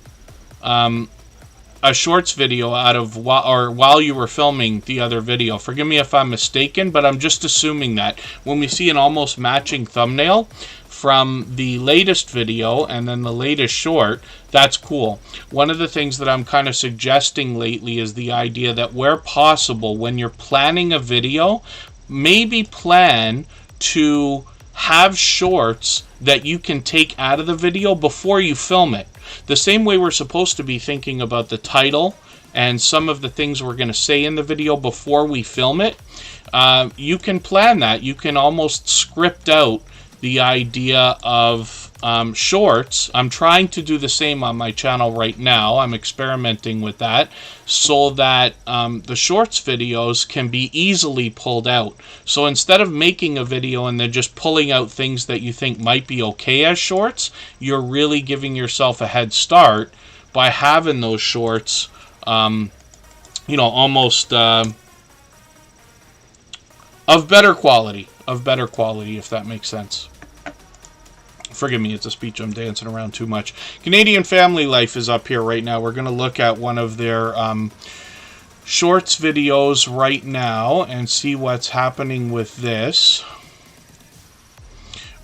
a shorts video out of while you were filming the other video. Forgive me if I'm mistaken, but I'm just assuming that when we see an almost matching thumbnail from the latest video and then the latest short, that's cool. One of the things that I'm kind of suggesting lately is the idea that where possible, when you're planning a video, maybe plan to have shorts that you can take out of the video before you film it. The same way we're supposed to be thinking about the title and some of the things we're going to say in the video before we film it. You can plan that. You can almost script out the idea of shorts. I'm trying to do the same on my channel right now. I'm experimenting with that so that the shorts videos can be easily pulled out. So instead of making a video and then just pulling out things that you think might be okay as shorts, you're really giving yourself a head start by having those shorts, you know, almost of better quality, if that makes sense. Forgive me, it's a speech. I'm dancing around too much. Canadian Family Life is up here right now. We're going to look at one of their shorts videos right now and see what's happening with this.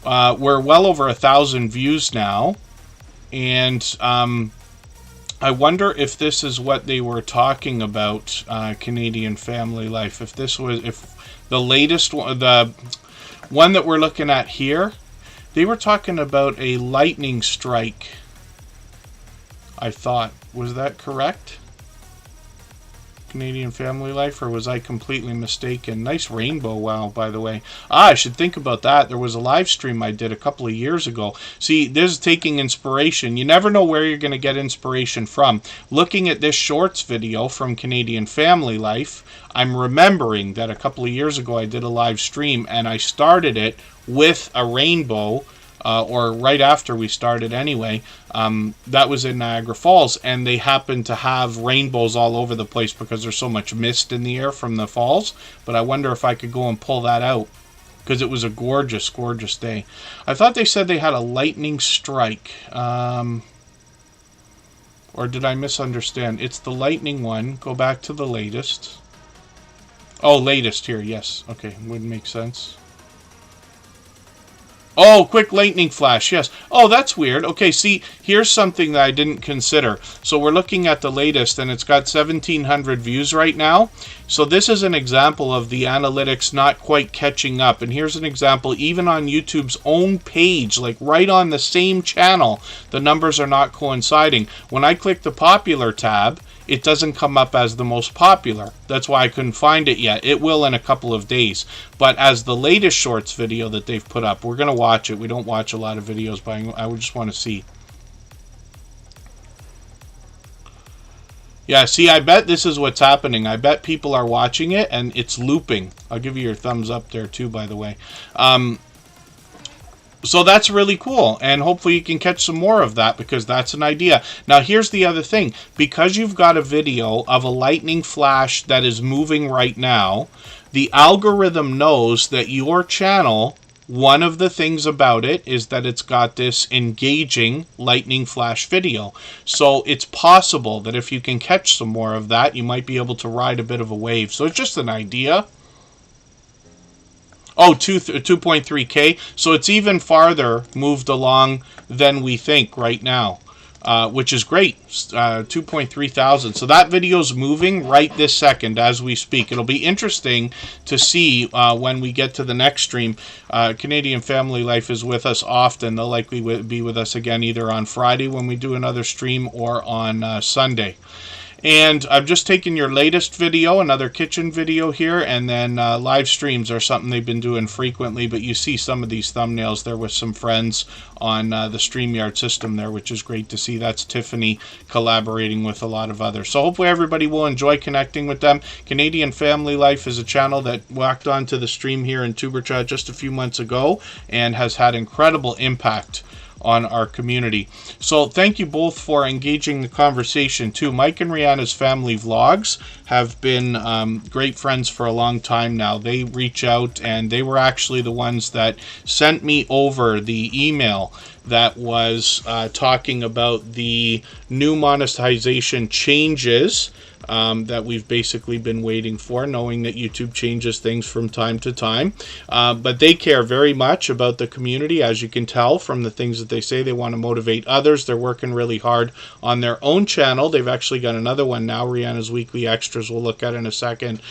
We're well over 1,000 views now, and I wonder if this is what they were talking about, Canadian Family Life. If the latest one, the one that we're looking at here, they were talking about a lightning strike, I thought. Was that correct? Canadian Family Life, or was I completely mistaken? Nice rainbow, wow, by the way. I should think about that. There was a live stream I did a couple of years ago. See, this is taking inspiration. You never know where you're going to get inspiration from. Looking at this shorts video from Canadian Family Life, I'm remembering that a couple of years ago I did a live stream and I started it with a rainbow, or right after we started anyway. That was in Niagara Falls, and they happened to have rainbows all over the place because there's so much mist in the air from the falls. But I wonder if I could go and pull that out, because it was a gorgeous, gorgeous day. I thought they said they had a lightning strike. Or did I misunderstand? It's the lightning one. Go back to the latest. Oh, latest here, yes. Okay, would make sense. Oh, quick lightning flash, yes. Oh, that's weird. Okay, see, here's something that I didn't consider. So we're looking at the latest, and it's got 1,700 views right now. So this is an example of the analytics not quite catching up. And here's an example, even on YouTube's own page, like right on the same channel, the numbers are not coinciding. When I click the popular tab, it doesn't come up as the most popular. That's why I couldn't find it yet. It will in a couple of days. But as the latest shorts video that they've put up, we're going to watch it. We don't watch a lot of videos, but I would just want to see. Yeah, see, I bet this is what's happening. I bet people are watching it and it's looping. I'll give you your thumbs up there too, by the way. So that's really cool, and hopefully you can catch some more of that, because that's an idea. Now here's the other thing. Because you've got a video of a lightning flash that is moving right now, the algorithm knows that your channel, one of the things about it is that it's got this engaging lightning flash video. So it's possible that if you can catch some more of that, you might be able to ride a bit of a wave. So it's just an idea. Oh, 2.3K. So it's even farther moved along than we think right now, which is great. 2.3 thousand. So that video's moving right this second as we speak. It'll be interesting to see when we get to the next stream. Canadian Family Life is with us often. They'll likely be with us again either on Friday when we do another stream or on Sunday. And I've just taken your latest video, another kitchen video here, and then live streams are something they've been doing frequently, but you see some of these thumbnails there with some friends on the StreamYard system there, which is great to see. That's Tiffany collaborating with a lot of others. So hopefully everybody will enjoy connecting with them. Canadian Family Life is a channel that walked onto the stream here in Superchat just a few months ago and has had incredible impact on our community. So thank you both for engaging the conversation too. Mike and Rihanna's Family Vlogs have been great friends for a long time now. They reach out, and they were actually the ones that sent me over the email that was talking about the new monetization changes that we've basically been waiting for, knowing that YouTube changes things from time to time. But they care very much about the community, as you can tell from the things that they say. They want to motivate others. They're working really hard on their own channel. They've actually got another one now, Rihanna's Weekly Extras, we'll look at in a second.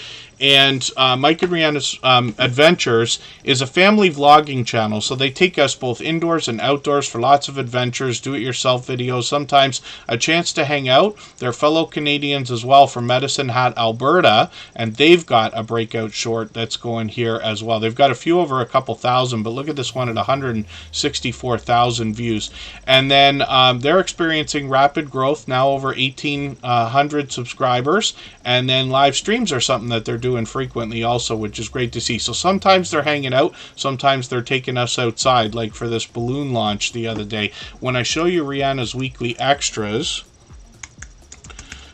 And Mike and Rihanna's Adventures is a family vlogging channel. So they take us both indoors and outdoors for lots of adventures, do-it-yourself videos, sometimes a chance to hang out. They're fellow Canadians as well from Medicine Hat, Alberta, and they've got a breakout short that's going here as well. They've got a few over a couple thousand, but look at this one at 164,000 views. And then they're experiencing rapid growth, now over 1,800 subscribers. And then live streams are something that they're doing frequently also, which is great to see. So sometimes they're hanging out, sometimes they're taking us outside, like for this balloon launch the other day. When I show you Rihanna's Weekly Extras,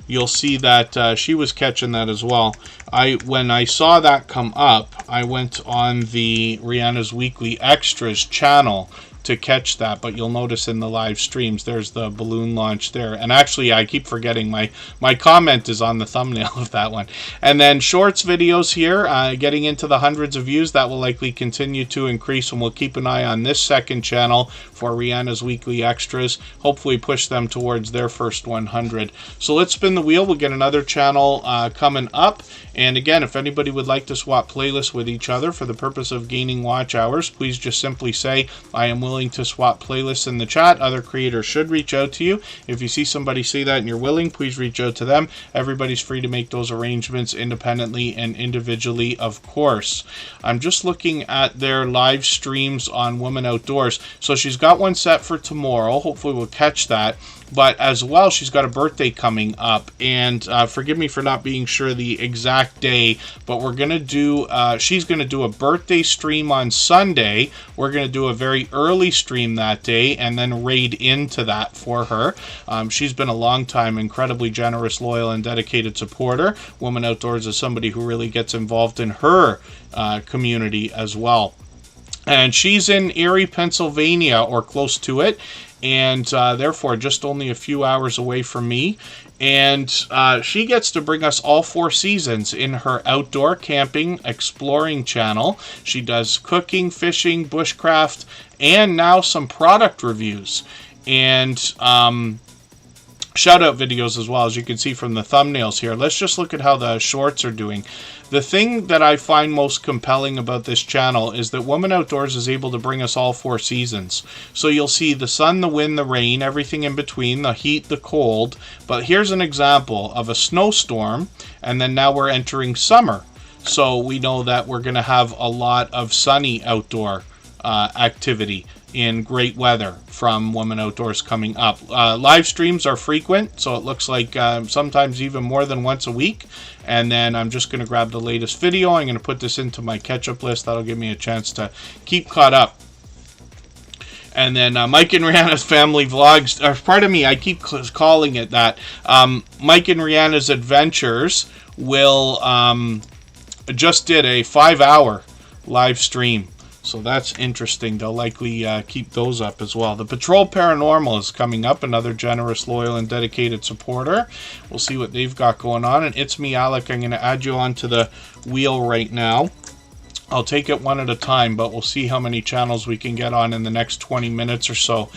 you'll see that she was catching that as well. When I saw that come up, I went on the Rihanna's Weekly Extras channel to catch that, but you'll notice in the live streams there's the balloon launch there. And actually, I keep forgetting my comment is on the thumbnail of that one. And then shorts videos here, getting into the hundreds of views. That will likely continue to increase, and we'll keep an eye on this second channel for Rihanna's Weekly Extras. Hopefully push them towards their first 100. So let's spin the wheel. We'll get another channel coming up. And again, if anybody would like to swap playlists with each other for the purpose of gaining watch hours, please just simply say, I am willing to swap playlists in the chat. Other creators should reach out to you. If you see somebody say that and you're willing, please reach out to them. Everybody's free to make those arrangements independently and individually, of course. I'm just looking at their live streams on Woman Outdoors. So she's got one set for tomorrow. Hopefully we'll catch that. But as well, she's got a birthday coming up, and forgive me for not being sure the exact day, but we're going to do, she's going to do a birthday stream on Sunday. We're going to do a very early stream that day and then raid into that for her. She's been a long time, incredibly generous, loyal, and dedicated supporter. Woman Outdoors is somebody who really gets involved in her community as well. And she's in Erie, Pennsylvania, or close to it, and therefore just only a few hours away from me. And she gets to bring us all 4 seasons in her outdoor camping exploring channel. She does cooking, fishing, bushcraft, and now some product reviews. And shout out videos as well, as you can see from the thumbnails here. Let's just look at how the shorts are doing. The thing that I find most compelling about this channel is that Woman Outdoors is able to bring us all 4 seasons. So you'll see the sun, the wind, the rain, everything in between, the heat, the cold. But here's an example of a snowstorm, and then now we're entering summer. So we know that we're going to have a lot of sunny outdoor activity in great weather from Woman Outdoors coming up. Live streams are frequent, so it looks like sometimes even more than once a week. And then I'm just going to grab the latest video. I'm going to put this into my catch-up list. That'll give me a chance to keep caught up. And then Mike and Rihanna's family vlogs, or pardon me, I keep calling it that. Mike and Rihanna's Adventures will just did a 5-hour live stream. So that's interesting. They'll likely keep those up as well. The Patrol Paranormal is coming up. Another generous, loyal, and dedicated supporter. We'll see what they've got going on. And it's me, Alec. I'm going to add you onto the wheel right now. I'll take it one at a time, but we'll see how many channels we can get on in the next 20 minutes or so.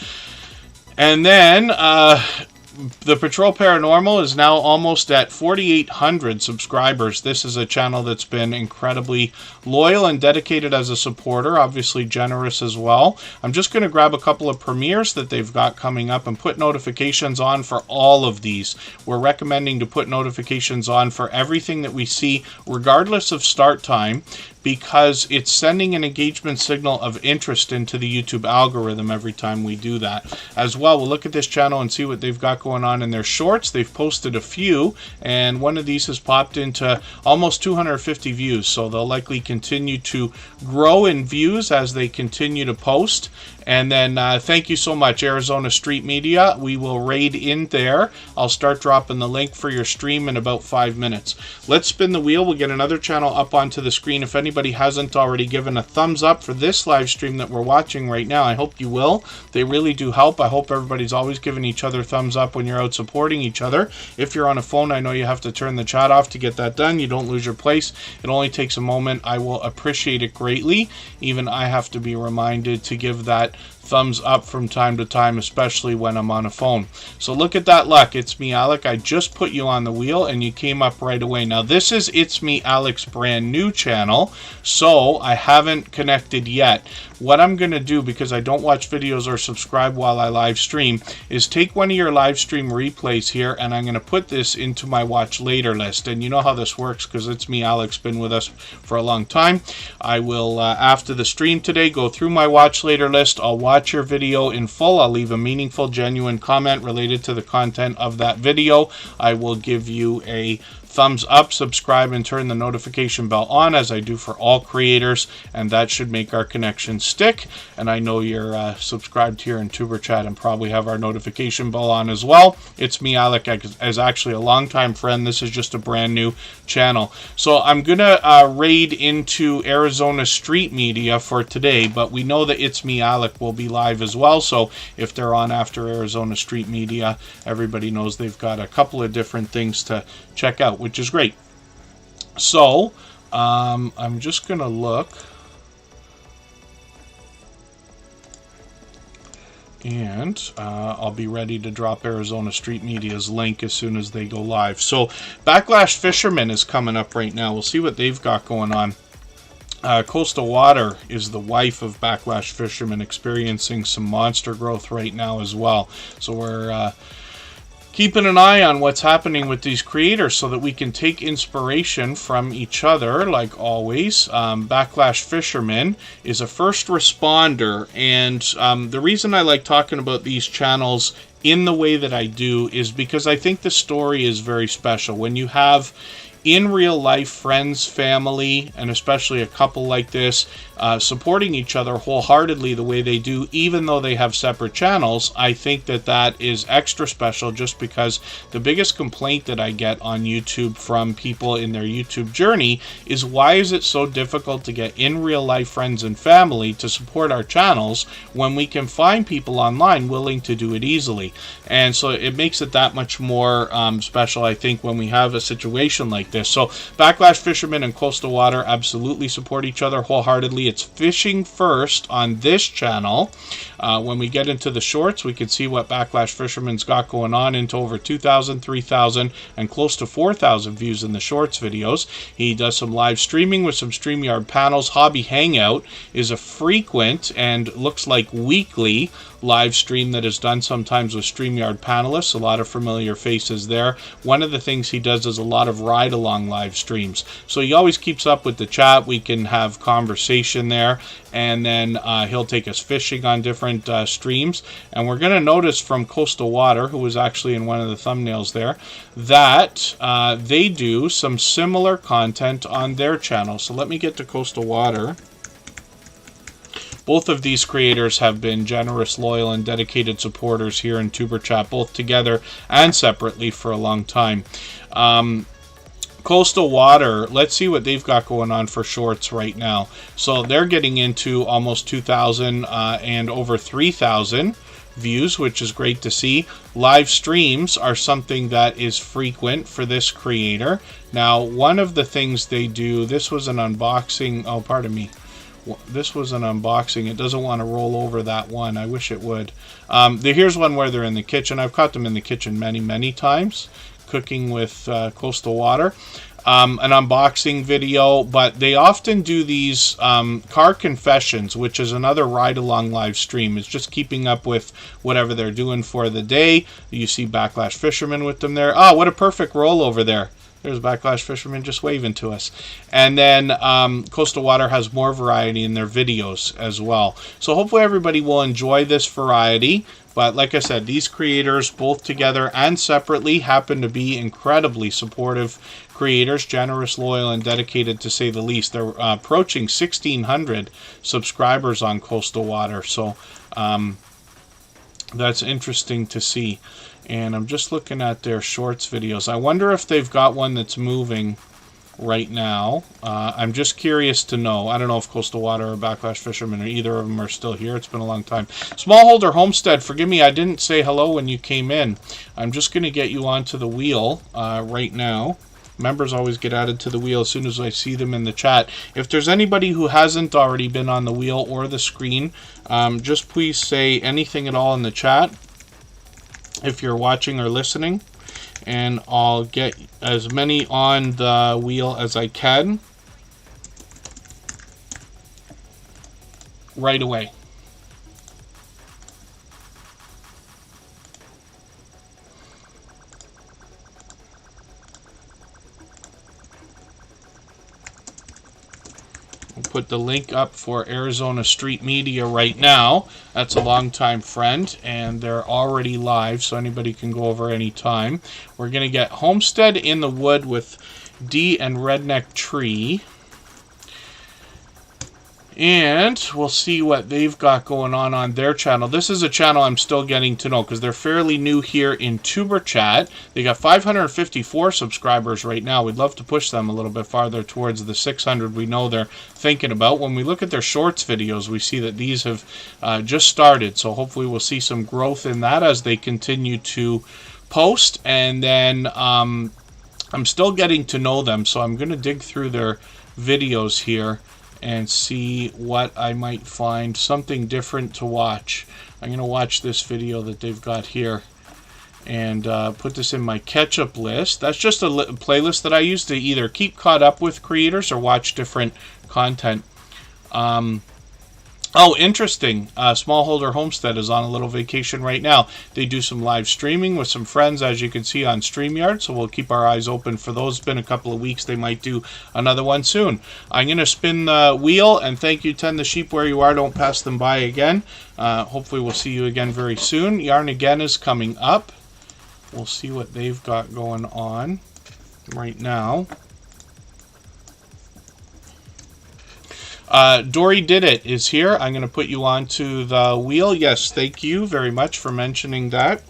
And then the Patrol Paranormal is now almost at 4,800 subscribers. This is a channel that's been incredibly loyal and dedicated as a supporter, obviously generous as well. I'm just going to grab a couple of premieres that they've got coming up and put notifications on for all of these. We're recommending to put notifications on for everything that we see, regardless of start time, because it's sending an engagement signal of interest into the YouTube algorithm every time we do that. As well, we'll look at this channel and see what they've got going on in their shorts. They've posted a few, and one of these has popped into almost 250 views, so they'll likely continue to grow in views as they continue to post. And then thank you so much, Arizona Street Media. We will raid in there. I'll start dropping the link for your stream in about 5 minutes. Let's spin the wheel. We'll get another channel up onto the screen. If anybody hasn't already given a thumbs up for this live stream that we're watching right now, I hope you will. They really do help. I hope everybody's always giving each other thumbs up when you're out supporting each other. If you're on a phone, I know you have to turn the chat off to get that done. You don't lose your place. It only takes a moment. I will appreciate it greatly. Even I have to be reminded to give that thumbs up from time to time, especially when I'm on a phone. So look at that luck. It's me, Alec. I just put you on the wheel and you came up right away. Now this is It's Me, Alec's brand new channel, so I haven't connected yet. What I'm going to do, because I don't watch videos or subscribe while I live stream, is take one of your live stream replays here and I'm going to put this into my watch later list. And you know how this works because It's Me, Alec's been with us for a long time. I will, after the stream today, go through my watch later list. I'll watch your video in full. I'll leave a meaningful, genuine comment related to the content of that video. I will give you a thumbs up, subscribe, and turn the notification bell on, as I do for all creators, and that should make our connection stick. And I know you're subscribed here in Tuber Chat and probably have our notification bell on as well. It's me, Alec, as actually a longtime friend. This is just a brand new channel. So I'm gonna raid into Arizona Street Media for today, but we know that It's Me, Alec will be live as well. So if they're on after Arizona Street Media, everybody knows they've got a couple of different things to check out, which is great. So I'm just gonna look, and I'll be ready to drop Arizona Street Media's link as soon as they go live. So Backlash Fisherman is coming up right now. We'll see what they've got going on. Coastal Water is the wife of Backlash Fisherman, experiencing some monster growth right now as well. So we're keeping an eye on what's happening with these creators so that we can take inspiration from each other, like always. Backlash Fisherman is a first responder, and the reason I like talking about these channels in the way that I do is because I think the story is very special. When you have in real life friends, family, and especially a couple like this supporting each other wholeheartedly the way they do, even though they have separate channels, I think that that is extra special, just because the biggest complaint that I get on YouTube from people in their YouTube journey is, why is it so difficult to get in real life friends and family to support our channels when we can find people online willing to do it easily? And so it makes it that much more special, I think, when we have a situation like this. So Backlash Fisherman and Coastal Water absolutely support each other wholeheartedly. It's fishing first on this channel. When we get into the shorts, we can see what Backlash Fisherman's got going on, into over 2,000, 3,000, and close to 4,000 views in the shorts videos. He does some live streaming with some StreamYard panels. Hobby Hangout is a frequent and looks like weekly live stream that is done sometimes with StreamYard panelists. A lot of familiar faces there. One of the things he does is a lot of ride-along live streams. So he always keeps up with the chat. We can have conversation there, and then he'll take us fishing on different streams. And we're going to notice from Coastal Water, who was actually in one of the thumbnails there, that they do some similar content on their channel. So let me get to Coastal Water. Both of these creators have been generous, loyal, and dedicated supporters here in Tuber Chat, both together and separately, for a long time. Coastal Water, let's see what they've got going on for shorts right now. So they're getting into almost 2,000 and over 3,000 views, which is great to see. Live streams are something that is frequent for this creator. Now, one of the things they do, this was an unboxing, oh, pardon me. This was an unboxing. It doesn't want to roll over that one. I wish it would. Here's one where they're in the kitchen. I've caught them in the kitchen many, many times, cooking with Coastal Water. An unboxing video, but they often do these car confessions, which is another ride-along live stream. It's just keeping up with whatever they're doing for the day. You see Backlash Fisherman with them there. Oh, what a perfect rollover there. There's Backlash Fisherman just waving to us. And then Coastal Water has more variety in their videos as well. So hopefully everybody will enjoy this variety. But like I said, these creators, both together and separately, happen to be incredibly supportive creators, generous, loyal, and dedicated to say the least. They're approaching 1,600 subscribers on Coastal Water, so that's interesting to see. And I'm just looking at their shorts videos. I wonder if they've got one that's moving right now. I'm just curious to know. I don't know if Coastal Water or Backlash Fisherman or either of them are still here. It's been a long time. Smallholder Homestead, forgive me, I didn't say hello when you came in. I'm just going to get you onto the wheel right now. Members always get added to the wheel as soon as I see them in the chat. If there's anybody who hasn't already been on the wheel or the screen, just please say anything at all in the chat if you're watching or listening, and I'll get as many on the wheel as I can right away. Put the link up for Arizona Street Media right now. That's a longtime friend, and they're already live, so anybody can go over anytime. We're going to get Homestead in the Wood with D and Redneck Tree. And we'll see what they've got going on their channel. This is a channel I'm still getting to know because they're fairly new here in Superchat. They got 554 subscribers right now. We'd love to push them a little bit farther towards the 600 we know they're thinking about. When we look at their shorts videos, we see that these have just started. So hopefully we'll see some growth in that as they continue to post. And then I'm still getting to know them, so I'm going to dig through their videos here and see what I might find, something different to watch. I'm going to watch this video that they've got here and put this in my catch-up list. That's just a playlist that I use to either keep caught up with creators or watch different content. Oh, interesting. Smallholder Homestead is on a little vacation right now. They do some live streaming with some friends, as you can see on StreamYard, so we'll keep our eyes open for those. It's been a couple of weeks. They might do another one soon. I'm going to spin the wheel, and thank you, Tend the Sheep Where You Are. Don't pass them by again. Hopefully we'll see you again very soon. Yarn Again is coming up. We'll see what they've got going on right now. Dory Did It is here. I'm going to put you onto the wheel. Yes, thank you very much for mentioning that.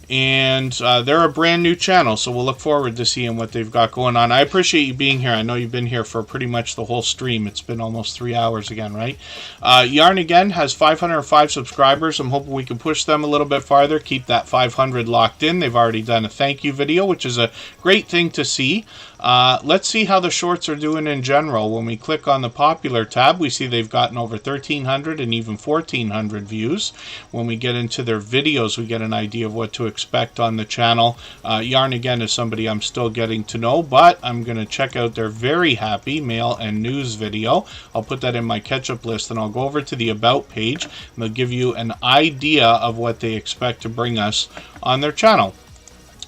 And they're a brand new channel, so we'll look forward to seeing what they've got going on. I appreciate you being here. I know you've been here for pretty much the whole stream. It's been almost 3 hours again, right? Yarn Again has 505 subscribers. I'm hoping we can push them a little bit farther, keep that 500 locked in. They've already done a thank you video, which is a great thing to see. Let's see how the shorts are doing in general. When we click on the popular tab, we see they've gotten over 1,300 and even 1,400 views. When we get into their videos, we get an idea of what to expect on the channel. Yarn Again is somebody I'm still getting to know, but I'm going to check out their Very Happy Mail and News video. I'll put that in my catch-up list, and I'll go over to the About page, and they'll give you an idea of what they expect to bring us on their channel.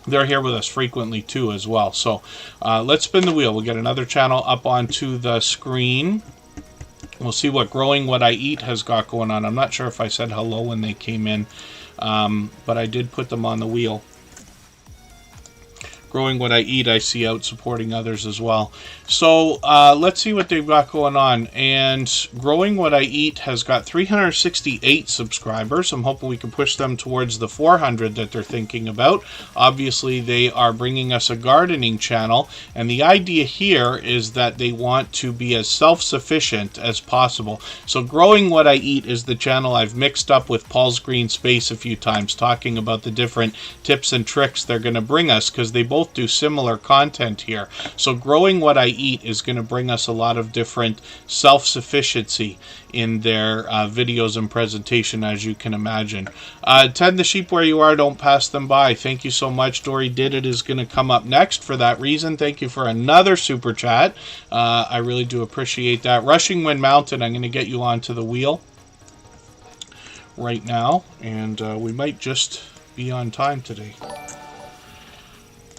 They're here with us frequently too as well. So let's spin the wheel. We'll get another channel up onto the screen. We'll see what Growing What I Eat has got going on. I'm not sure if I said hello when they came in, but I did put them on the wheel. Growing What I Eat, I see out supporting others as well. So let's see what they've got going on. And Growing What I Eat has got 368 subscribers. I'm hoping we can push them towards the 400 that they're thinking about. Obviously, they are bringing us a gardening channel. And the idea here is that they want to be as self-sufficient as possible. So Growing What I Eat is the channel I've mixed up with Paul's Green Space a few times, talking about the different tips and tricks they're going to bring us, because they both do similar content here. So Growing What I Eat is going to bring us a lot of different self-sufficiency in their videos and presentation, as you can imagine. Tend the Sheep Where You Are, don't pass them by. Thank you so much. Dory Did It is going to come up next for that reason. Thank you for another super chat. I really do appreciate that. Rushing Wind Mountain, I'm going to get you onto the wheel right now, and we might just be on time today.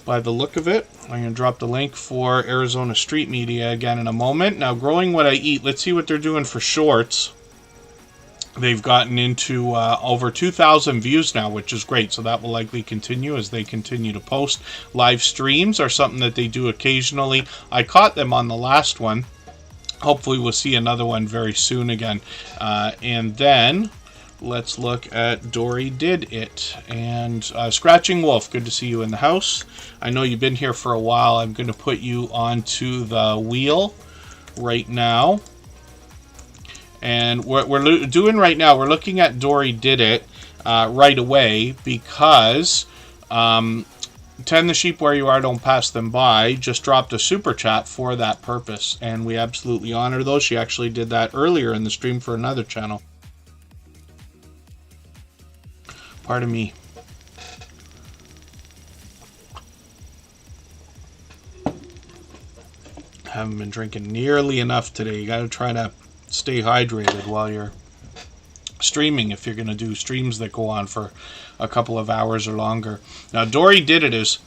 By the look of it, I'm going to drop the link for Arizona Street Media again in a moment. Now, Growing What I Eat, let's see what they're doing for shorts. They've gotten into over 2,000 views now, which is great. So that will likely continue as they continue to post. Live streams are something that they do occasionally. I caught them on the last one. Hopefully we'll see another one very soon again. And then let's look at Dory Did It. And Scratching Wolf, good to see you in the house. I know you've been here for a while. I'm going to put you onto the wheel right now. And what we're doing right now, we're looking at Dory Did It right away because Tend the Sheep Where You Are, Don't Pass Them By just dropped a super chat for that purpose. And we absolutely honor those. She actually did that earlier in the stream for another channel. Pardon me. Haven't been drinking nearly enough today. You got to try to stay hydrated while you're streaming if you're going to do streams that go on for a couple of hours or longer. Now, Dory Did It is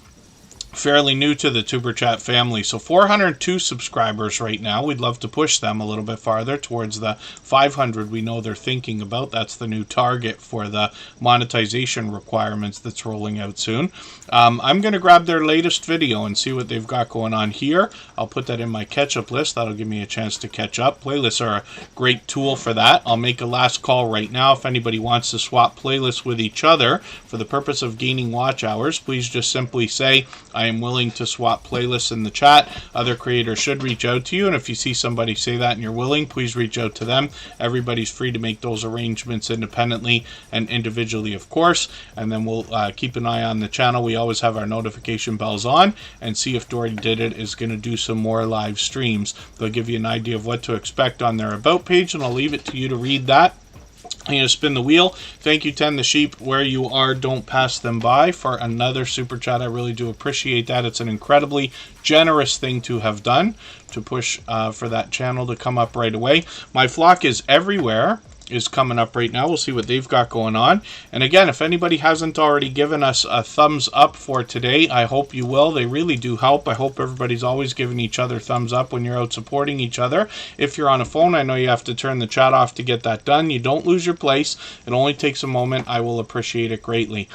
fairly new to the Tuber Chat family. So 402 subscribers right now. We'd love to push them a little bit farther towards the 500 we know they're thinking about. That's the new target for the monetization requirements that's rolling out soon. I'm going to grab their latest video and see what they've got going on here. I'll put that in my catch-up list. That'll give me a chance to catch up. Playlists are a great tool for that. I'll make a last call right now. If anybody wants to swap playlists with each other for the purpose of gaining watch hours, please just simply say, I am willing to swap playlists in the chat. Other creators should reach out to you, and if you see somebody say that and you're willing, please reach out to them. Everybody's free to make those arrangements independently and individually, of course, and then we'll keep an eye on the channel. We always have our notification bells on and see if Dory Did It is going to do some more live streams. They'll give you an idea of what to expect on their About page, and I'll leave it to you to read that. I'm going to spin the wheel. Thank you, Tend the Sheep Where You Are, Don't Pass Them By, for another super chat. I really do appreciate that. It's an incredibly generous thing to have done to push for that channel to come up right away. My Flock Is Everywhere is coming up right now. We'll see what they've got going on. And again, if anybody hasn't already given us a thumbs up for today, I hope you will. They really do help. I hope everybody's always giving each other thumbs up when you're out supporting each other. If you're on a phone, I know you have to turn the chat off to get that done. You don't lose your place. It only takes a moment. I will appreciate it greatly.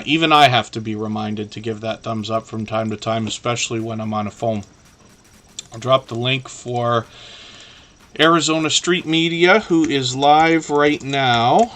Even I have to be reminded to give that thumbs up from time to time, especially when I'm on a phone. I'll drop the link for Arizona Street Media, who is live right now.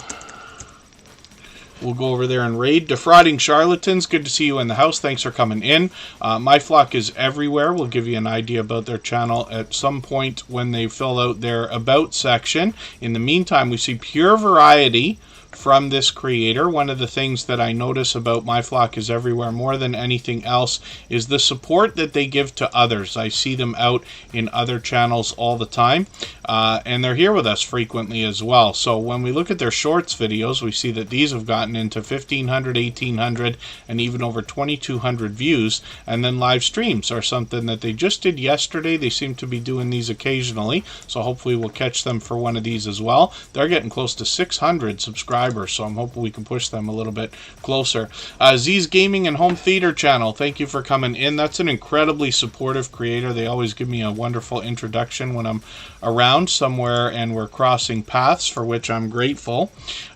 We'll go over there and raid. Defrauding Charlatans, good to see you in the house. Thanks for coming in. My Flock Is Everywhere. We'll give you an idea about their channel at some point when they fill out their About section. In the meantime, we see pure variety from this creator. One of the things that I notice about My Flock Is Everywhere more than anything else is the support that they give to others. I see them out in other channels all the time, and they're here with us frequently as well. So when we look at their shorts videos, we see that these have gotten into 1,500, 1,800, and even over 2,200 views. And then live streams are something that they just did yesterday. They seem to be doing these occasionally, so hopefully we'll catch them for one of these as well. They're getting close to 600 subscribers, so I'm hoping we can push them a little bit closer. Z's Gaming and Home Theater channel, thank you for coming in. That's an incredibly supportive creator. They always give me a wonderful introduction when I'm around somewhere and we're crossing paths, for which I'm grateful.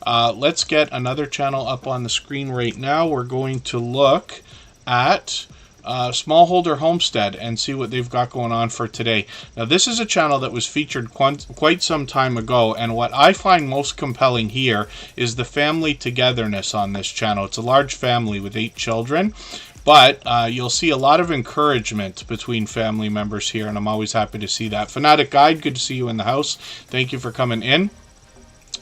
Let's get another channel up on the screen right now. We're going to look at Smallholder Homestead and see what they've got going on for today. Now, this is a channel that was featured quite some time ago, and what I find most compelling here is the family togetherness on this channel. It's a large family with 8 children, but you'll see a lot of encouragement between family members here, and I'm always happy to see that. Fanatic Guide, good to see you in the house. Thank you for coming in.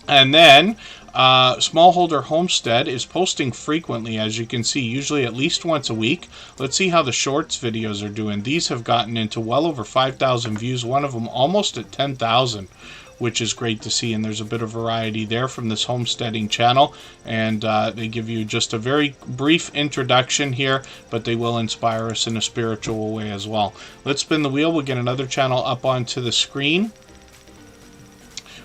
And then Smallholder Homestead is posting frequently, as you can see, usually at least once a week. Let's see how the shorts videos are doing. These have gotten into well over 5,000 views, one of them almost at 10,000, which is great to see. And there's a bit of variety there from this homesteading channel, and they give you just a very brief introduction here, but they will inspire us in a spiritual way as well. Let's spin the wheel. We'll get another channel up onto the screen.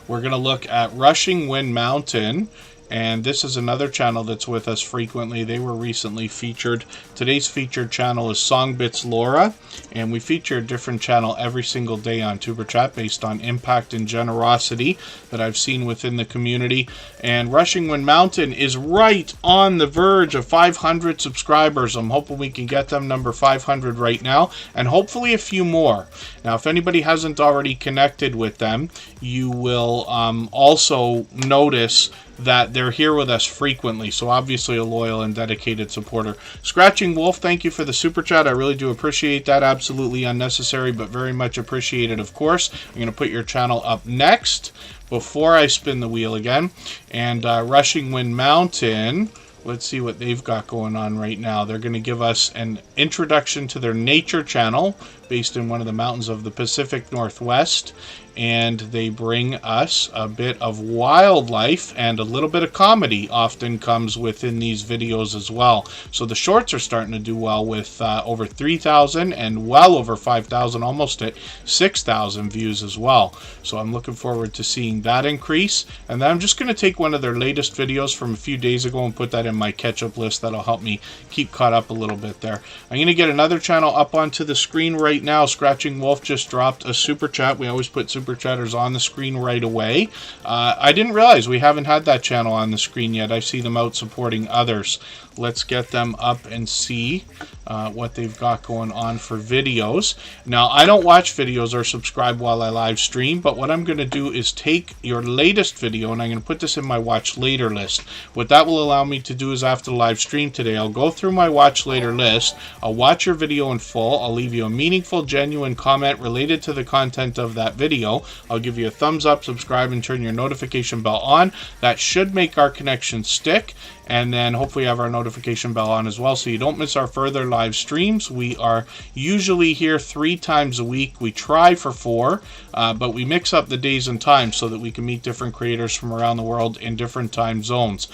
We're going to look at Rushing Wind Mountain, And this is another channel that's with us frequently. They were recently featured. Today's featured channel is Songbits Laura, and we feature a different channel every single day on Superchat based on impact and generosity that I've seen within the community. And Rushing Wind Mountain is right on the verge of 500 subscribers. I'm hoping we can get them number 500 right now, and hopefully a few more. Now, if anybody hasn't already connected with them, you will also notice that they're here with us frequently, so obviously a loyal and dedicated supporter. Scratching Wolf, thank you for the super chat. I really do appreciate that. Absolutely unnecessary, but very much appreciated, of course. I'm going to put your channel up next before I spin the wheel again. And Rushing Wind Mountain, let's see what they've got going on right now. They're going to give us an introduction to their nature channel based in one of the mountains of the Pacific Northwest, and they bring us a bit of wildlife, and a little bit of comedy often comes within these videos as well. So the shorts are starting to do well with over 3,000 and well over 5,000, almost at 6,000 views as well. So I'm looking forward to seeing that increase. And then I'm just going to take one of their latest videos from a few days ago and put that in my catch-up list. That'll help me keep caught up a little bit there. I'm going to get another channel up onto the screen right now. Scratching Wolf just dropped a super chat. We always put Superchatters on the screen right away. I didn't realize we haven't had that channel on the screen yet. I see them out supporting others. Let's get them up and see what they've got going on for videos. Now, I don't watch videos or subscribe while I live stream, but what I'm going to do is take your latest video and I'm going to put this in my watch later list. What that will allow me to do is after the live stream today, I'll go through my watch later list. I'll watch your video in full. I'll leave you a meaningful, genuine comment related to the content of that video. I'll give you a thumbs up, subscribe, and turn your notification bell on. That should make our connection stick. And then hopefully have our notification bell on as well so you don't miss our further live streams. We are usually here 3 times a week. We try for 4, but we mix up the days and times so that we can meet different creators from around the world in different time zones.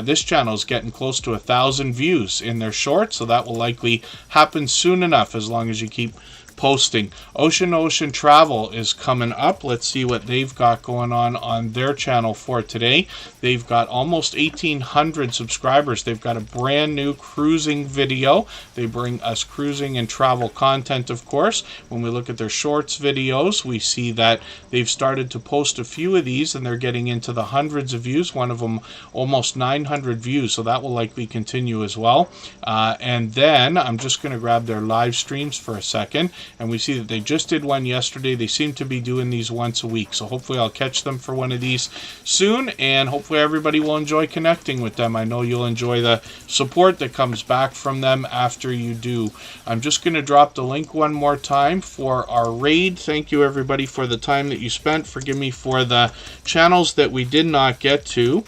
This channel is getting close to 1,000 views in their shorts, so that will likely happen soon enough as long as you keep posting. Ocean Travel is coming up. Let's see what they've got going on their channel for today. They've got almost 1,800 subscribers. They've got a brand new cruising video. They bring us cruising and travel content, of course. When we look at their shorts videos, we see that they've started to post a few of these and they're getting into the hundreds of views. One of them almost 900 views, so that will likely continue as well. And then I'm just going to grab their live streams for a second. And we see that they just did one yesterday. They seem to be doing these once a week. So hopefully I'll catch them for one of these soon. And hopefully everybody will enjoy connecting with them. I know you'll enjoy the support that comes back from them after you do. I'm just going to drop the link one more time for our raid. Thank you everybody for the time that you spent. Forgive me for the channels that we did not get to.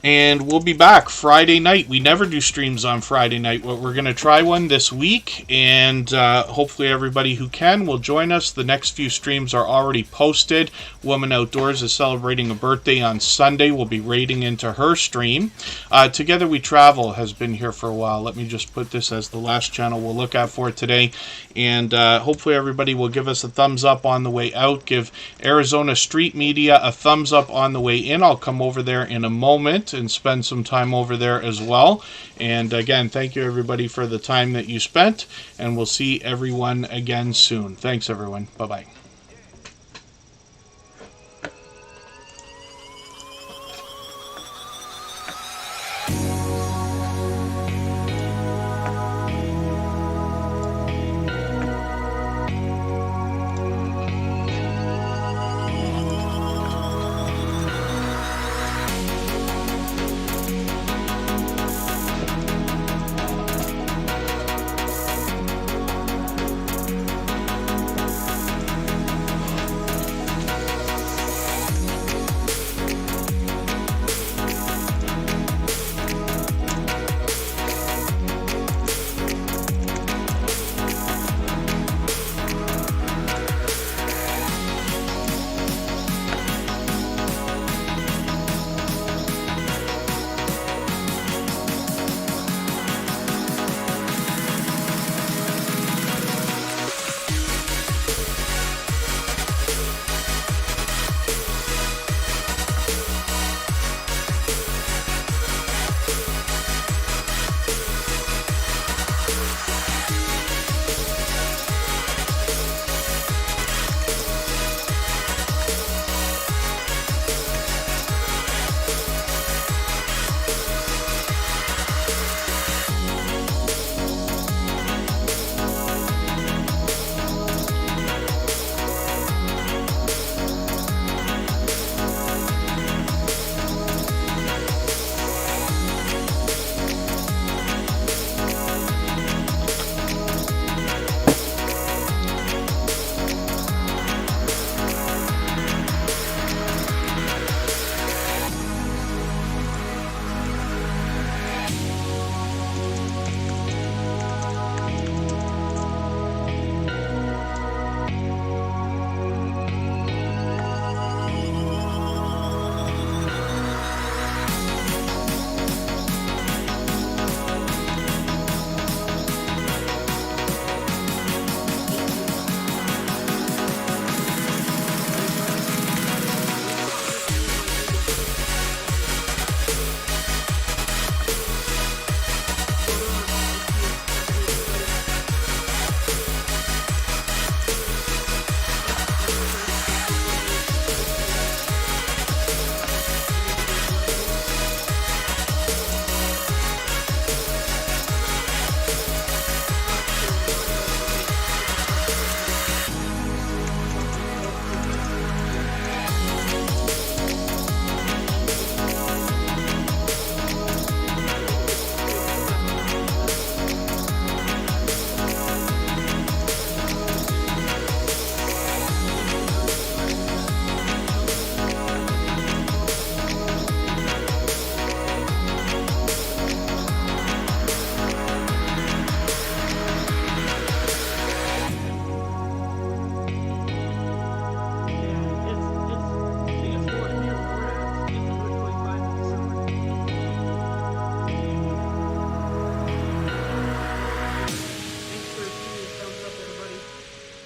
And we'll be back Friday night. We never do streams on Friday night. We're going to try one this week, and hopefully everybody who can will join us. The next few streams are already posted. Woman Outdoors is celebrating a birthday on Sunday. We'll be raiding into her stream. Together We Travel has been here for a while. Let me just put this as the last channel we'll look at for today. And hopefully everybody will give us a thumbs up on the way out. Give Arizona Street Media a thumbs up on the way in. I'll come over there in a moment and spend some time over there as well. And again, thank you everybody for the time that you spent, and we'll see everyone again soon. Thanks everyone. Bye-bye.